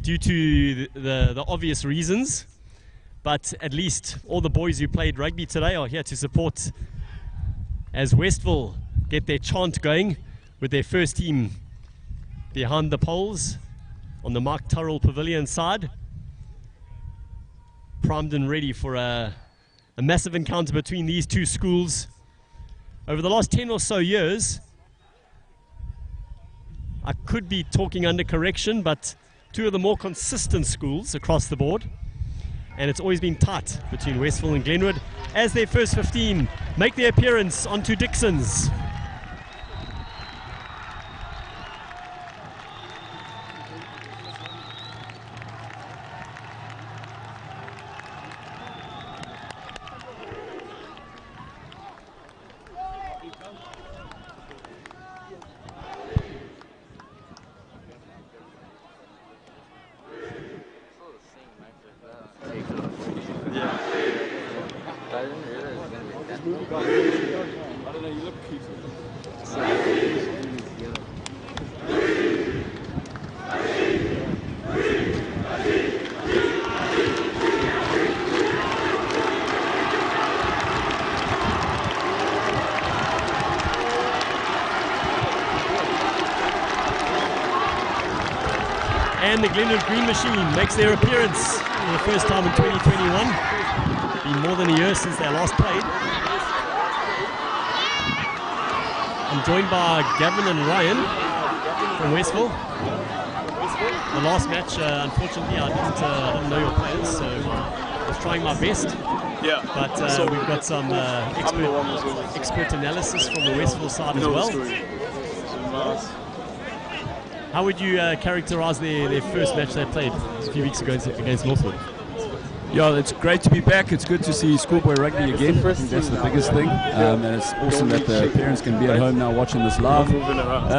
due to the obvious reasons, but at least all the boys who played rugby today are here to support as Westville get their chant going with their first team behind the poles on the Mark Turrell Pavilion side. Primed and ready for a massive encounter between these two schools. Over the last 10 or so years, I could be talking under correction, but two of the more consistent schools across the board. And it's always been tight between Westville and Glenwood as their first 15 make their appearance onto Dixon's. And the Glenwood Green Machine makes their appearance for the first time in 2021. Been more than a year since they last played. I'm joined by Gavin and Ryan from Westville. The last match, unfortunately, I didn't know your players, so I was trying my best. Yeah. But we've got some expert analysis from the Westville side as well. How would you characterize their first match they played a few weeks ago against Northwood? Yeah, it's great to be back. It's good to see schoolboy rugby again. I think that's the biggest thing. And it's awesome that the parents can be at home now watching this live.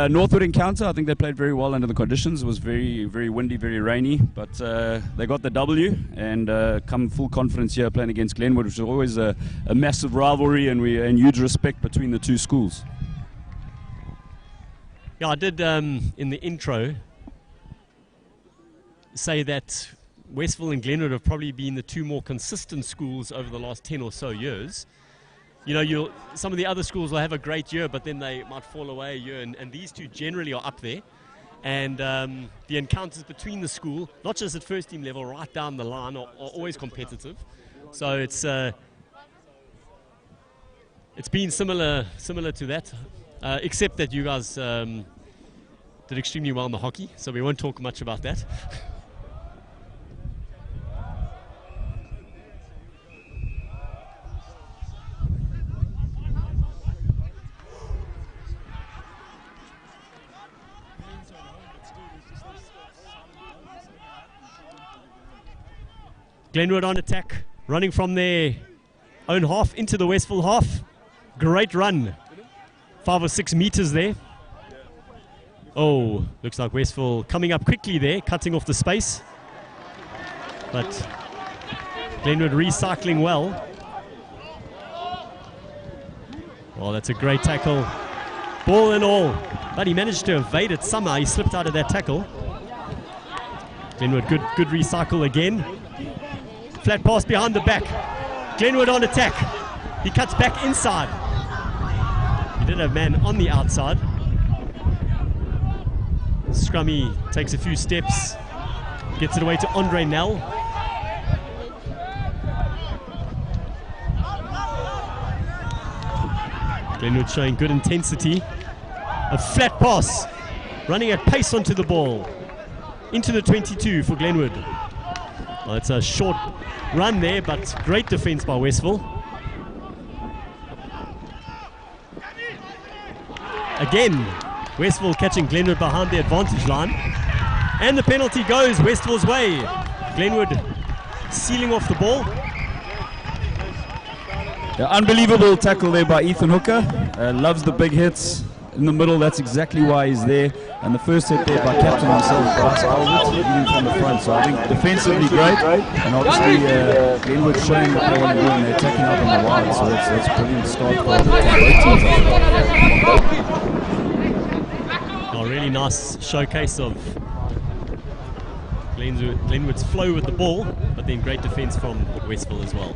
Northwood encounter, I think they played very well under the conditions. It was very, very windy, very rainy. But they got the W and come full confidence here playing against Glenwood, which is always a massive rivalry and huge respect between the two schools. Yeah, I did in the intro say that Westville and Glenwood have probably been the two more consistent schools over the last 10 or so years. You know, some of the other schools will have a great year, but then they might fall away a year, and these two generally are up there. And the encounters between the school, not just at first team level, right down the line, are always competitive. So it's been similar to that, except that you guys did extremely well in the hockey, so we won't talk much about that. Glenwood on attack, running from their own half into the Westville half. Great run. 5 or 6 meters there. Oh, looks like Westville coming up quickly there, cutting off the space. But Glenwood recycling well. Oh, that's a great tackle. Ball and all. But he managed to evade it somehow. He slipped out of that tackle. Glenwood, good recycle again. Flat pass behind the back. Glenwood on attack. He cuts back inside. He did have a man on the outside. Scrummy takes a few steps. Gets it away to Andre Nell. Glenwood showing good intensity. A flat pass. Running at pace onto the ball. Into the 22 for Glenwood. Well, it's a short run there, but great defense by Westville. Again, Westville catching Glenwood behind the advantage line. And the penalty goes Westville's way. Glenwood sealing off the ball. Yeah, unbelievable tackle there by Ethan Hooker. Loves the big hits in the middle. That's exactly why he's there. And the first hit there by captain himself, Bryce Albert, leading from the front. So I think defensively great. And obviously Glenwood showing what they want to do, and they're attacking out on the wide. So that's a brilliant start for both teams. A really nice showcase of Glenwood's flow with the ball, but then great defense from Westville as well.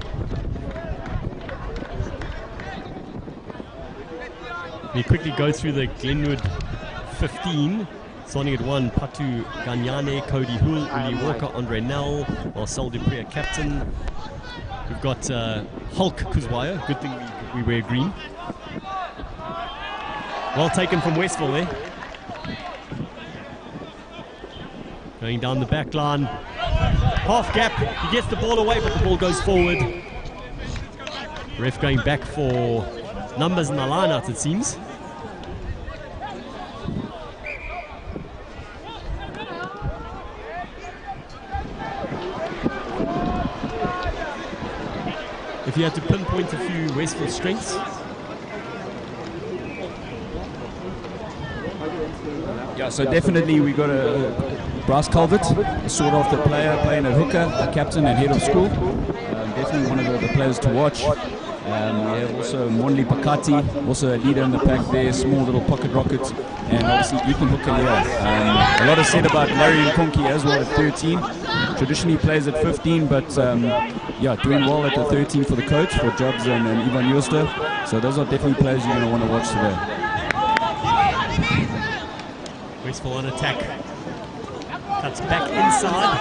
We quickly go through the Glenwood 15 Starting at 1, Patu Ganyane, Cody Hool, Uli Walker, Andre Nell, Marcel Dupree, captain. We've got Hulk Kuzwaya. Good thing we wear green. Well taken from Westville there. Going down the back line. Half gap. He gets the ball away, but the ball goes forward. Ref going back for numbers in the line-out, it seems. If you had to pinpoint a few Westville strengths. Yeah, so definitely we got a Brass Culvert, sort of the player playing at hooker, a captain and head of school. Definitely one of the players to watch. We have also Monli Pakati, also a leader in the pack there, small little pocket rocket, and obviously Ethan Hooker here. A lot is said about Larry Nkonki as well at 13. Traditionally plays at 15, but yeah, doing well at the 13 for the coach, for Jobs and Ivan Joster. So those are definitely players you're going to want to watch today. Westville on attack. Cuts back inside.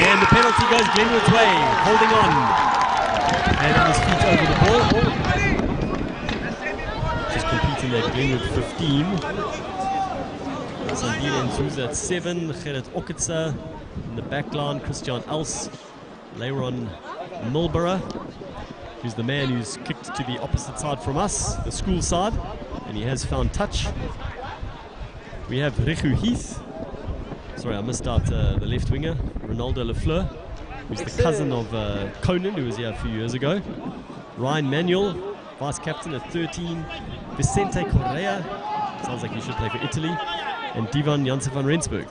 And the penalty goes Glenwood's way, holding on. And on his feet over the ball. Just completing that Glenwood 15. Sandile Nzuza at 7, Gerrit Okitsa in the back line, Christian Els, Leiron Mulborough, who's the man who's kicked to the opposite side from us, the school side, and he has found touch. We have Richu Heath. Sorry, I missed out the left winger, Ronaldo Lafleur, who's the cousin of Conan, who was here a few years ago. Ryan Manuel, vice captain at 13. Vicente Correa, sounds like he should play for Italy. And Divan Janssen van Rensburg.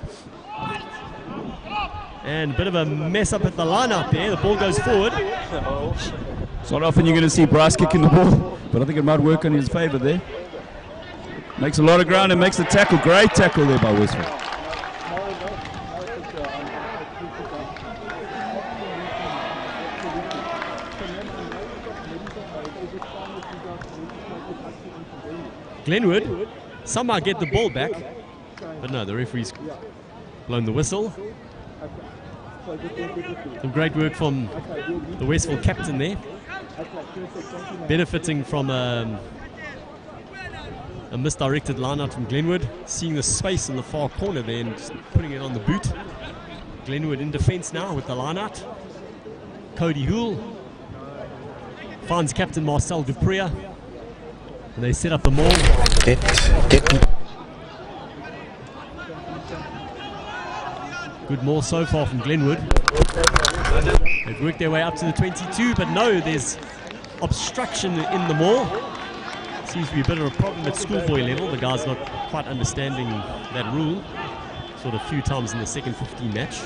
And a bit of a mess up at the line-up there. The ball goes forward. It's not often you're going to see Bryce kicking the ball, but I think it might work in his favour there. Makes a lot of ground and makes the tackle. Great tackle there by Westville. Glenwood somehow get the ball back, but no, the referee's blown the whistle. Some great work from the Westville captain there, benefiting from a misdirected line-out from Glenwood, seeing the space in the far corner there and just putting it on the boot. Glenwood in defence now with the line-out. Cody Hool finds captain Marcel Dupree, and they set up the maul. Good maul so far from Glenwood. They've worked their way up to the 22, but no, there's obstruction in the maul. Seems to be a bit of a problem at schoolboy level. The guy's not quite understanding that rule. Sort of a few times in the second 15 match.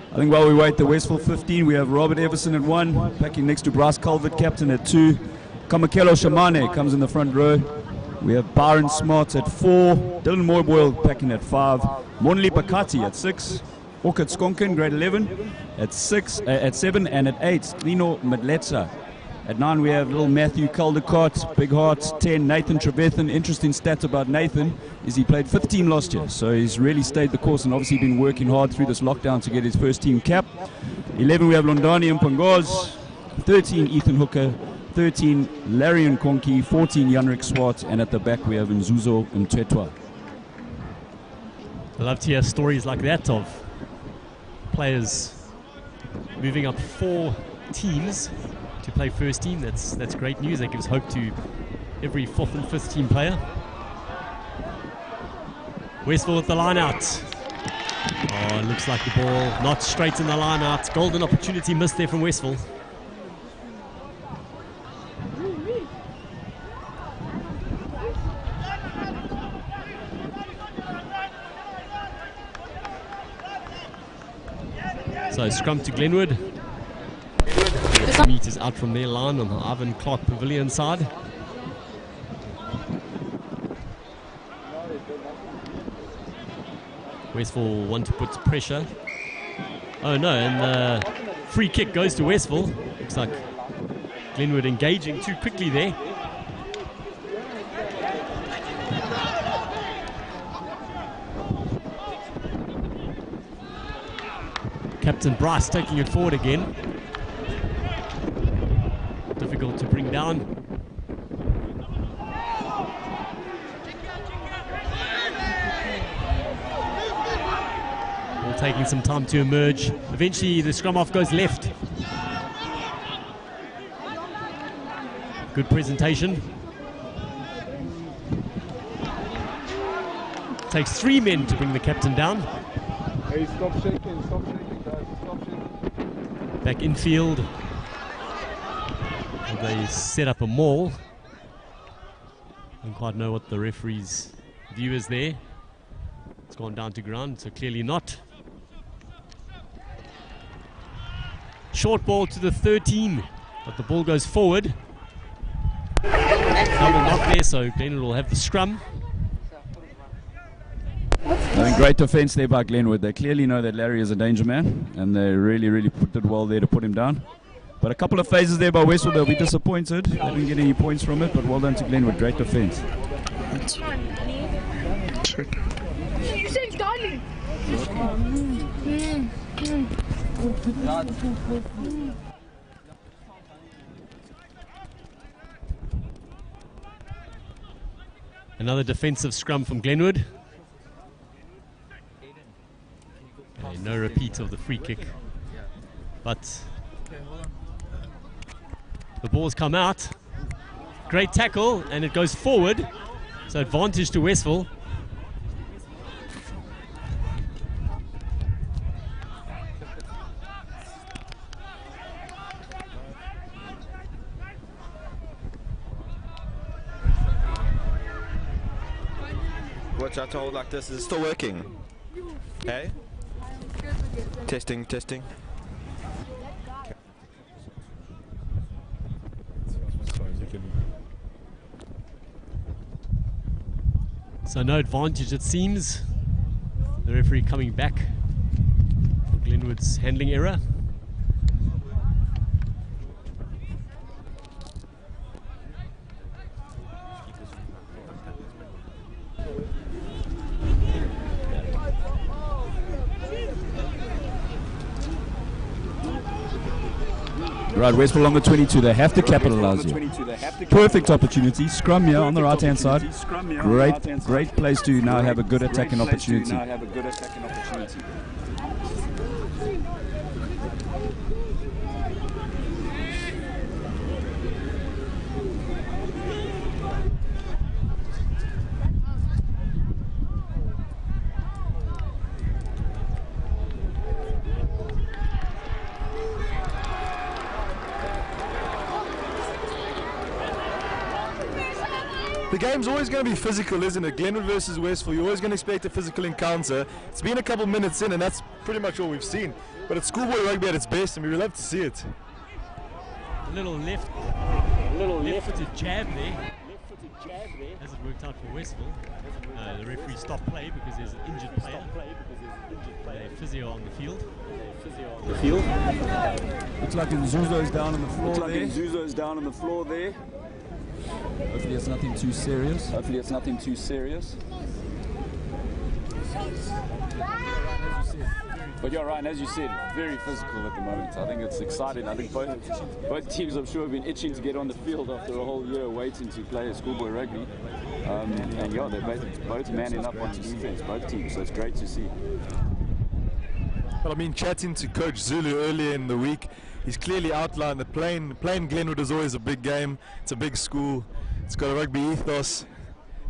I think while we wait, the Westville 15, we have Robert Everson at 1, packing next to Brass Culvert, captain at 2. Kamakelo Shamane comes in the front row. We have Byron Smart at 4, Dylan Moyboyle packing at 5, Monli Pakati at 6, Orchid Skonken, grade 11, at 7, and at 8, Lino Medletsa. At 9, we have little Matthew Caldecott, Big Heart, 10, Nathan Trevethan. Interesting stats about Nathan is he played 5th team last year, so he's really stayed the course and obviously been working hard through this lockdown to get his first team cap. 11, we have Londani Mpangoz, 13, Ethan Hooker, 13, Larry Nkonki, 14, Janrik Swart, and at the back we have Nzuzo Mtetwa. I love to hear stories like that of players moving up 4 teams to play first team. That's great news. That gives hope to every 4th and 5th team player. Westville with the line out. Oh, it looks like the ball not straight in the line out. Golden opportunity missed there from Westville. So scrum to Glenwood. 2 meters out from their line on the Ivan Clark Pavilion side. Westville want to put pressure. Oh no, and the free kick goes to Westville. Looks like Glenwood engaging too quickly there. Captain Bryce taking it forward again. Difficult to bring down. Ball taking some time to emerge. Eventually the scrum half goes left. Good presentation. Takes 3 men to bring the captain down. Hey, stop shaking, guys, stop shaking. Back infield. They set up a maul. Don't quite know what the referee's view is there. It's gone down to ground, so clearly not. Short ball to the 13, but the ball goes forward. Double knock there, so Glenwood will have the scrum. I think great defence there by Glenwood. They clearly know that Larry is a danger man, and they really put it well there to put him down. But a couple of phases there by Westville, they'll be disappointed. They didn't get any points from it, but well done to Glenwood. Great defence. You said darling. Another defensive scrum from Glenwood. Okay, no repeat of the free kick. But the ball's come out. Great tackle, and it goes forward. So advantage to Westville. Watch out, hold like this. Is it still working? Hey? Testing. So no advantage, it seems. The referee coming back for Glenwood's handling error. Right, Westville on the 22. They have to capitalise here. Perfect opportunity. Scrum here on the right-hand side. Great place to now have a good attacking opportunity. The game's always going to be physical, isn't it? Glenwood versus Westville, you're always going to expect a physical encounter. It's been a couple minutes in, and that's pretty much all we've seen. But it's schoolboy rugby at its best, and we would love to see it. A little left-footed jab there. Hasn't worked out for Westville. The referee stopped play because there's an injured player. A physio on the field. Looks like Nzuzo's down on the floor there. Hopefully it's nothing too serious. But you're right, and as you said, very physical at the moment. I think it's exciting. I think both teams, I'm sure, have been itching to get on the field after a whole year waiting to play a schoolboy rugby. And yeah, they're both manning up onto defense, both teams, so it's great to see. Well, I mean, chatting to Coach Zulu earlier in the week, he's clearly outlined that playing Glenwood is always a big game. It's a big school. It's got a rugby ethos.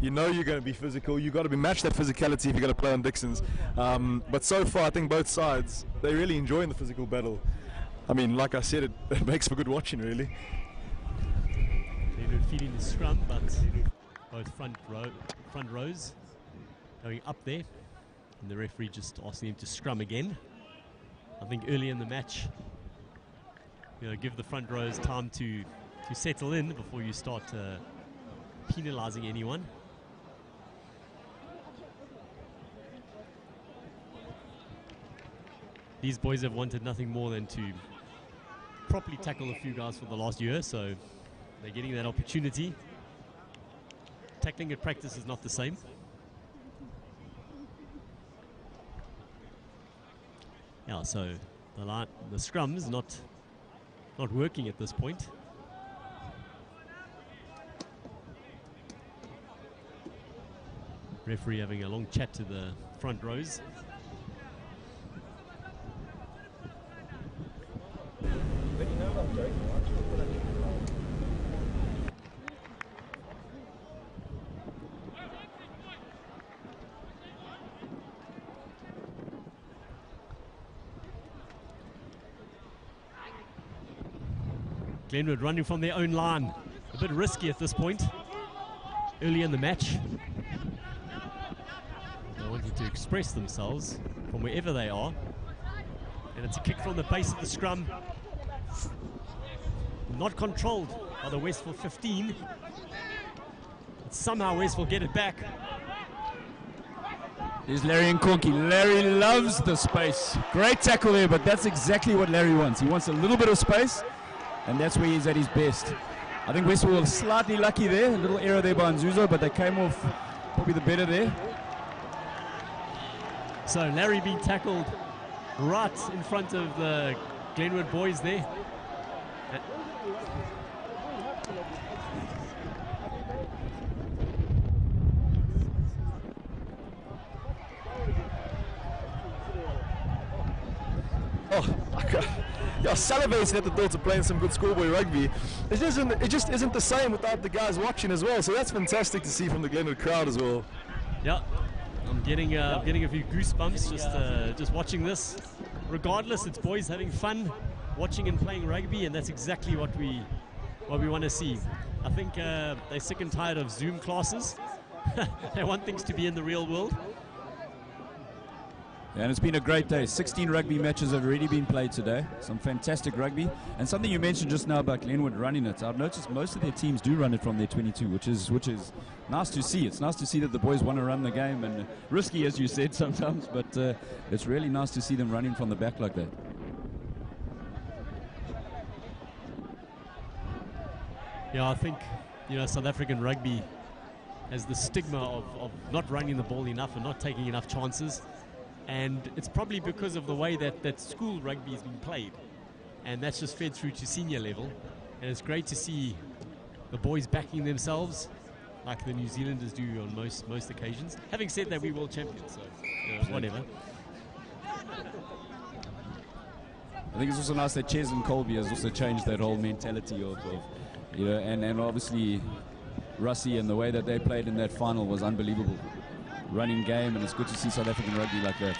You know you're going to be physical. You've got to match that physicality if you're going to play on Dixon's. But so far, I think both sides, they're really enjoying the physical battle. I mean, like I said, it makes for good watching, really. Glenwood feeding the scrum, but both front rows going up there. And the referee just asking him to scrum again. I think early in the match, give the front rows time to settle in before you start penalising anyone. these boys have wanted nothing more than to properly tackle a few guys for the last year, so they're getting that opportunity. Tackling at practice is not the same. Yeah, so the scrum's not working at this point. Referee having a long chat to the front rows. Glenwood running from their own line. A bit risky at this point, early in the match. They wanted to express themselves from wherever they are. And it's a kick from the base of the scrum. Not controlled by the Westville 15. But somehow Westville get it back. Here's Larry and Corky. Larry loves the space. Great tackle there, but that's exactly what Larry wants. He wants a little bit of space, and that's where he's at his best. I think Westville was slightly lucky there. A little error there by Nzuzo, but they came off probably the better there. So Larry being tackled right in front of the Glenwood boys there. Yeah, salivating at the thoughts of playing some good schoolboy rugby. It just isn't the same without the guys watching as well. So that's fantastic to see from the Glenwood crowd as well. Yeah, I'm getting a few goosebumps just watching this. Regardless, it's boys having fun, watching and playing rugby, and that's exactly what we want to see. I think they're sick and tired of Zoom classes. They want things to be in the real world. Yeah, and it's been a great day. 16 rugby matches have already been played today. Some fantastic rugby. And something you mentioned just now about Glenwood running it. I've noticed most of their teams do run it from their 22, which is nice to see. It's nice to see that the boys want to run the game, and risky, as you said, sometimes, but it's really nice to see them running from the back like that. Yeah, I think, South African rugby has the stigma of not running the ball enough and not taking enough chances. And it's probably because of the way that school rugby has been played. And that's just fed through to senior level. And it's great to see the boys backing themselves like the New Zealanders do on most occasions. Having said that, we world champions, so whatever. I think it's also nice that Ches and Colby has also changed that whole mentality of and obviously Russie and the way that they played in that final was unbelievable. Running game, and it's good to see South African rugby like that.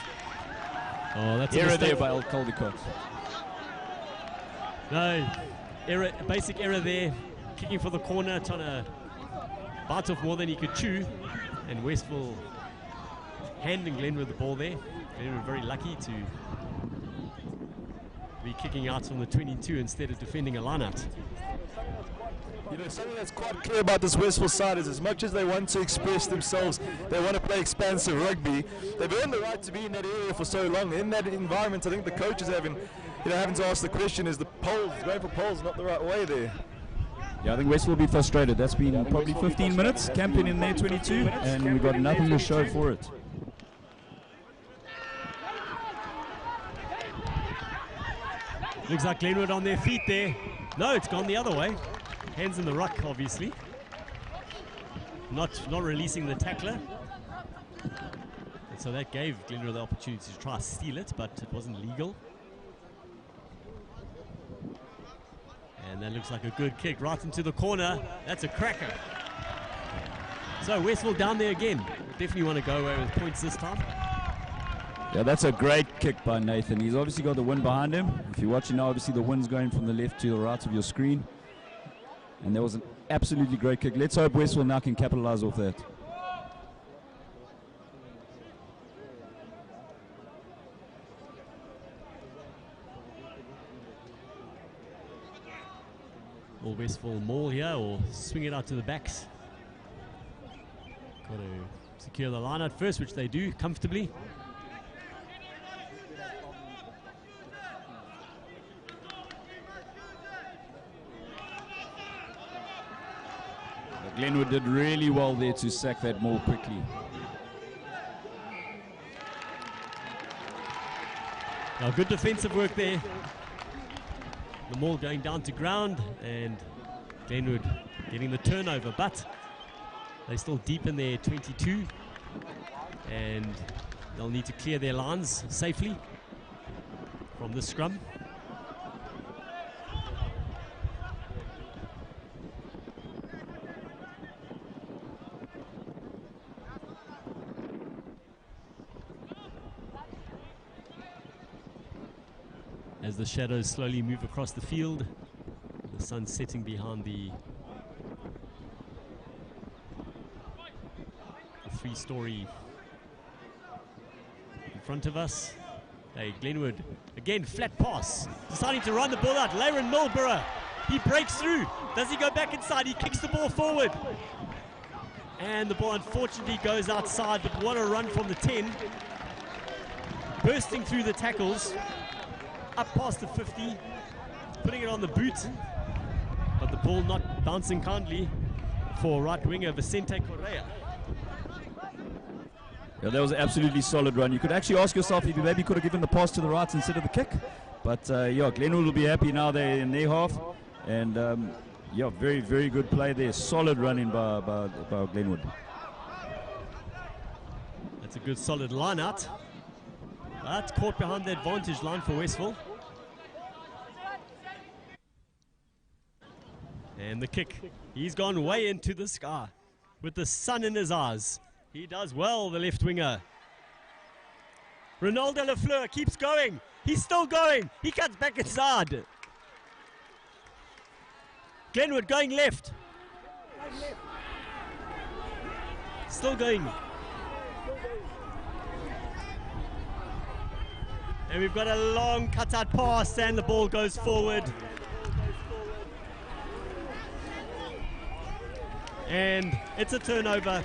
Oh, that's error there by old Caldecott. No, basic error there. Kicking for the corner, trying to bite off more than he could chew, and Westville handing Glenwood the ball there. Glenwood very lucky to be kicking out from the 22 instead of defending a line-out. Something that's quite clear about this Westville side is as much as they want to express themselves, they want to play expansive rugby. They've earned the right to be in that area for so long. In that environment, I think the coaches having to ask the question, is going for poles not the right way there? Yeah, I think Westville will be frustrated. That's been probably 15 minutes camping in their 22, and we've got nothing to show for it. Looks like Glenwood on their feet there. No, it's gone the other way. Hands in the ruck, obviously. Not releasing the tackler. And so that gave Glenwood the opportunity to try to steal it, but it wasn't legal. And that looks like a good kick right into the corner. That's a cracker. So Westville down there again. Definitely want to go away with points this time. Yeah, that's a great kick by Nathan. He's obviously got the wind behind him. If you're watching now, obviously the wind's going from the left to the right of your screen. And that was an absolutely great kick. Let's hope Westville now can capitalize off that. Or Westville maul here, or swing it out to the backs. Got to secure the line out first, which they do comfortably. Glenwood did really well there to sack that maul quickly. Now, good defensive work there. The maul going down to ground, and Glenwood getting the turnover, but they're still deep in their 22, and they'll need to clear their lines safely from the scrum. As the shadows slowly move across the field, the sun setting behind the 3-story in front of us. Hey, Glenwood, again, flat pass, deciding to run the ball out. Laren Mulborough, he breaks through. Does he go back inside? He kicks the ball forward. And the ball unfortunately goes outside, but what a run from the 10. Bursting through the tackles, up past the 50, putting it on the boot, but the ball not bouncing kindly for right winger Vicente Correa. Yeah, that was an absolutely solid run. You could actually ask yourself if you maybe could have given the pass to the right instead of the kick, but yeah, Glenwood will be happy now they're in their half, and yeah, very, very good play there. Solid running by Glenwood. That's a good solid line out. But caught behind the advantage line for Westville. And the kick. He's gone way into the sky with the sun in his eyes. He does well, the left winger. Ronaldo Lafleur keeps going. He's still going. He cuts back inside. Glenwood going left. Still going. And we've got a long cutout pass, and the ball goes forward. And it's a turnover.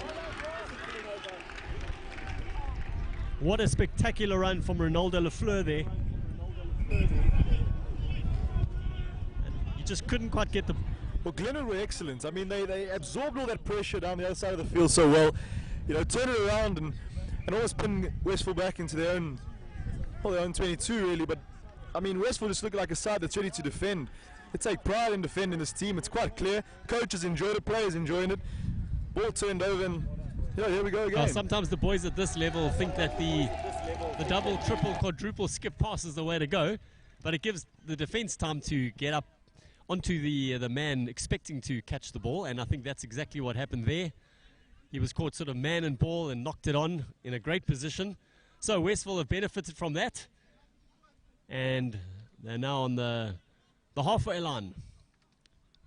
What a spectacular run from Ronaldo Lafleur there. And you just couldn't quite get the... Well, Glenwood were excellent. I mean, they absorbed all that pressure down the other side of the field so well. You know, turn it around and almost pin Westville back into their own 22 really, but I mean Westville just look like a side that's ready to defend. They take pride in defending this team. It's quite clear. Coaches enjoy it, players enjoying it. Ball turned over, and yeah, here we go again. Sometimes the boys at this level think that the double, triple, quadruple skip pass is the way to go, but it gives the defense time to get up onto the man expecting to catch the ball, and I think that's exactly what happened there. He was caught sort of man and ball and knocked it on in a great position. So Westville have benefited from that, and they're now on the halfway line.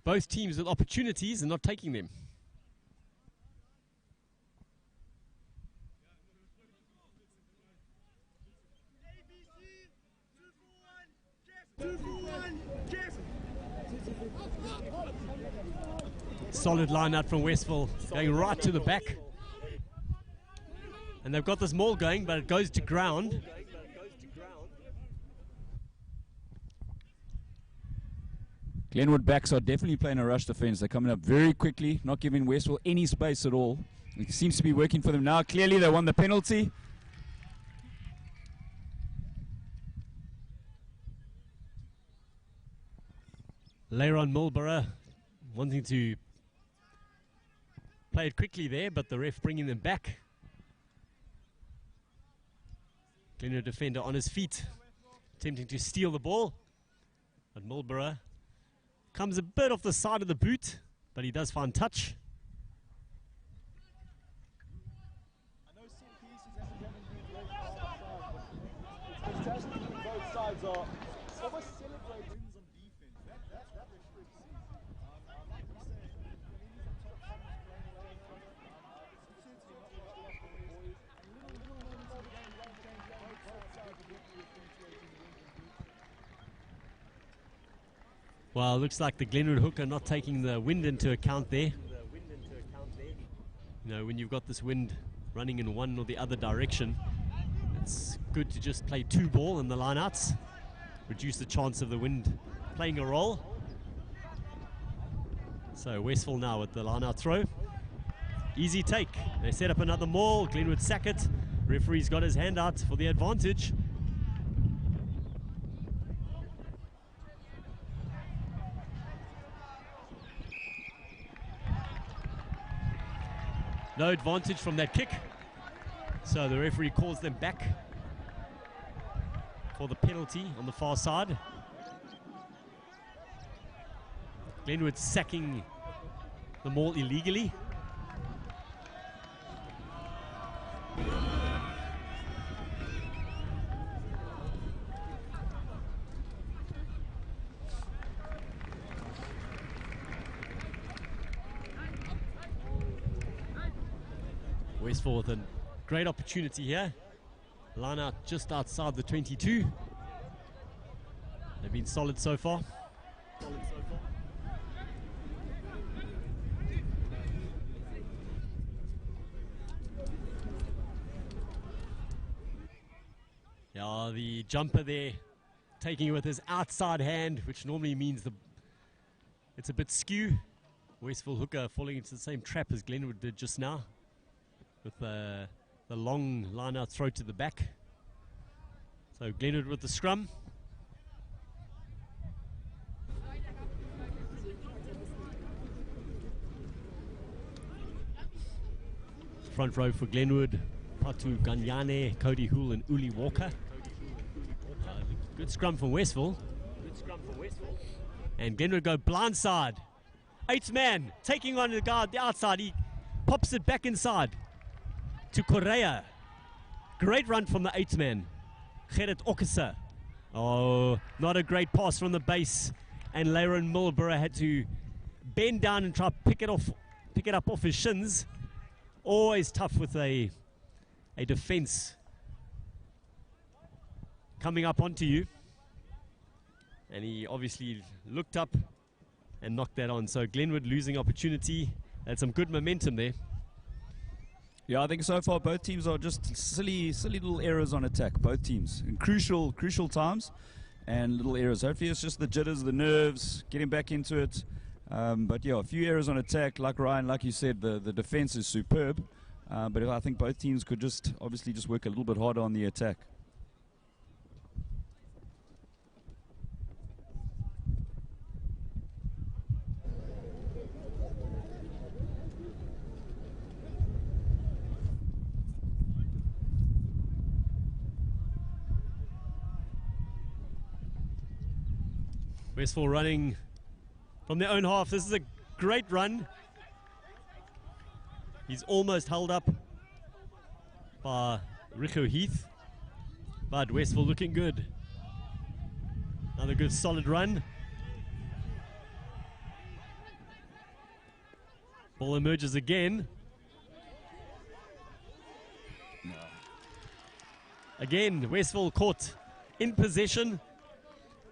Both teams with opportunities and not taking them. Solid line out from Westville, going right to the back. And they've got this maul going, but it goes to ground. Glenwood backs are definitely playing a rush defense. They're coming up very quickly, not giving Westville any space at all. It seems to be working for them now. Clearly they won the penalty. Laren Mulborough wanting to play it quickly there, but the ref bringing them back. Glenwood defender on his feet, attempting to steal the ball. But Mulborough comes a bit off the side of the boot, but he does find touch. It's fantastic that both sides are almost celebrating wins on defense. That's what they're good to see. Well, looks like the Glenwood hooker not taking the wind into account there. You know, when you've got this wind running in one or the other direction, it's good to just play two ball in the lineouts, reduce the chance of the wind playing a role. So Westville now with the line out throw. Easy take. They set up another maul. Glenwood sack it. Referee's got his hand out for the advantage. No advantage from that kick. So the referee calls them back for the penalty on the far side. Glenwood sacking the maul illegally. Westville with a great opportunity here. Line out just outside the 22. They've been solid so far. Yeah, the jumper there, taking it with his outside hand, which normally means it's a bit skew. Westville hooker falling into the same trap as Glenwood did just now, with the long line-out throw to the back. So Glenwood with the scrum. Front row for Glenwood, Patu Ganyane, Cody Hool and Uli Walker. Good scrum from Westville. And Glenwood go blindside. Eighth man taking on the guard the outside. He pops it back inside to Correa. Great run from the eighth man, Gerrit Okesa. Oh, not a great pass from the base, and Laren Milborough had to bend down and try to pick it up off his shins. Always tough with a defense coming up onto you, and he obviously looked up and knocked that on. So Glenwood losing opportunity. Had some good momentum there. Yeah, I think so far both teams are just silly little errors on attack. Both teams in crucial times, and little errors. Hopefully it's just the jitters, the nerves, getting back into it. But yeah, a few errors on attack. Like Ryan, like you said, the defense is superb. But I think both teams could just obviously just work a little bit harder on the attack. Westville running from their own half. This is a great run. He's almost held up by Rico Heath, but Westville looking good. Another good solid run. Ball emerges again. No. Again, Westville caught in possession.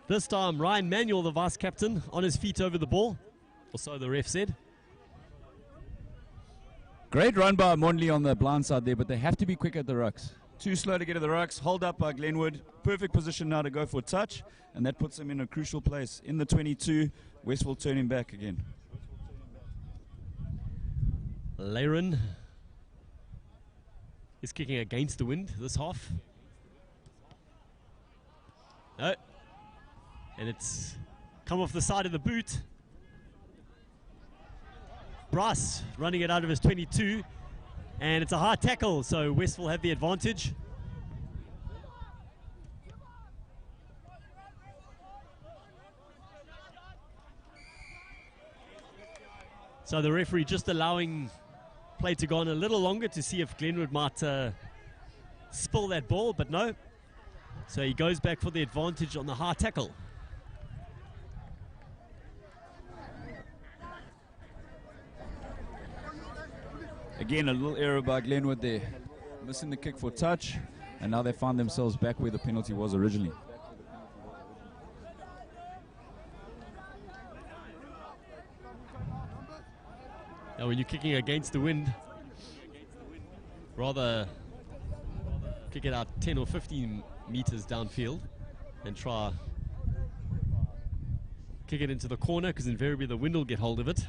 This time, Ryan Manuel, the vice captain, on his feet over the ball, or so the ref said. Great run by Monley on the blind side there, but they have to be quick at the rucks. Too slow to get to the rucks. Hold up by Glenwood. Perfect position now to go for touch, and that puts them in a crucial place. In the 22, Westville turning back again. Laren is kicking against the wind this half. No. And it's come off the side of the boot. Bryce running it out of his 22. And it's a high tackle, so Westville have the advantage. So the referee just allowing play to go on a little longer to see if Glenwood might spill that ball, but no. So he goes back for the advantage on the high tackle. Again, a little error by Glenwood there. Missing the kick for touch, and now they find themselves back where the penalty was originally. Now when you're kicking against the wind, rather kick it out 10 or 15 meters downfield and try kick it into the corner, because invariably the wind will get hold of it.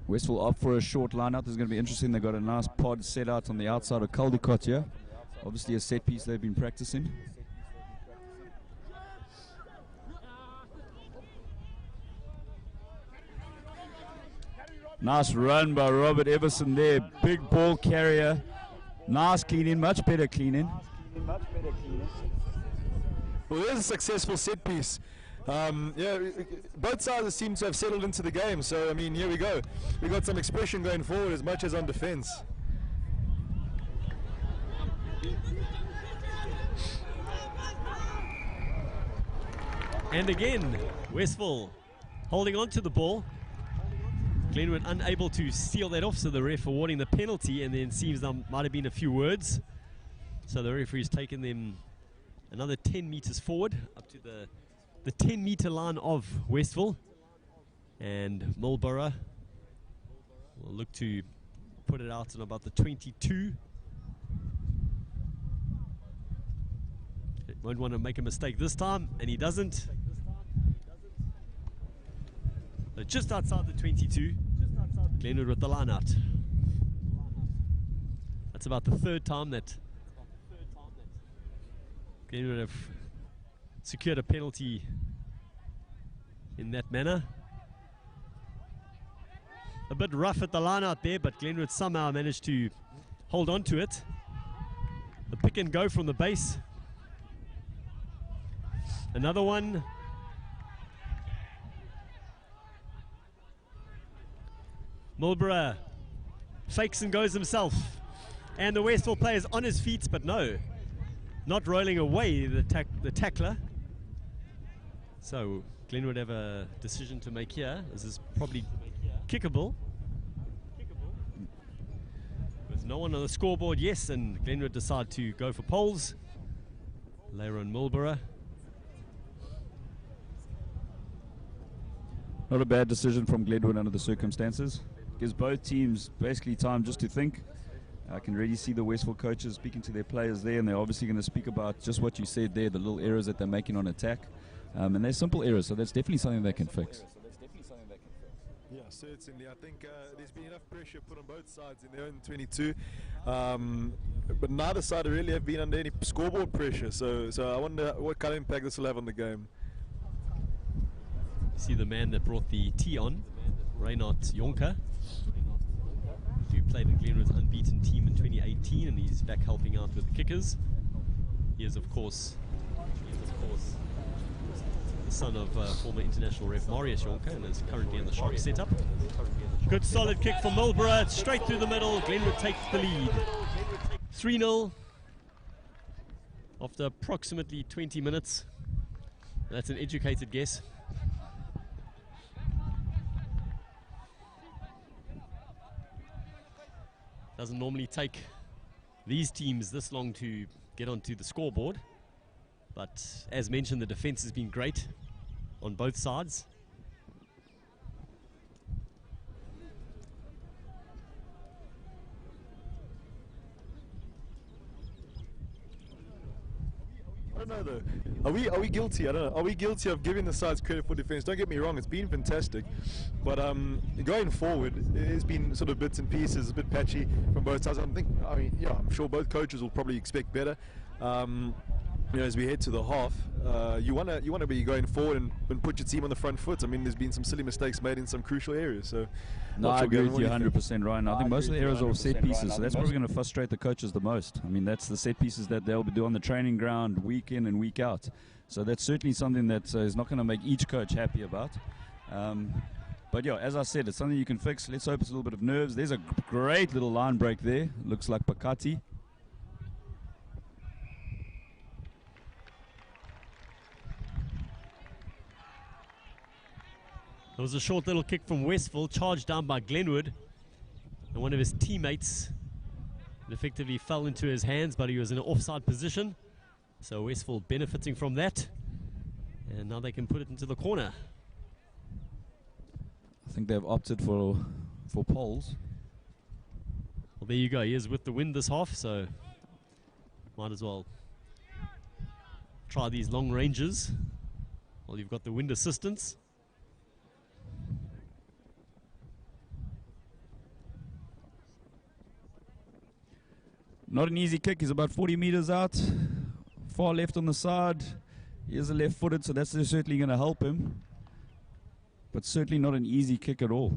Westville opt for a short line out. This is going to be interesting. They've got a nice pod set out on the outside of Caldecott here. Obviously a set piece they've been practicing. Nice run by Robert Everson there. Big ball carrier. Nice clean in. Much better clean in. Well, there's a successful set piece. Yeah, both sides seem to have settled into the game. So, I mean, here we go. We got some expression going forward as much as on defense. And again, Westville holding on to the ball. Glenwood unable to seal that off, so the ref awarding the penalty, and then seems there might have been a few words. So the referee's taken them another 10 meters forward, up to the 10-meter line of Westville. And Marlborough will look to put it out on about the 22. Won't want to make a mistake this time, and he doesn't. So just outside the 22, Glenwood with the line out. That's about the third time that Glenwood have secured a penalty in that manner. A bit rough at the line out there, but Glenwood somehow managed to hold on to it. The pick and go from the base. Another one. Marlborough fakes and goes himself. And the Westville player is on his feet, but no, not rolling away the tackler. So Glenwood have a decision to make here. This is probably kickable. With no one on the scoreboard, yes, and Glenwood decide to go for poles. Later on Marlborough. Not a bad decision from Glenwood under the circumstances. Gives both teams basically time just to think. I can really see the Westville coaches speaking to their players there, and they're obviously going to speak about just what you said there, the little errors that they're making on attack. And they're simple errors, so that's definitely something they can fix. Yeah, certainly. I think there's been enough pressure put on both sides in their own 22. But neither side really have been under any scoreboard pressure. So I wonder what kind of impact this will have on the game. See the man that brought the tee on, Reinhard Jonker, who played in Glenwood's unbeaten team in 2018, and he's back helping out with the kickers. He is, of course, the son of former international ref Marius Jonker, and is currently in the Sharks setup. Good solid kick from Marlborough, straight through the middle. Glenwood takes the lead. 3-0 after approximately 20 minutes. That's an educated guess. Doesn't normally take these teams this long to get onto the scoreboard, but as mentioned, the defense has been great on both sides. I don't know though. Are we guilty? I don't know. Are we guilty of giving the sides credit for defense? Don't get me wrong, it's been fantastic, but going forward, it's been sort of bits and pieces, a bit patchy from both sides. I'm sure both coaches will probably expect better. As we head to the half, you want to be going forward and put your team on the front foot. I mean, there's been some silly mistakes made in some crucial areas. So, no, I agree with you 100%, Ryan. I think most of the errors are set pieces, so that's probably going to frustrate the coaches the most. I mean, that's the set pieces that they'll do on the training ground week in and week out. So that's certainly something that is not going to make each coach happy about. But yeah, as I said, it's something you can fix. Let's hope it's a little bit of nerves. There's a great little line break there. Looks like Pakati. There was a short little kick from Westville, charged down by Glenwood, and one of his teammates effectively fell into his hands, but he was in an offside position. So Westville benefiting from that, and now they can put it into the corner. I think they've opted for poles. Well, there you go. He is with the wind this half, so might as well try these long ranges while you've got the wind assistance. Not an easy kick. He's about 40 meters out. Far left on the side. He is a left-footed, so that's certainly going to help him. But certainly not an easy kick at all.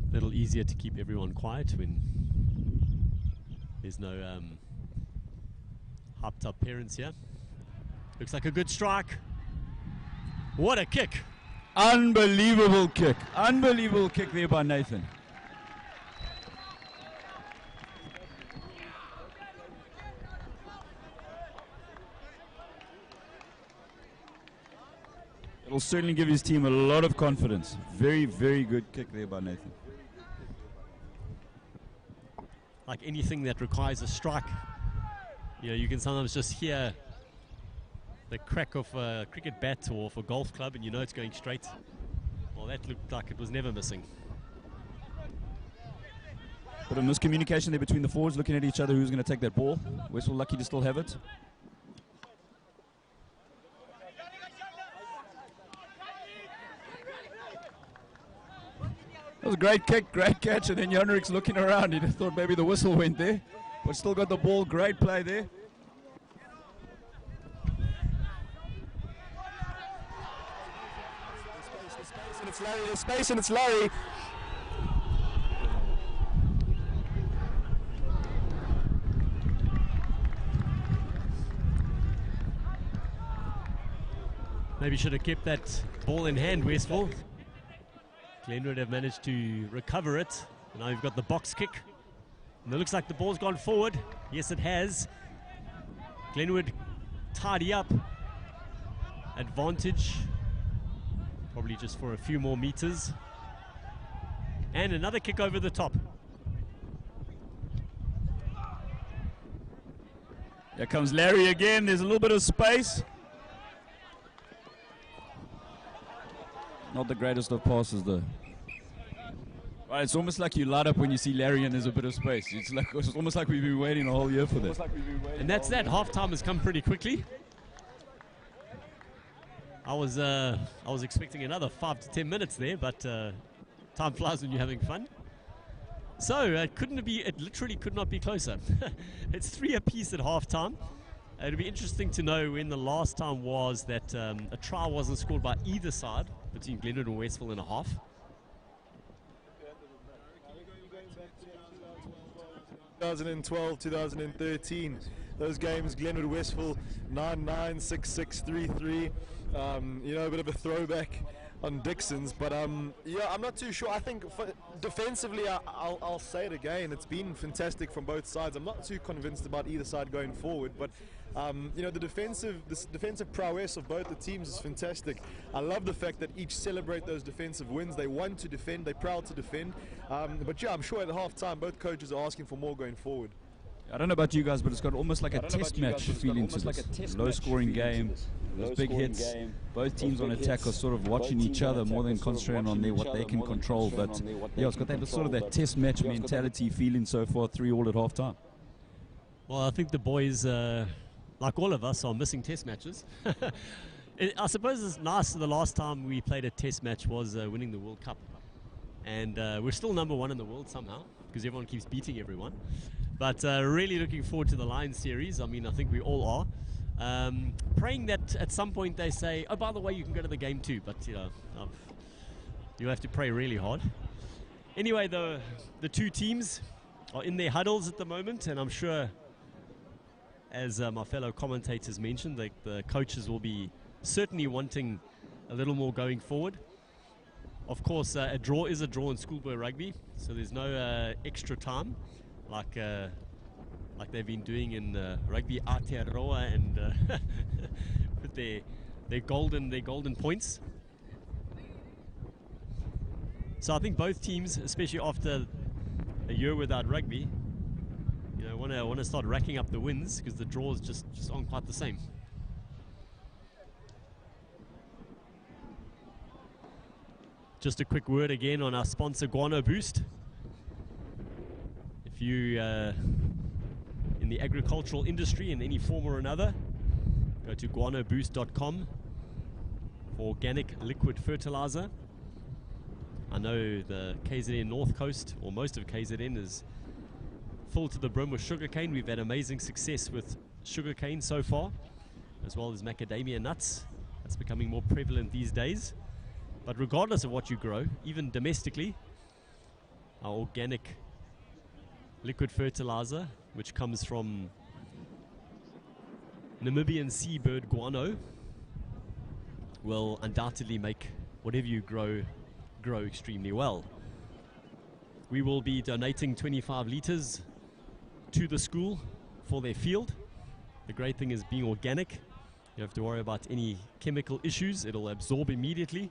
A little easier to keep everyone quiet when there's no hyped up parents here. Looks like a good strike. What a kick! Unbelievable kick. Unbelievable kick there by Nathan. It'll certainly give his team a lot of confidence. Very, very good kick there by Nathan. Like anything that requires a strike, you know, you can sometimes just hear the crack of a cricket bat or of a golf club and you know it's going straight. Well, that looked like it was never missing. Bit of miscommunication there between the forwards, looking at each other who's going to take that ball. Westville lucky to still have it. That was a great kick, great catch, and then Jonrik's looking around. He thought maybe the whistle went there, but still got the ball. Great play there. And it's Larry, there's space and it's Larry. Maybe should have kept that ball in hand, Westville. Glenwood have managed to recover it. Now you've got the box kick. And it looks like the ball's gone forward. Yes, it has. Glenwood tidy up. Advantage. Probably just for a few more meters. And another kick over the top. Here comes Larry again. There's a little bit of space. Not the greatest of passes though. Right, it's almost like you light up when you see Larry and there's a bit of space. It's almost like we've been waiting a whole year for this. And that's that. Half-time has come pretty quickly. I was expecting another 5 to 10 minutes there, but time flies when you're having fun. So it literally could not be closer. It's 3 apiece at half-time. It'll be interesting to know when the last time was that a try wasn't scored by either side between Glenwood and Westville in a half. 2012, 2013, those games, Glenwood, Westville, 9-9, 6-6, 3-3. You know, a bit of a throwback on Dixon's, but yeah, I'm not too sure. I think defensively, I'll say it again, it's been fantastic from both sides. I'm not too convinced about either side going forward, but you know, the defensive prowess of both the teams is fantastic. I love the fact that each celebrate those defensive wins. They want to defend, they're proud to defend, but yeah, I'm sure at half time both coaches are asking for more going forward. I don't know about you guys, but it's got almost like a test match feeling to this. Low scoring game, those big hits. Both teams on attack are sort of watching each other more than concentrating on what they can control. But yeah, it's got that sort of that test match mentality feeling so far, 3-3 at half time. Well, I think the boys, like all of us, are missing test matches. I suppose it's nice. The last time we played a test match was winning the World Cup. And we're still number 1 in the world somehow, because everyone keeps beating everyone. But really looking forward to the Lions series. I mean, I think we all are. Praying that at some point they say, oh, by the way, you can go to the game too. But, you know, you have to pray really hard. Anyway, the two teams are in their huddles at the moment, and I'm sure, as my fellow commentators mentioned, the coaches will be certainly wanting a little more going forward. Of course, a draw is a draw in schoolboy rugby, so there's no extra time like they've been doing in rugby Aotearoa and with their golden points. So I think both teams, especially after a year without rugby, you know, want to start racking up the wins, because the draws just aren't quite the same. Just a quick word again on our sponsor, Guano Boost. If you in the agricultural industry in any form or another, go to guanoboost.com for organic liquid fertilizer. I know the KZN North Coast, or most of KZN, is full to the brim with sugarcane. We've had amazing success with sugarcane so far, as well as macadamia nuts. That's becoming more prevalent these days. But regardless of what you grow, even domestically, our organic liquid fertilizer, which comes from Namibian seabird guano, will undoubtedly make whatever you grow extremely well. We will be donating 25 litres to the school for their field. The great thing is being organic. You don't have to worry about any chemical issues. It'll absorb immediately.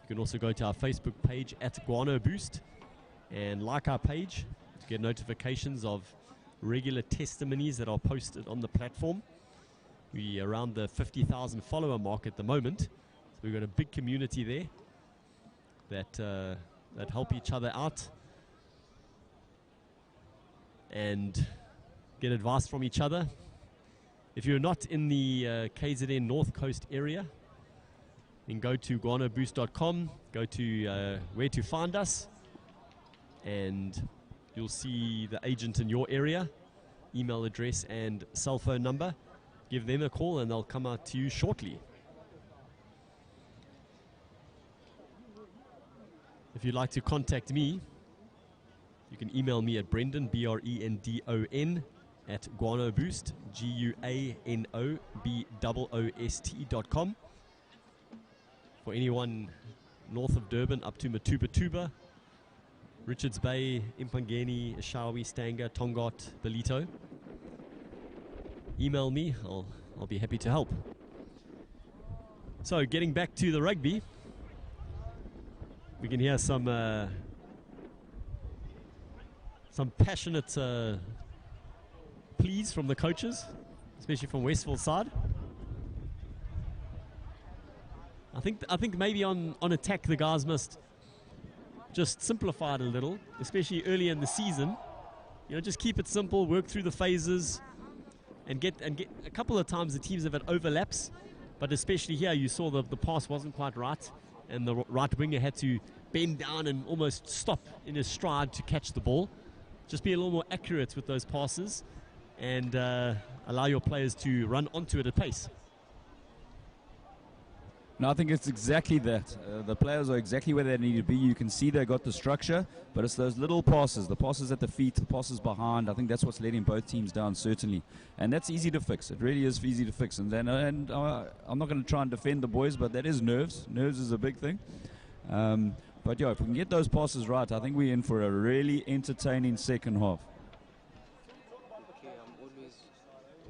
You can also go to our Facebook page at Guano Boost and like our page to get notifications of regular testimonies that are posted on the platform. We're around the 50,000 follower mark at the moment. So we've got a big community there that help each other out and get advice from each other. If you're not in the KZN North Coast area, then go to guanoboost.com, go to where to find us, and you'll see the agent in your area, email address and cell phone number. Give them a call and they'll come out to you shortly. If you'd like to contact me, you can email me at Brendan, BRENDON, at guanoboost, GUANOBOOST.com. For anyone north of Durban up to Matuba, Richards Bay, Impangeni, Eshawi, Stanger, Tongaat, Belito, email me. I'll be happy to help. So getting back to the rugby, we can hear some passionate pleas from the coaches, especially from Westville side. I think maybe on attack the guys must just simplify it a little, especially early in the season. You know, just keep it simple, work through the phases, and get a couple of times the teams have had overlaps, but especially here you saw the pass wasn't quite right, and the right winger had to bend down and almost stop in his stride to catch the ball. Just be a little more accurate with those passes and allow your players to run onto it at pace. No, I think it's exactly that. The players are exactly where they need to be. You can see they got the structure, but it's those little passes, the passes at the feet, the passes behind. I think that's what's letting both teams down, certainly. And that's easy to fix. It really is easy to fix. And then, I'm not going to try and defend the boys, but that is nerves. Nerves is a big thing. But yeah, if we can get those passes right, I think we're in for a really entertaining second half. Okay, I'm always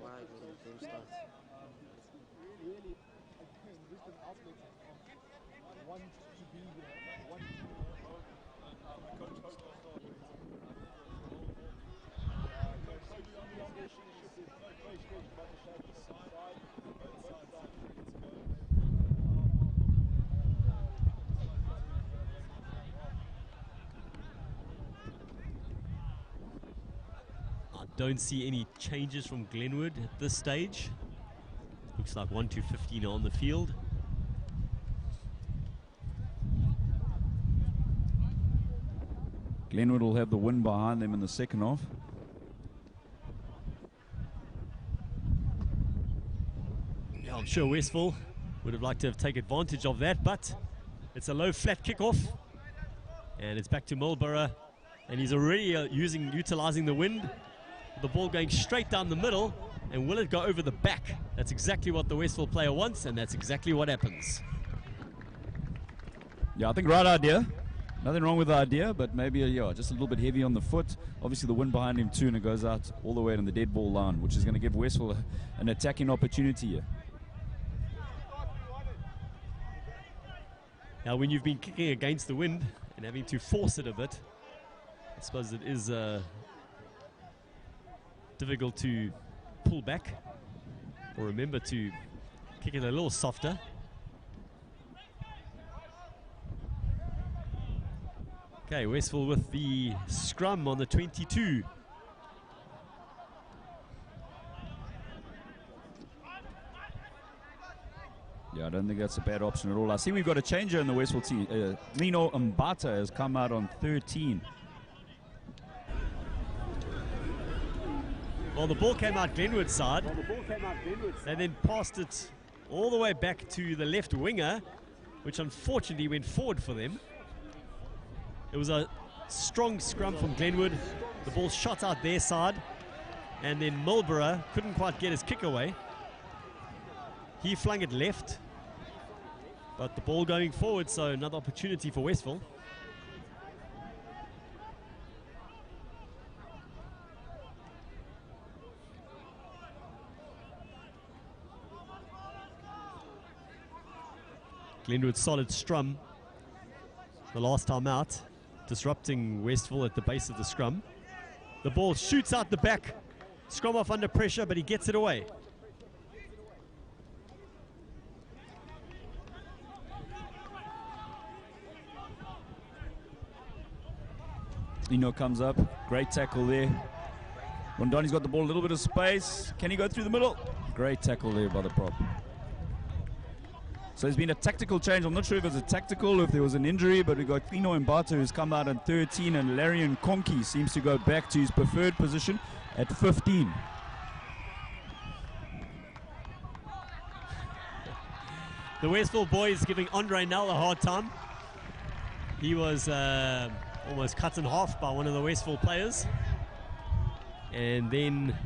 wide when the game starts. Don't see any changes from Glenwood at this stage. Looks like 1 to 15 on the field. Glenwood will have the win behind them in the second half. Yeah, I'm sure Westville would have liked to have taken advantage of that, but it's a low flat kickoff, and it's back to Marlborough, and he's already utilizing the wind. The ball going straight down the middle, and will it go over the back? That's exactly what the Westville player wants, and that's exactly what happens. Yeah, I think right idea. Nothing wrong with the idea, but maybe just a little bit heavy on the foot. Obviously the wind behind him too, and it goes out all the way to the dead ball line, which is going to give Westville an attacking opportunity here. Now when you've been kicking against the wind and having to force it a bit, I suppose it is difficult to pull back, or remember to kick it a little softer. Okay, Westville with the scrum on the 22. Yeah, I don't think that's a bad option at all. I see we've got a changer in the Westville team. Lino Mbata has come out on 13. Well, the ball came out Glenwood's side. They then passed it all the way back to the left winger, which unfortunately went forward for them. It was a strong scrum from Glenwood. The ball shot out their side, and then Marlborough couldn't quite get his kick away. He flung it left, but the ball going forward, so another opportunity for Westville. Glenwood solid scrum the last time out, disrupting Westville at the base of the scrum. The ball shoots out the back, scrum off under pressure, but he gets it away. Lino comes up, great tackle there. Rondani's got the ball, a little bit of space. Can he go through the middle? Great tackle there by the prop. So there's been a tactical change. I'm not sure if it's a tactical or if there was an injury, but we've got Lino Mbata who's come out at 13, and Larian Konki seems to go back to his preferred position at 15. The Westville boys giving Andre Nell a hard time. He was almost cut in half by one of the Westville players. And then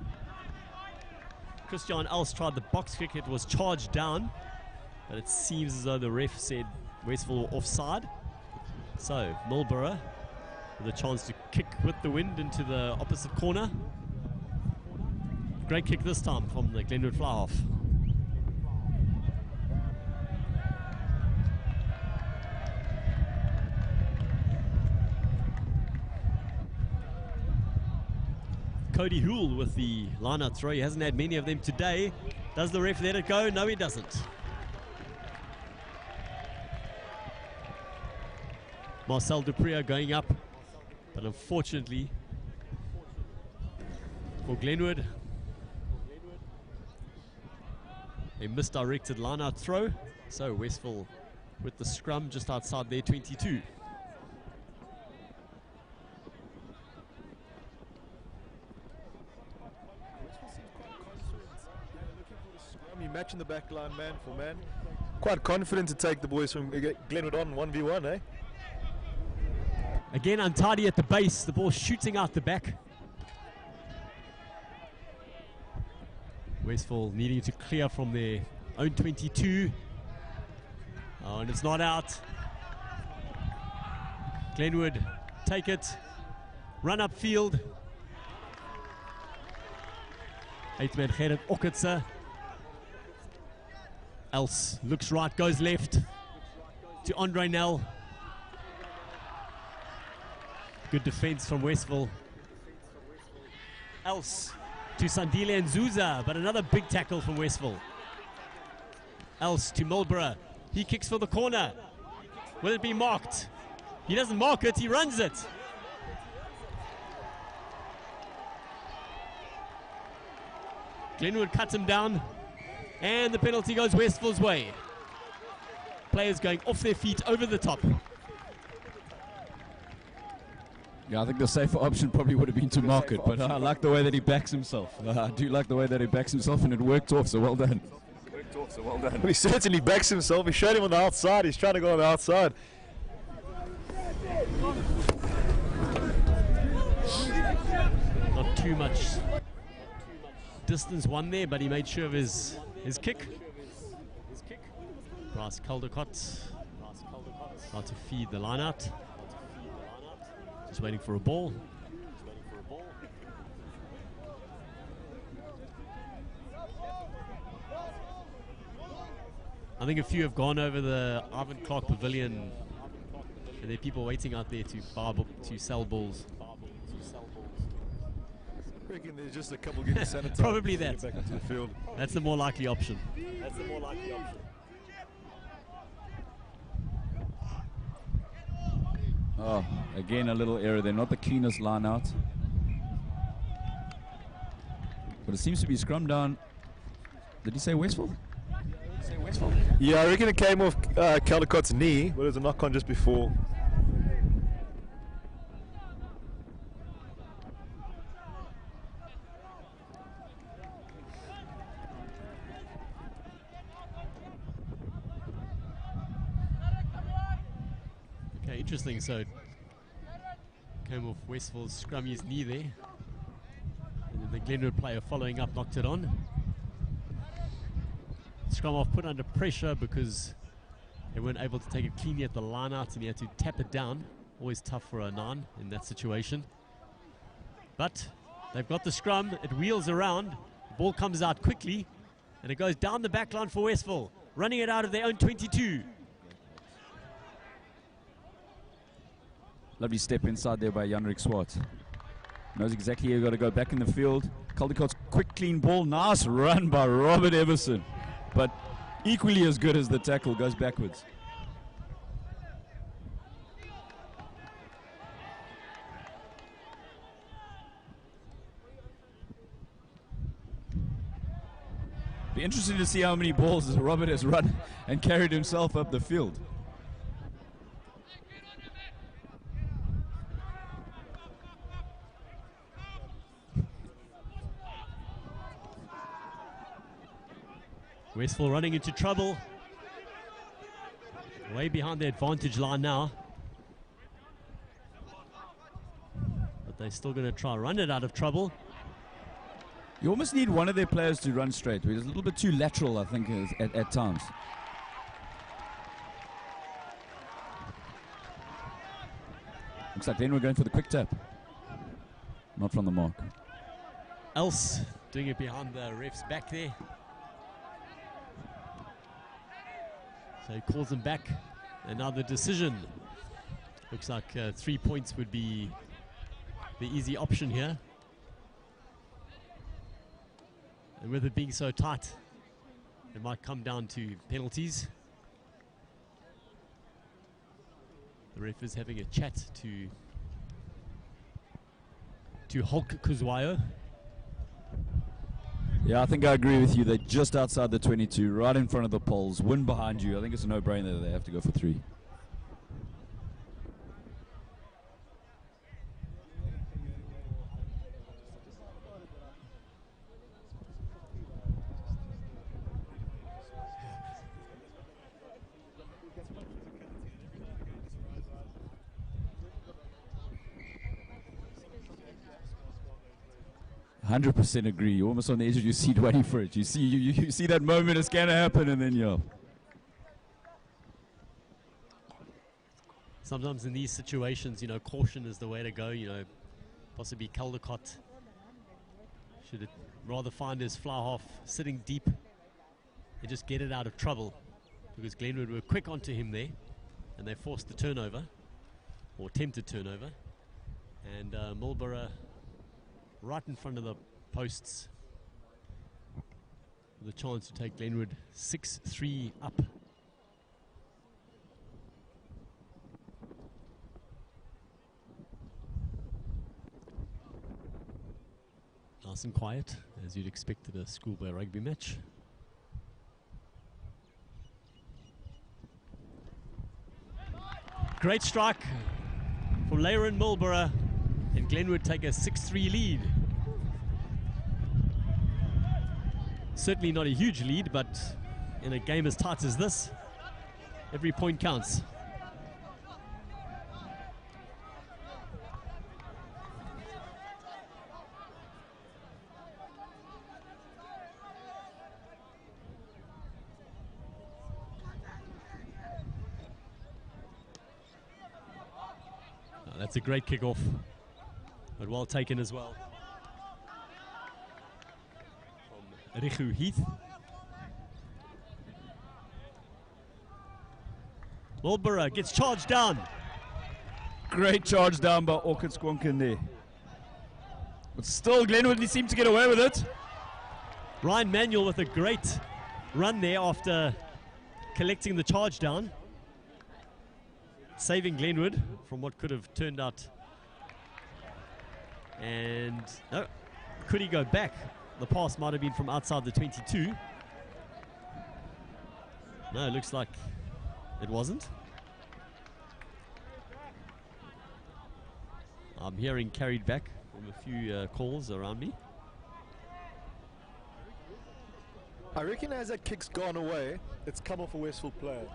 Christian Els tried the box kick. It was charged down, but it seems as though the ref said Westville were offside. So Marlborough with a chance to kick with the wind into the opposite corner. Great kick this time from the Glenwood fly half. Cody Houle with the line-out throw. He hasn't had many of them today. Does the ref let it go? No, he doesn't. Marcel Dupria going up, but unfortunately for Glenwood, a misdirected line-out throw. So Westville with the scrum just outside their 22. Matching the back line man for man. Quite confident to take the boys from Glenwood on 1v1, eh? Again untidy at the base, the ball shooting out the back. Westville needing to clear from their own 22. Oh, and it's not out. Glenwood take it, run up field. 8-man Gerrit Okitse. Els looks right, goes left to Andre Nell. Good defense from Westville. Els to Sandile Nzuza, but another big tackle from Westville. Els to Marlborough. He kicks for the corner. Will it be marked? He doesn't mark it, he runs it. Glenwood cuts him down. And the penalty goes Westville's way. Players going off their feet over the top. Yeah, I think the safer option probably would have been to mark it, but I like the way that he backs himself. I do like the way that he backs himself, and it worked off, so well done. Well, he certainly backs himself. He showed him on the outside. He's trying to go on the outside. Not too much distance won there, but he made sure of his kick. Bryce Caldecott about to feed the line out. Just waiting for a ball. I think a few have gone over the Ivan Clark Pavilion, and there are people waiting out there to sell balls. I reckon there's just a couple getting sanitized. Probably that. Back into the field. That's the more likely option. Oh, again a little error there. Not the cleanest line out. But it seems to be scrum down. Did he say Westville? Yeah, I reckon it came off Caldicott's knee, but it was a knock on just before. Okay, interesting. So came off Westville's scrummy's knee there. And then the Glenwood player following up knocked it on. Scrum off put under pressure because they weren't able to take it cleanly at the line out and he had to tap it down. Always tough for a Nan in that situation. But they've got the scrum, it wheels around, the ball comes out quickly and it goes down the back line for Westville, running it out of their own 22. Lovely step inside there by Janrik Swart. Knows exactly you've got to go back in the field. Caldicott's quick, clean ball. Nice run by Robert Everson. But equally as good as the tackle, goes backwards. Be interesting to see how many balls Robert has run and carried himself up the field. Westville running into trouble. Way behind the advantage line now. But they're still going to try run it out of trouble. You almost need one of their players to run straight. He's a little bit too lateral, I think, at times. Looks like then we're going for the quick tap. Not from the mark. Else doing it behind the ref's back there. So he calls him back. And now the decision. Looks like 3 points would be the easy option here. And with it being so tight, it might come down to penalties. The ref is having a chat to Hulk Kuzwayo. Yeah, I think I agree with you. They're just outside the 22, right in front of the poles. Wind behind you. I think it's a no-brainer that they have to go for 3. 100% agree. You're almost on the edge of your seat waiting for it. You see that moment, it's going to happen, and then you're... Sometimes in these situations, caution is the way to go. Possibly Caldecott should rather find his fly half sitting deep and just get it out of trouble, because Glenwood were quick onto him there and they forced the turnover, or attempted turnover, and Marlborough right in front of the posts with a chance to take Glenwood 6-3 up. Nice and quiet, as you'd expect at a schoolboy rugby match. Great strike from Leyron Marlborough, and Glenwood take a 6-3 lead. Certainly not a huge lead, but in a game as tight as this, every point counts. That's a great kickoff, but well taken as well from Richu Heath. Marlborough gets charged down. Great charge down by Orchid Squonkin there. But still, Glenwood seemed to get away with it. Ryan Manuel with a great run there after collecting the charge down. saving Glenwood from what could have turned out. And no, could he go back? The pass might have been from outside the 22. No, it looks like it wasn't. I'm hearing carried back from a few calls around me. I reckon as that kick's gone away, it's come off a Westville player.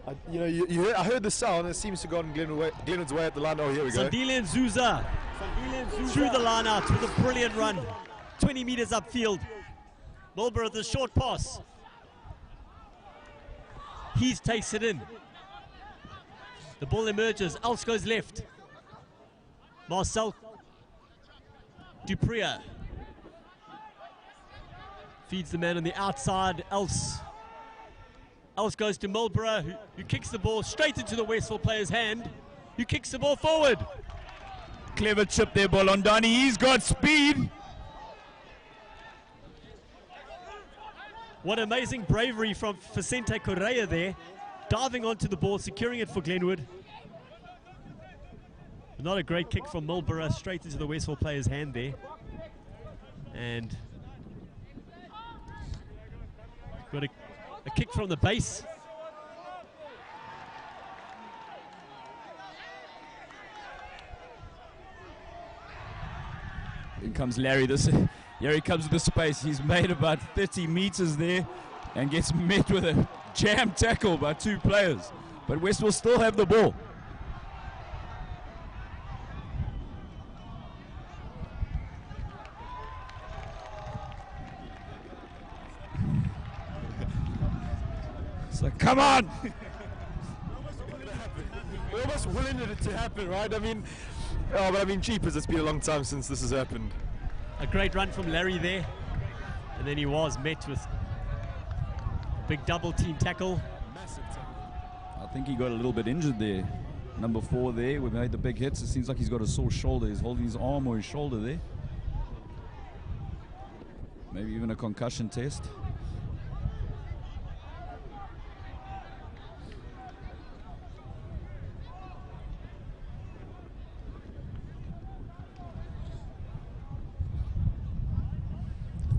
I heard the sound. It seems to go on Glenwood's way at the line. Oh, here we go. Sandile Nzuza through the line out with a brilliant run. 20 meters upfield. Marlborough with a short pass. He takes it in. The ball emerges. Else goes left. Marcel Dupria feeds the man on the outside. Else goes to Marlborough, who kicks the ball straight into the Westville player's hand, who kicks the ball forward. Clever chip there, Bolondani. He's got speed. What amazing bravery from Vicente Correa there, diving onto the ball, securing it for Glenwood. Not a great kick from Marlborough, straight into the Westville player's hand there. And got a kick from the base. In comes Larry. Here he comes with the space. He's made about 30 meters there and gets met with a jam tackle by two players. But Westville still have the ball. So come on! We're almost willing it to happen, right? I mean, jeepers, it's been a long time since this has happened. A great run from Larry there. And then he was met with a big double team tackle. I think he got a little bit injured there. Number 4 there, we made the big hits. It seems like he's got a sore shoulder. He's holding his arm or his shoulder there. Maybe even a concussion test.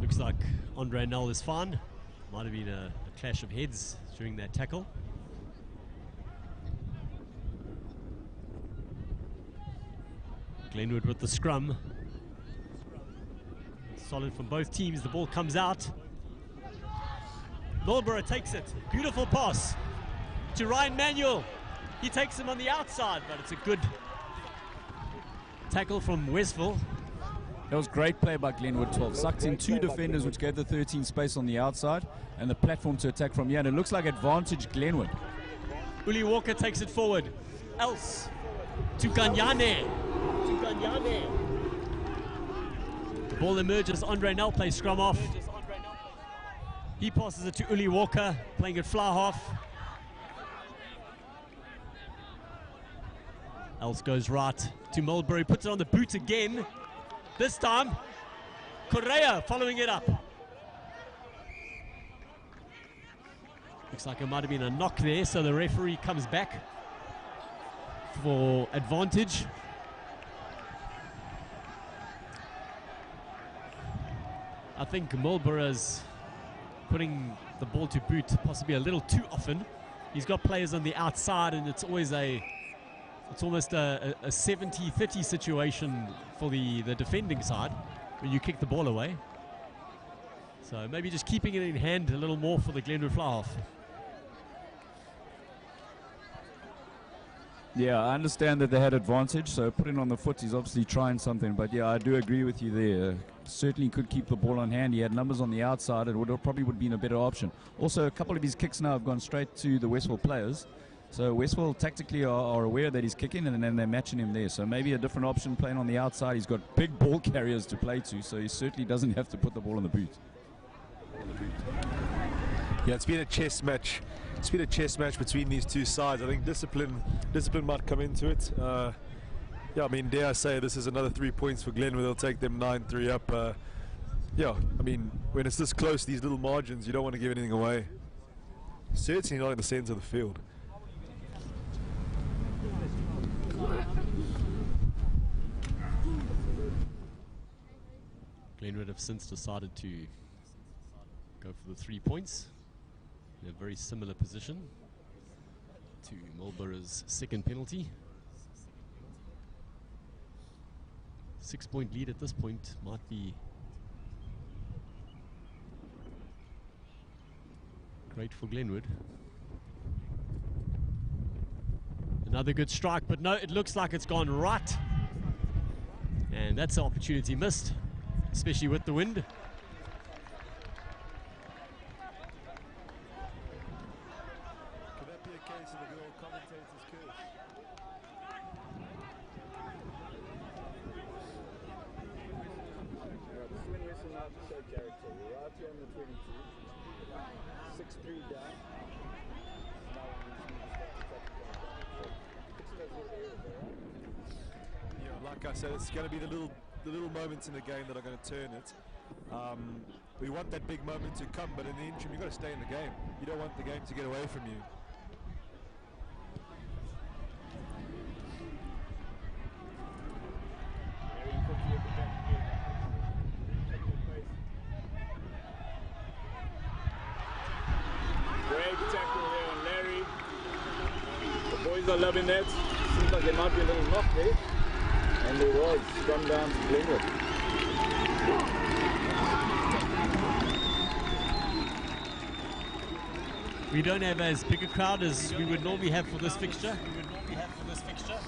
Looks like Andre Null is fine. Might have been a clash of heads during that tackle. Glenwood with the scrum. Solid from both teams. The ball comes out. Marlborough takes it. Beautiful pass to Ryan Manuel. He takes him on the outside, but it's a good tackle from Westville. That was great play by Glenwood 12. Sucked in 2 defenders, which gave the 13 space on the outside and the platform to attack from here. And it looks like advantage Glenwood. Uli Walker takes it forward. Else to Ganyane. The ball emerges. Andre Nell plays scrum off. He passes it to Uli Walker, playing it fly half. Else goes right to Mulberry, puts it on the boot again. This time, Correa following it up. Looks like it might have been a knock there, so the referee comes back for advantage. I think Marlborough's putting the ball to boot possibly a little too often. He's got players on the outside, and it's always it's almost a 70-30 situation for the defending side when you kick the ball away. So maybe just keeping it in hand a little more for the Glenwood fly half. Yeah, I understand that they had advantage, so putting on the foot, he's obviously trying something. But yeah, I do agree with you there. Certainly could keep the ball on hand. He had numbers on the outside. It probably would have been a better option. Also, a couple of his kicks now have gone straight to the Westville players. So Westville tactically are aware that he's kicking, and then they're matching him there. So maybe a different option playing on the outside. He's got big ball carriers to play to, so he certainly doesn't have to put the ball in the boot. Yeah, it's been a chess match. It's been a chess match between these two sides. I think discipline might come into it. Yeah, I mean, dare I say this is another 3 points for Glenwood. They'll take them 9-3 up. Yeah, I mean, when it's this close, these little margins, you don't want to give anything away. Certainly not in the centre of the field. Glenwood have since decided to go for the 3 points in a very similar position to Marlborough's second penalty. 6-point lead at this point might be great for Glenwood. Another good strike, but no, it looks like it's gone right. And that's an opportunity missed, especially with the wind. Could that be a case of the good old commentator's curse? The swing whistle now to show character. We're out here on the 22. 6-3 down. Now we need to start attacking down. Yeah, like I said, it's going to be the little moments in the game that are going to turn it. We want that big moment to come, but in the interim, you've got to stay in the game. You don't want the game to get away from you. Great tackle there on Larry. The boys are loving that. Seems like there might be a little knock there. And there was. Come down to Glenwood. We don't have as big a crowd as we would normally have for this fixture.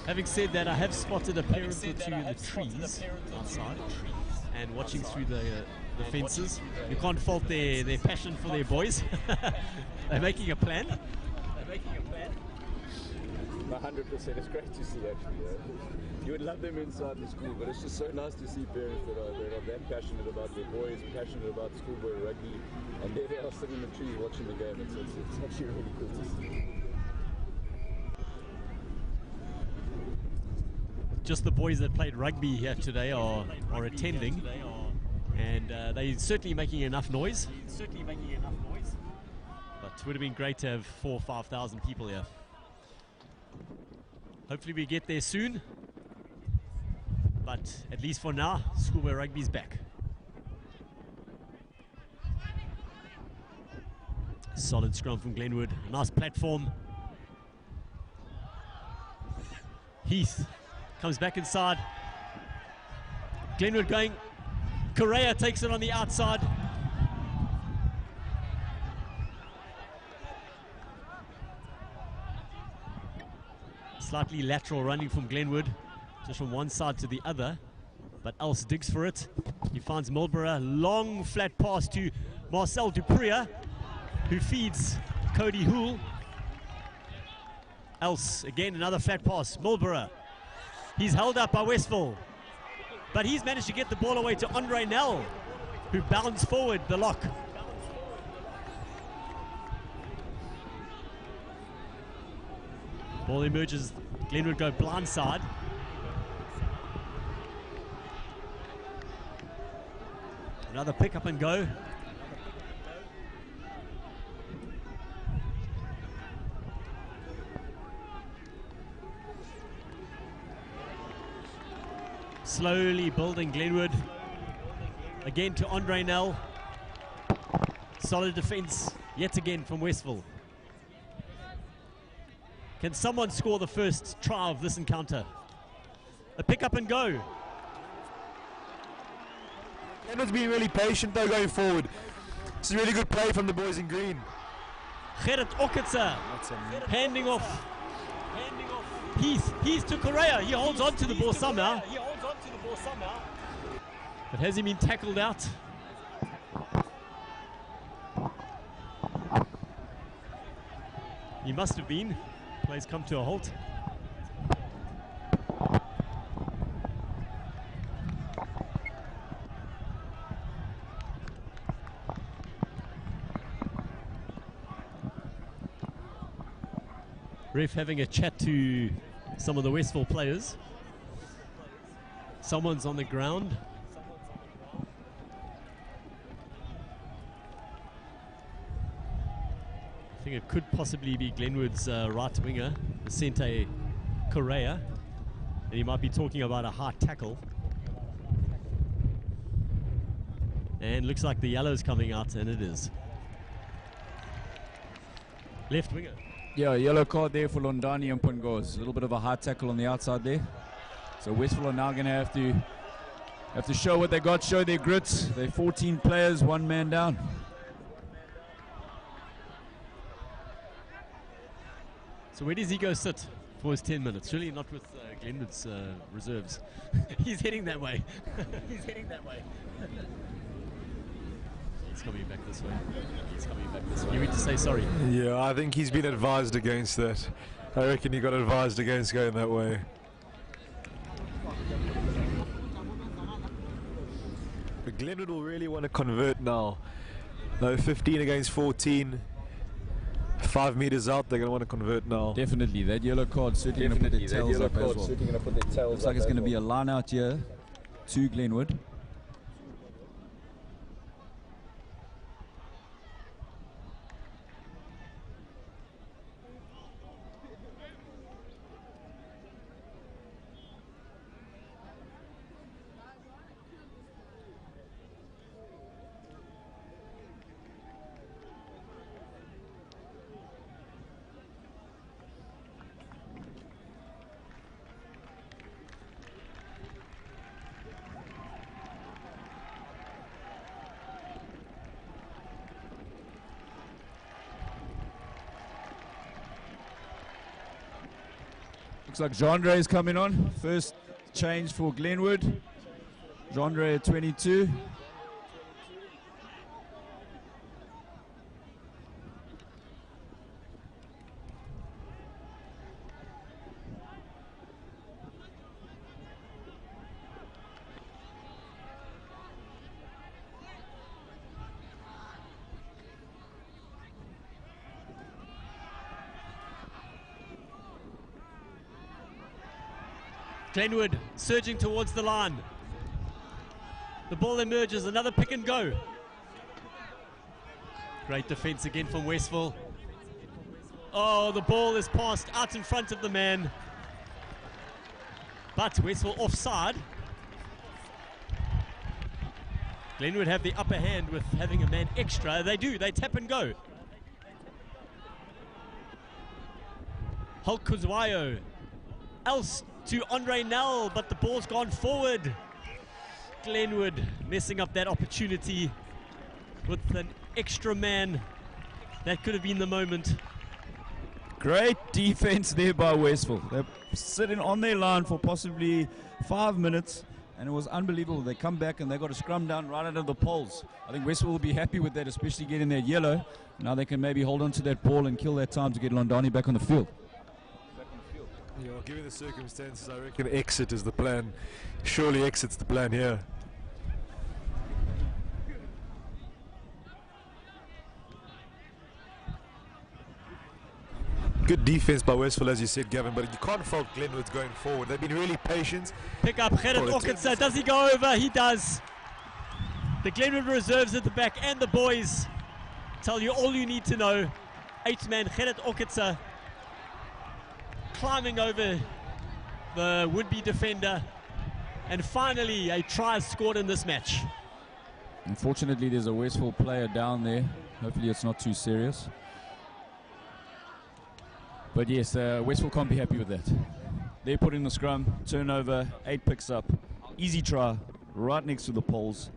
Having said that, I have spotted a parent or two in the trees outside and watching through the fences. You can't fault their passion for their boys. They're making a plan. 100%. It's great to see, actually. You would love them inside the school, but it's just so nice to see parents that are that passionate about their boys, passionate about schoolboy rugby, and there they are sitting in the trees watching the game. It's actually really cool to see. Just the boys that played rugby here today are attending, and they're certainly making enough noise. But it would have been great to have 4,000 or 5,000 people here. Hopefully we get there soon, but at least for now, schoolboy rugby's back. Solid scrum from Glenwood, a nice platform. Heath comes back inside. Glenwood going. Correa takes it on the outside. Slightly lateral running from Glenwood, just from one side to the other, but Else digs for it. He finds Marlborough, long flat pass to Marcel Dupria, who feeds Cody Hoole. Else, again, another flat pass. Marlborough, he's held up by Westville, but he's managed to get the ball away to Andre Nell, who bounds forward the lock. Ball emerges, Glenwood go blindside. Another pick up and go. Slowly building Glenwood. Again to Andre Nell. Solid defense yet again from Westville. Can someone score the first try of this encounter? A pick up and go. Glenwood's being really patient though going forward. It's a really good play from the boys in green. Gerrit Okitsa handing off. Heath to Correa. He holds on to the ball somehow. But has he been tackled out? He must have been. Play's come to a halt. Ref having a chat to some of the Westville players. Someone's on the ground. I think it could possibly be Glenwood's right winger, Vicente Correa, and he might be talking about a hard tackle. And looks like the yellow's coming out, and it is. Left winger. Yeah, yellow card there for Londani and Pungos. A little bit of a hard tackle on the outside there. So Westville are now going to have to show what they got, show their grit. They're 14 players, one man down. So where does he go sit for his 10 minutes? Surely not with Glenwood's reserves. He's heading that way. He's heading that way. He's coming back this way. He's coming back this way. You need to say sorry. Yeah, I think he's been advised against that. I reckon he got advised against going that way. But Glenwood will really want to convert now. No, 15 against 14. 5 meters out, they're going to want to convert now. Definitely, that yellow card certainly going to put their tails up as well. Looks like it's going to be a line out here to Glenwood. Looks like Jandre is coming on. First change for Glenwood. Jandre at 22. Glenwood surging towards the line. The ball emerges, another pick and go. Great defense again from Westville. Oh, the ball is passed out in front of the man. But Westville offside. Glenwood have the upper hand with having a man extra. They do, they tap and go. Hulk Kuzwayo. Else to Andre Nell, but the ball's gone forward. Glenwood messing up that opportunity with an extra man. That could have been the moment. Great defense there by Westville. They're sitting on their line for possibly 5 minutes, and it was unbelievable. They come back and they got a scrum down right out of the poles. I think Westville will be happy with that, especially getting that yellow. Now they can maybe hold on to that ball and kill that time to get Londani back on the field. Yeah, well, given the circumstances, I reckon exit is the plan. Surely exit's the plan here. Good defense by Westville, as you said, Gavin, but you can't fault Glenwood's going forward. They've been really patient. Pick up Gerrit Okitsa. Does he go over? He does. The Glenwood reserves at the back and the boys tell you all you need to know. 8-man Gerrit Okitsa climbing over the would-be defender, and finally a try scored in this match. Unfortunately, there's a Westville player down there. Hopefully it's not too serious. But yes, Westville can't be happy with that. They're putting the scrum, turnover, 8 picks up, easy try, right next to the poles.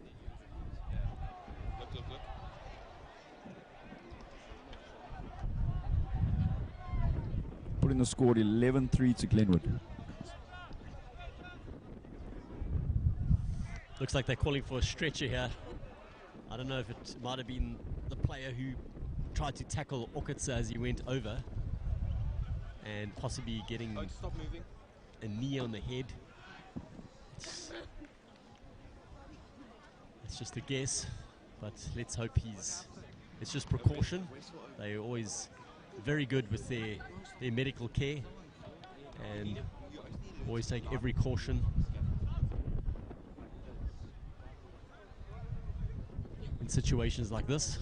Putting the score 11-3 to Glenwood. Looks like they're calling for a stretcher here. I don't know if it might have been the player who tried to tackle Okitsa as he went over and possibly getting a knee on the head. It's just a guess, but let's hope it's just precaution. They're always very good with their medical care and always take every caution. In situations like this.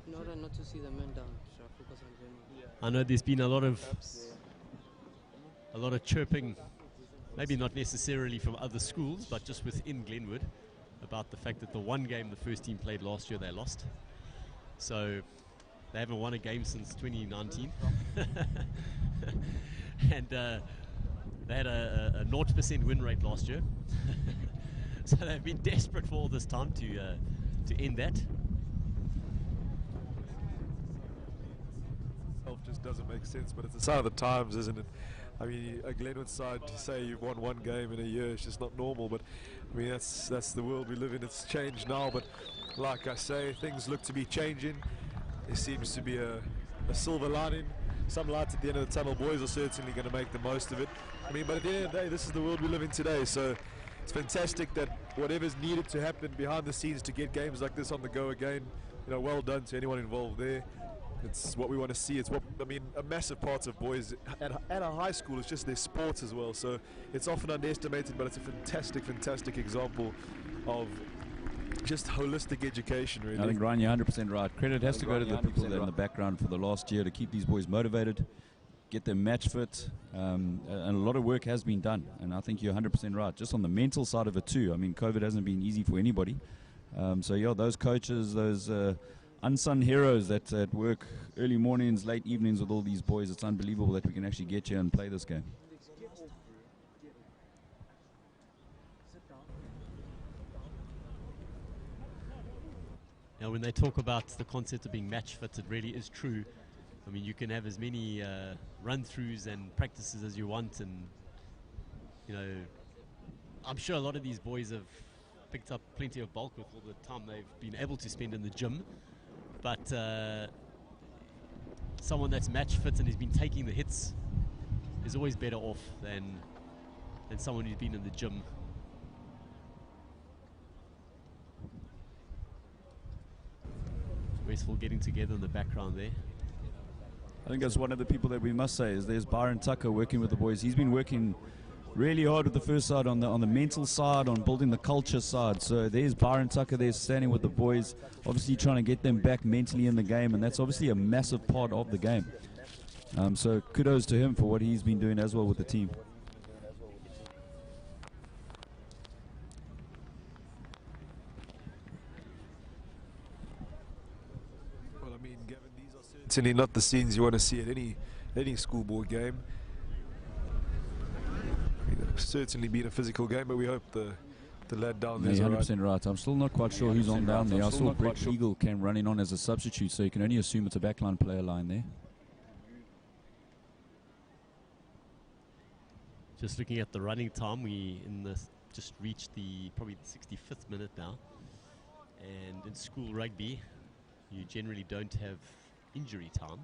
In order not to see the man down, should I focus on Glenwood? I know there's been a lot of chirping, maybe not necessarily from other schools, but just within Glenwood, about the fact that the one game the first team played last year, they lost. So they haven't won a game since 2019. And they had a 0% win rate last year. So they've been desperate for all this time to end that. Just doesn't make sense, but it's a sign of the times, isn't it? I mean, a Glenwood side to say you've won one game in a year is just not normal, but I mean, that's the world we live in. It's changed now, but like I say, things look to be changing. There seems to be a silver lining, some light at the end of the tunnel. Boys are certainly going to make the most of it. I mean, but at the end of the day, this is the world we live in today, so it's fantastic that whatever's needed to happen behind the scenes to get games like this on the go again, you know, well done to anyone involved there. It's what we want to see. It's what, I mean, a massive part of boys at a high school is just their sports as well. So it's often underestimated, but it's a fantastic example of just holistic education, really. I think, Ryan, you're 100% right. Credit has to go to the people that are in the background for the last year to keep these boys motivated, get them match fit, and a lot of work has been done. And I think you're 100% right. Just on the mental side of it too. I mean, COVID hasn't been easy for anybody. So yeah, those coaches, those unsung heroes that work early mornings, late evenings with all these boys. It's unbelievable that we can actually get here and play this game. Now, when they talk about the concept of being match fit, it really is true. I mean, you can have as many run-throughs and practices as you want, and you know, I'm sure a lot of these boys have picked up plenty of bulk with all the time they've been able to spend in the gym. But someone that's match fit and has been taking the hits is always better off than someone who's been in the gym. Westville getting together in the background there. I think that's one of the people that we must say is there's Byron Tucker working with the boys. He's been working really hard with the first side on the mental side, on building the culture side. So there's Byron Tucker there standing with the boys, obviously trying to get them back mentally in the game, and that's obviously a massive part of the game. So kudos to him for what he's been doing as well with the team. Well, I mean, Gavin, these are certainly not the scenes you want to see at any schoolboy game. Certainly been a physical game, but we hope the lad down there is 100% right. I'm still not quite sure who's on down there. I saw Brett Eagle came running on as a substitute, so you can only assume it's a backline player line there. Just looking at the running time, we just reached probably the 65th minute now. And in school rugby, you generally don't have injury time,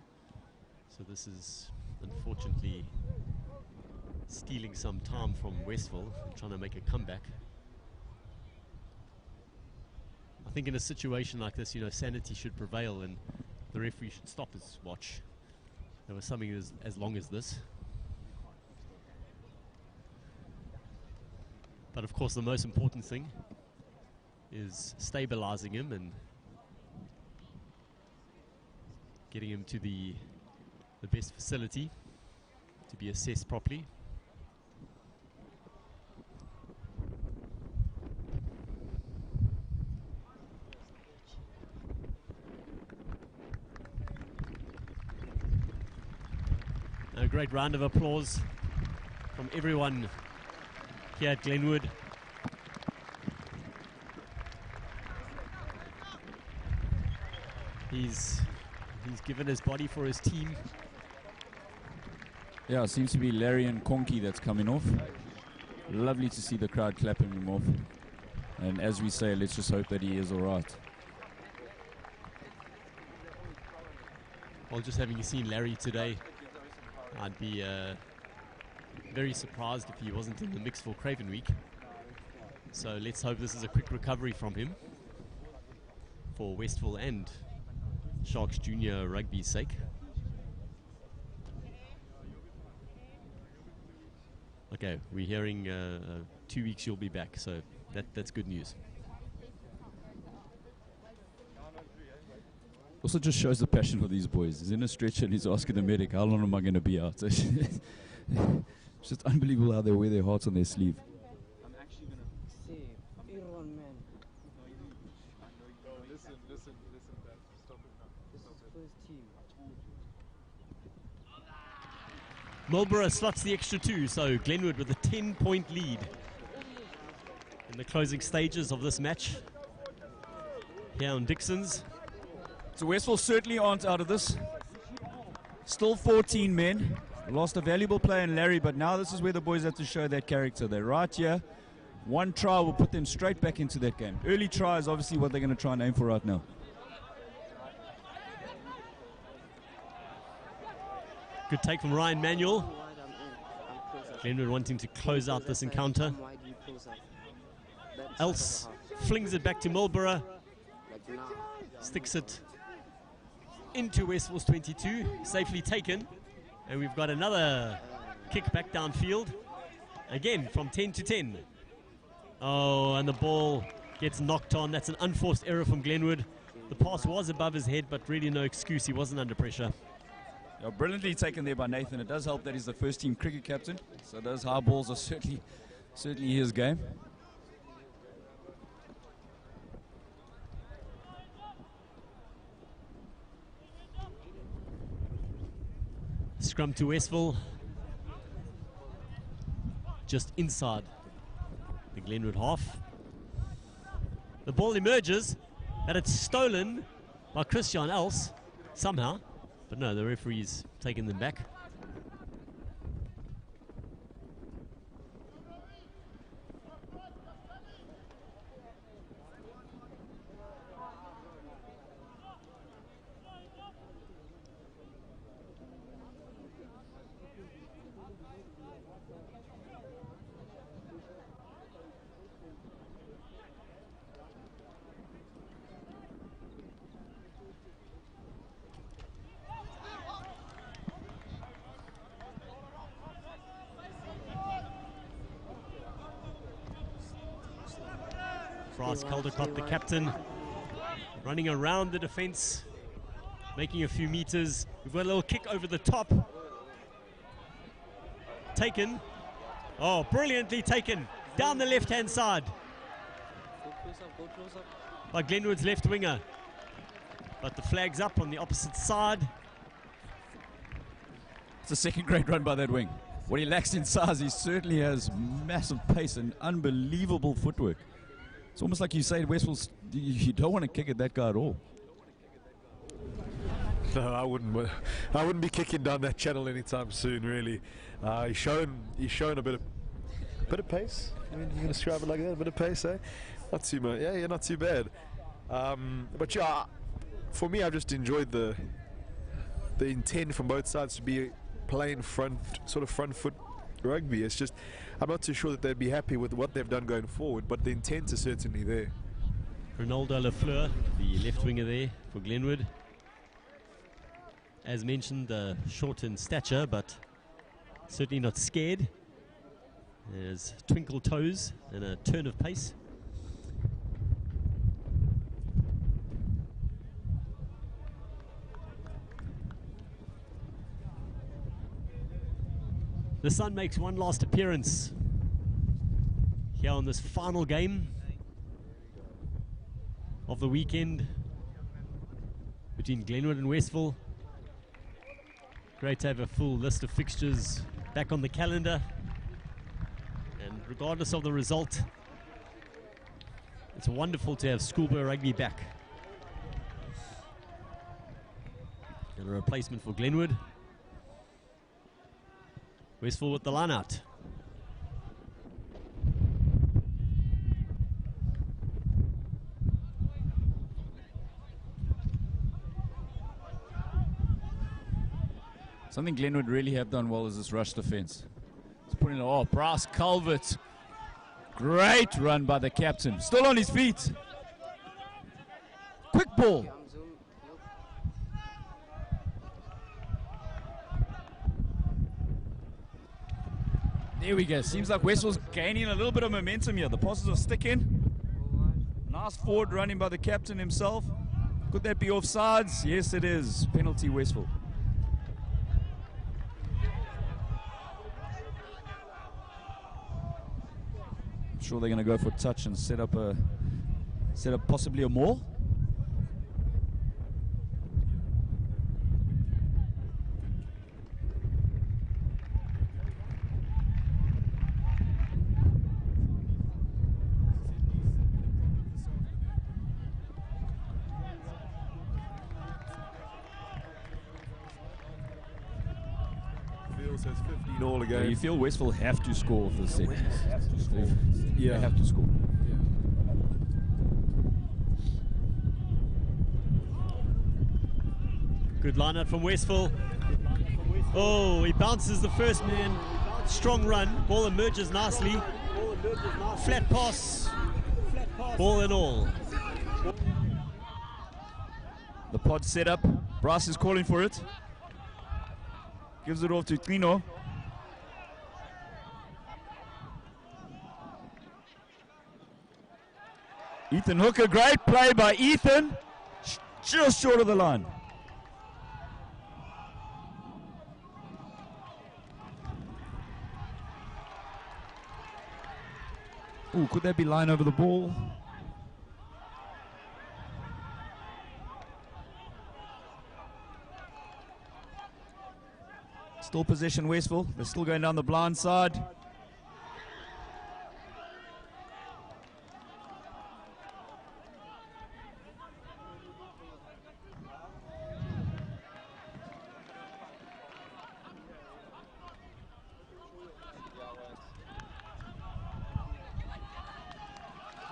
so this is unfortunately stealing some time from Westville and trying to make a comeback. I think in a situation like this, you know, sanity should prevail and the referee should stop his watch. There was something as long as this. But of course, the most important thing is stabilizing him and getting him to the best facility to be assessed properly. A great round of applause from everyone here at Glenwood. He's given his body for his team. Yeah, it seems to be Larry and Konki that's coming off. Lovely to see the crowd clapping him off. And as we say, let's just hope that he is all right. Well, just having seen Larry today, I'd be very surprised if he wasn't in the mix for Craven Week. So let's hope this is a quick recovery from him for Westville and Sharks Junior Rugby's sake. Okay, we're hearing 2 weeks you'll be back, so that's good news. Also just shows the passion for these boys. He's in a stretcher and he's asking the medic, how long am I going to be out? So it's just unbelievable how they wear their hearts on their sleeve. I'm actually going to save everyone, man. Listen, Dad. Stop it now. This is the first team. Marlborough slots the extra 2, so Glenwood with a 10-point lead in the closing stages of this match here on Dixon's. So Westville certainly aren't out of this. Still 14 men. Lost a valuable player in Larry, but now this is where the boys have to show their character. They're right here. One try will put them straight back into that game. Early try is obviously what they're going to try and aim for right now. Good take from Ryan Manuel. Glenwood wanting to close out this encounter. Else flings it back to Marlborough. Sticks it into Westville's 22. Safely taken. And we've got another kick back downfield. Again from 10 to 10. Oh, and the ball gets knocked on. That's an unforced error from Glenwood. The pass was above his head, but really no excuse. He wasn't under pressure. Yeah, brilliantly taken there by Nathan. It does help that he's the first team cricket captain. So those high balls are certainly his game. Scrum to Westville. Just inside the Glenwood half. The ball emerges, and it's stolen by Christian Else somehow. But no, the referee's taking them back. Bryce Caldecott, the captain, running around the defense, making a few meters. We've got a little kick over the top. Taken. Oh, brilliantly taken. Down the left-hand side. Go close up. By Glenwood's left winger. But the flag's up on the opposite side. It's a second grade run by that wing. What he lacks in size, he certainly has massive pace and unbelievable footwork. It's almost like you say, Westville, you don't want to kick at that guy at all. No, I wouldn't be kicking down that channel anytime soon. Really, he's shown a bit of pace. I mean, you can describe it like that, a bit of pace, eh? Not too much. Yeah, not too bad. But yeah, for me, I've just enjoyed the intent from both sides to be playing front foot rugby. It's just, I'm not too sure that they'd be happy with what they've done going forward, but the intent is certainly there. Ronaldo Lafleur, the left winger there for Glenwood. As mentioned, short in stature, but certainly not scared. There's twinkle toes and a turn of pace. The Sun makes one last appearance here on this final game of the weekend between Glenwood and Westville. Great to have a full list of fixtures back on the calendar. And regardless of the result, it's wonderful to have schoolboy rugby back. And a replacement for Glenwood. Westville with the line out. Something Glenwood really have done well is this rush defense. It's putting it, oh, Bryce Culvert. Great run by the captain. Still on his feet. Quick ball. There we go. Seems like Westville's gaining a little bit of momentum here. The passes are sticking. Nice forward running by the captain himself. Could that be offsides? Yes, it is. Penalty Westville. I'm sure they're going to go for touch and set up possibly a maul. So it's 15 all again. Yeah, you feel Westville have to score for the second. Yeah. They have to score. Good line out from Westville. Oh, he bounces the first man. Strong run. Ball emerges nicely. Flat pass. Ball and all. The pod set up. Brass is calling for it. Gives it off to Trino. Ethan Hooker, great play by Ethan. Just short of the line. Ooh, could that be line over the ball? Still possession Westville. They're still going down the blind side.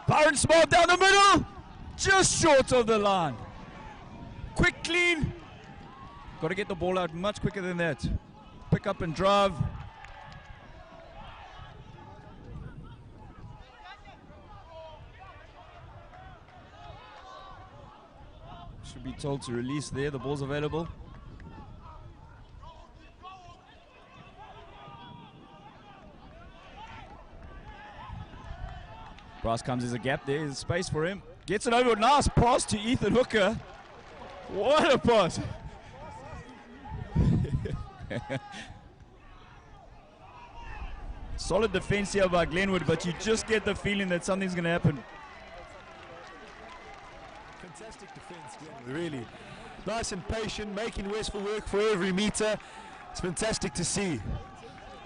Byron Small down the middle. Just short of the line. Quick clean. Got to get the ball out much quicker than that. Pick up and drive. Should be told to release there. The ball's available. Brass comes as a gap there. There's space for him. Gets it over. Nice pass to Ethan Hooker. What a pass. Solid defense here by Glenwood, but you just get the feeling that something's going to happen. Fantastic defense, Glenwood, really. Nice and patient, making Westville work for every meter. It's fantastic to see.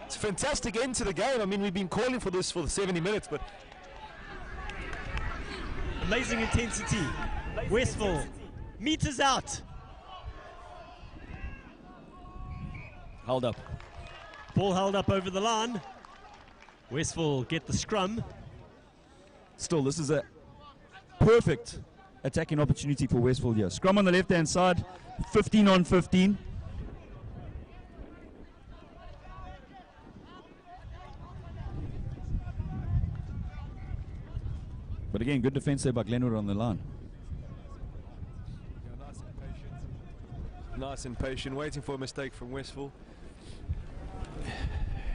It's a fantastic end to the game. I mean, we've been calling for this for the 70 minutes, but... Amazing intensity. Westville meters out. Held up. Ball held up over the line. Westville get the scrum. Still, this is a perfect attacking opportunity for Westville here. Scrum on the left-hand side, 15 on 15. But again, good defense there by Glenwood on the line. Nice and patient, waiting for a mistake from Westville.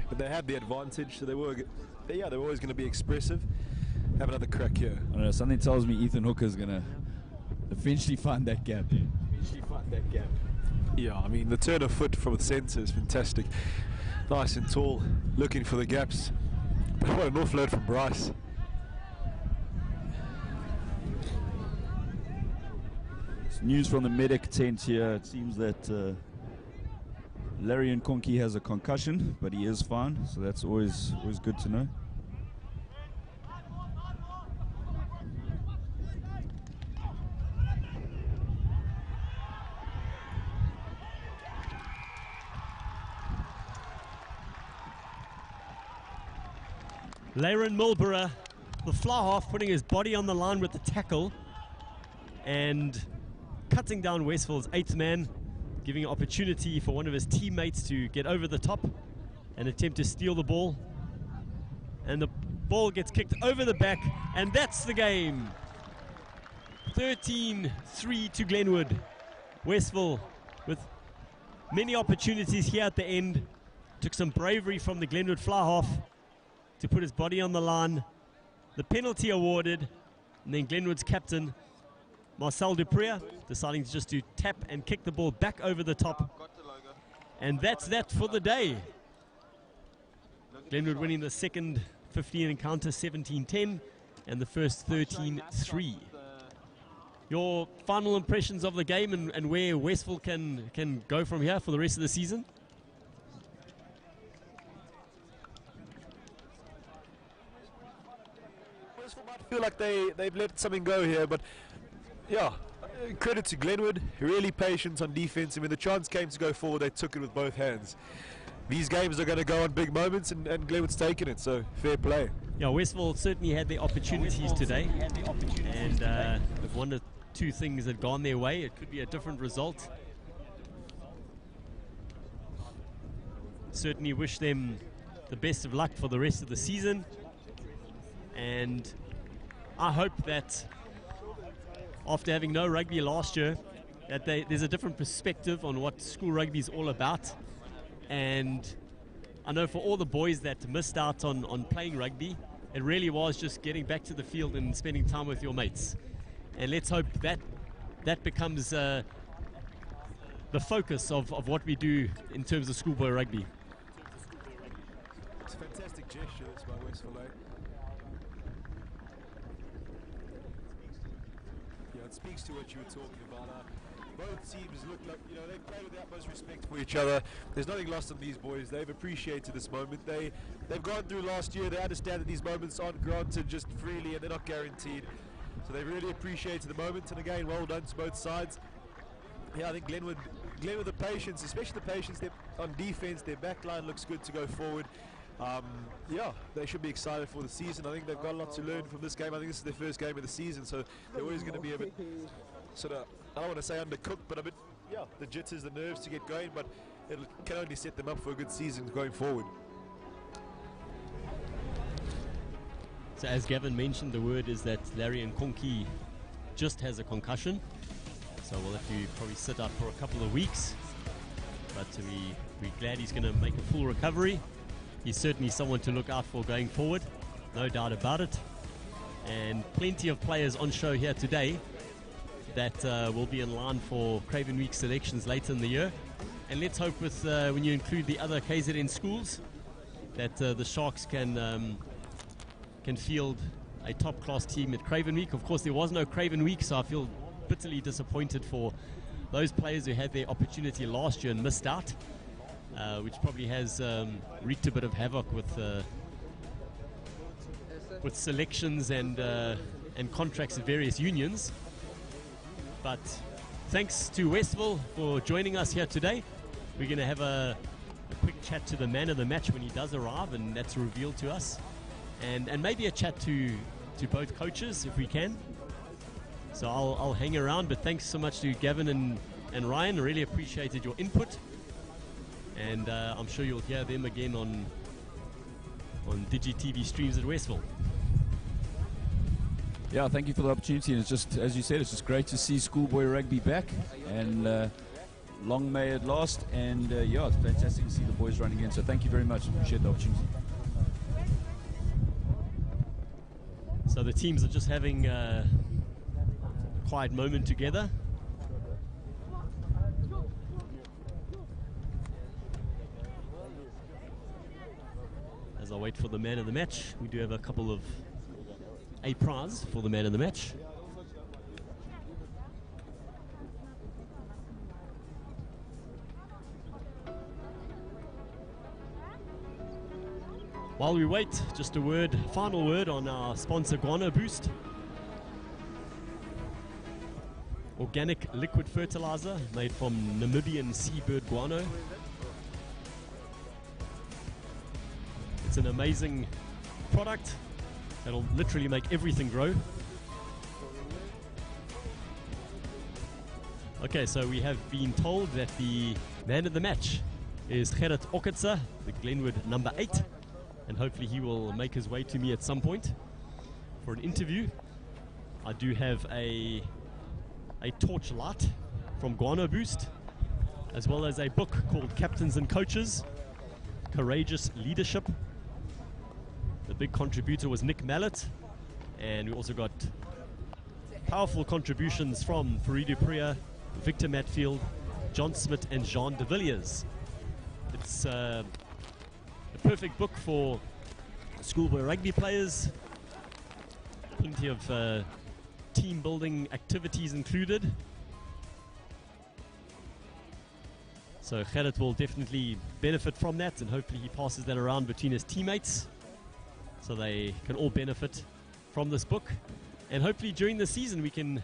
But they had the advantage, so they were always going to be expressive. Have another crack here. I don't know, something tells me Ethan Hooker is going to eventually find that gap. Yeah, I mean, the turn of foot from the centre is fantastic. Nice and tall, looking for the gaps. But what an offload from Bryce. News from the medic tent here. It seems that Larry Nkonki has a concussion, but he is fine, so that's always good to know. Laren Mulborough, the fly half, putting his body on the line with the tackle and cutting down Westville's 8th man, giving an opportunity for one of his teammates to get over the top and attempt to steal the ball. And the ball gets kicked over the back, and that's the game. 13-3 to Glenwood. Westville with many opportunities here at the end. Took some bravery from the Glenwood fly half to put his body on the line. The penalty awarded, and then Glenwood's captain Marcel Dupria deciding to just to tap and kick the ball back over the top. And that's that for the day. Glenwood winning the second 15 encounter 17-10 and the first 13-3. Your final impressions of the game and where Westville can go from here for the rest of the season? Westville might feel like they've let something go here, but yeah, credit to Glenwood, really patient on defense. I mean, the chance came to go forward, they took it with both hands. These games are going to go on big moments, and Glenwood's taken it, so fair play. Yeah, Westville certainly had their opportunities today, and if one or two things had gone their way, it could be a different result. Certainly wish them the best of luck for the rest of the season, and I hope that after having no rugby last year, that there's a different perspective on what school rugby is all about. And I know for all the boys that missed out on playing rugby, it really was just getting back to the field and spending time with your mates. And let's hope that becomes the focus of what we do in terms of schoolboy rugby. It's a fantastic gesture, this by Westville. Yeah, it speaks to what you were talking about. Both teams look like, you know, they play with the utmost respect for each other. There's nothing lost on these boys. They've appreciated this moment. They've gone through last year. They understand that these moments aren't granted just freely and they're not guaranteed. So they've really appreciated the moment. And again, well done to both sides. Yeah, I think Glenwood the patience, especially the patience on defense. Their back line looks good to go forward. Yeah, they should be excited for the season. I think they've got a lot to learn from this game. I think this is their first game of the season, so they're always going to be a bit sort of, I don't want to say undercooked, but a bit, yeah, the jitters, the nerves to get going, but it can only set them up for a good season going forward. So as Gavin mentioned, the word is that Larry Nkonki just has a concussion, so we'll have to probably sit out for a couple of weeks, but we're glad he's going to make a full recovery. He's certainly someone to look out for going forward, no doubt about it. And plenty of players on show here today that will be in line for Craven Week selections later in the year. And let's hope with when you include the other KZN schools that the Sharks can field a top-class team at Craven Week. Of course, there was no Craven Week, so I feel bitterly disappointed for those players who had their opportunity last year and missed out. Which probably has wreaked a bit of havoc with selections and contracts at various unions. But thanks to Westville for joining us here today. We're going to have a quick chat to the man of the match when he does arrive, and that's revealed to us. And maybe a chat to both coaches if we can. So I'll hang around, but thanks so much to Gavin and Ryan. I really appreciated your input. And I'm sure you'll hear them again on DigiTV streams at Westville. Yeah, thank you for the opportunity. And it's just, as you said, it's just great to see schoolboy rugby back. And long may it last. And yeah, it's fantastic to see the boys running in. So thank you very much. Appreciate the opportunity. So the teams are just having a quiet moment together. As I wait for the man of the match, we do have a couple of a prize for the man of the match. While we wait, just a final word on our sponsor Guano Boost. Organic liquid fertilizer made from Namibian seabird guano. It's an amazing product that'll literally make everything grow. Okay, so we have been told that the man of the match is Gerrit Okitsa, the Glenwood number 8, and hopefully he will make his way to me at some point for an interview. I do have a torchlight from Guano Boost, as well as a book called Captains and Coaches, Courageous Leadership. The big contributor was Nick Mallet, and we also got Powerful contributions from Faridu Priya, Victor Matfield, John Smith and Jean de Villiers. It's a perfect book for schoolboy rugby players. Plenty of team building activities included. So Gerrit will definitely benefit from that, and hopefully he passes that around between his teammates so they can all benefit from this book. And hopefully during the season we can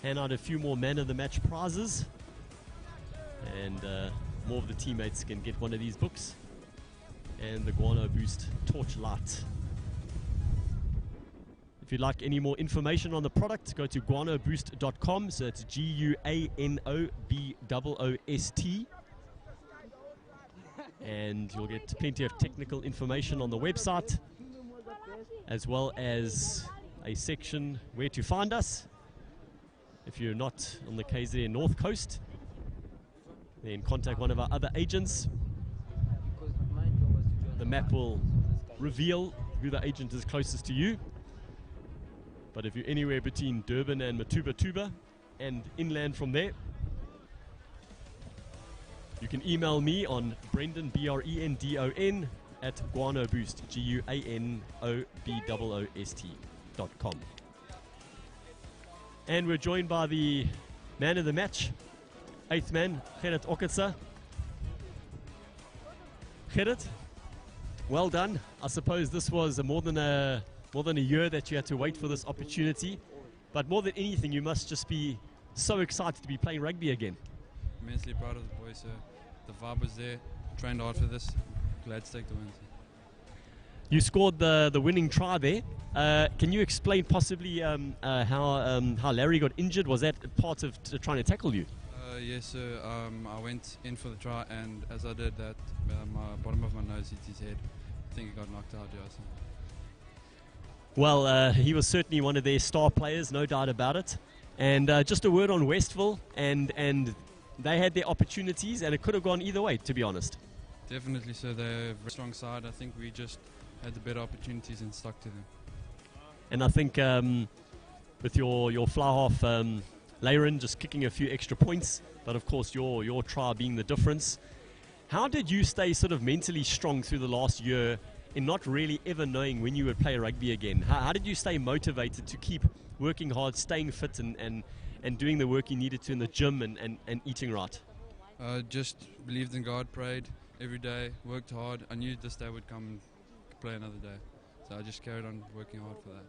hand out a few more man of the match prizes, and more of the teammates can get one of these books and the Guano Boost Torchlight. If you'd like any more information on the product, go to guanoboost.com. So it's GUANOBOOST. And you'll get plenty of technical information on the website, as well as a section where to find us. If you're not on the KZN North Coast, then contact one of our other agents. The map will reveal who the agent is closest to you. But if you're anywhere between Durban and Matuba and inland from there, you can email me on Brendan, BRENDON, at guanoboost, GUANOBOOST.com. And we're joined by the man of the match, 8th man, Gerrit Okitsa. Gerrit, well done. I suppose this was more than a year that you had to wait for this opportunity, but more than anything you must just be so excited to be playing rugby again. Immensely proud of the boys. The vibe was there, trained hard for this, glad to take the win. You scored the winning try there. Can you explain possibly how Larry got injured? Was that part of trying to tackle you? Yes, sir. I went in for the try, and as I did that, my bottom of my nose hit his head. I think he got knocked out. Yeah, so. Well, he was certainly one of their star players, no doubt about it. And just a word on Westville, and they had their opportunities, and it could have gone either way, to be honest. Definitely, so they're a very strong side. I think we just had the better opportunities and stuck to them. And I think with your fly half, Leiren just kicking a few extra points, but of course your try being the difference. How did you stay sort of mentally strong through the last year in not really ever knowing when you would play rugby again? How did you stay motivated to keep working hard, staying fit and doing the work you needed to in the gym and eating right? Just believed in God, prayed every day, worked hard. I knew this day would come and play another day. So I just carried on working hard for that.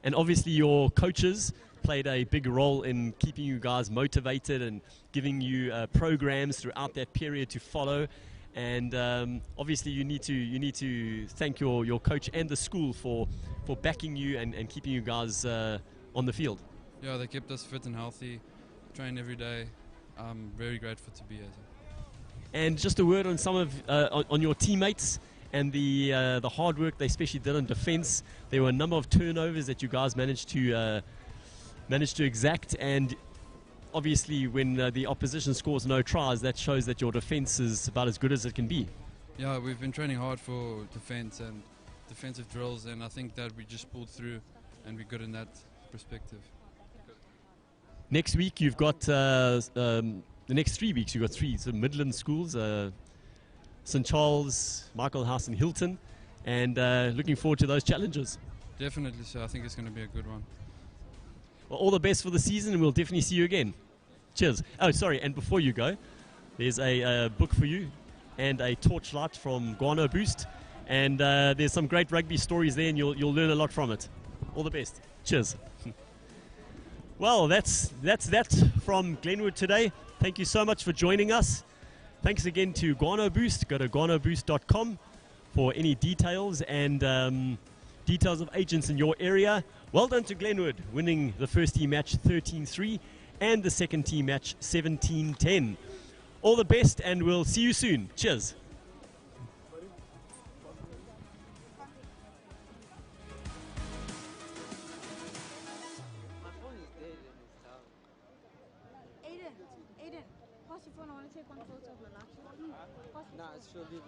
And obviously your coaches played a big role in keeping you guys motivated and giving you programs throughout that period to follow. And obviously you need to thank your coach and the school for backing you and keeping you guys on the field. Yeah, they kept us fit and healthy, trained every day. I'm very grateful to be here. And just a word on some of on your teammates and the hard work they especially did on defence. There were a number of turnovers that you guys managed to exact, and obviously when the opposition scores no tries, that shows that your defence is about as good as it can be. Yeah, we've been training hard for defence and defensive drills, and I think that we just pulled through and we're good in that perspective. Next week you've got the next 3 weeks you've got three Midland schools, St. Charles, Michael House and Hilton, and looking forward to those challenges. Definitely, so I think it's going to be a good one. Well, all the best for the season, and we'll definitely see you again. Cheers. Oh, sorry, and before you go, there's a book for you and a torchlight from Guano Boost, and there's some great rugby stories there, and you'll learn a lot from it. All the best. Cheers. Well, that's that from Glenwood today. Thank you so much for joining us. Thanks again to Guano Boost. Go to guanoboost.com for any details and details of agents in your area. Well done to Glenwood, winning the first team match 13-3 and the second team match 17-10. All the best, and we'll see you soon. Cheers. Aiden, pass your phone. I want to take one photo of my last one. Nah, it's sure leave it.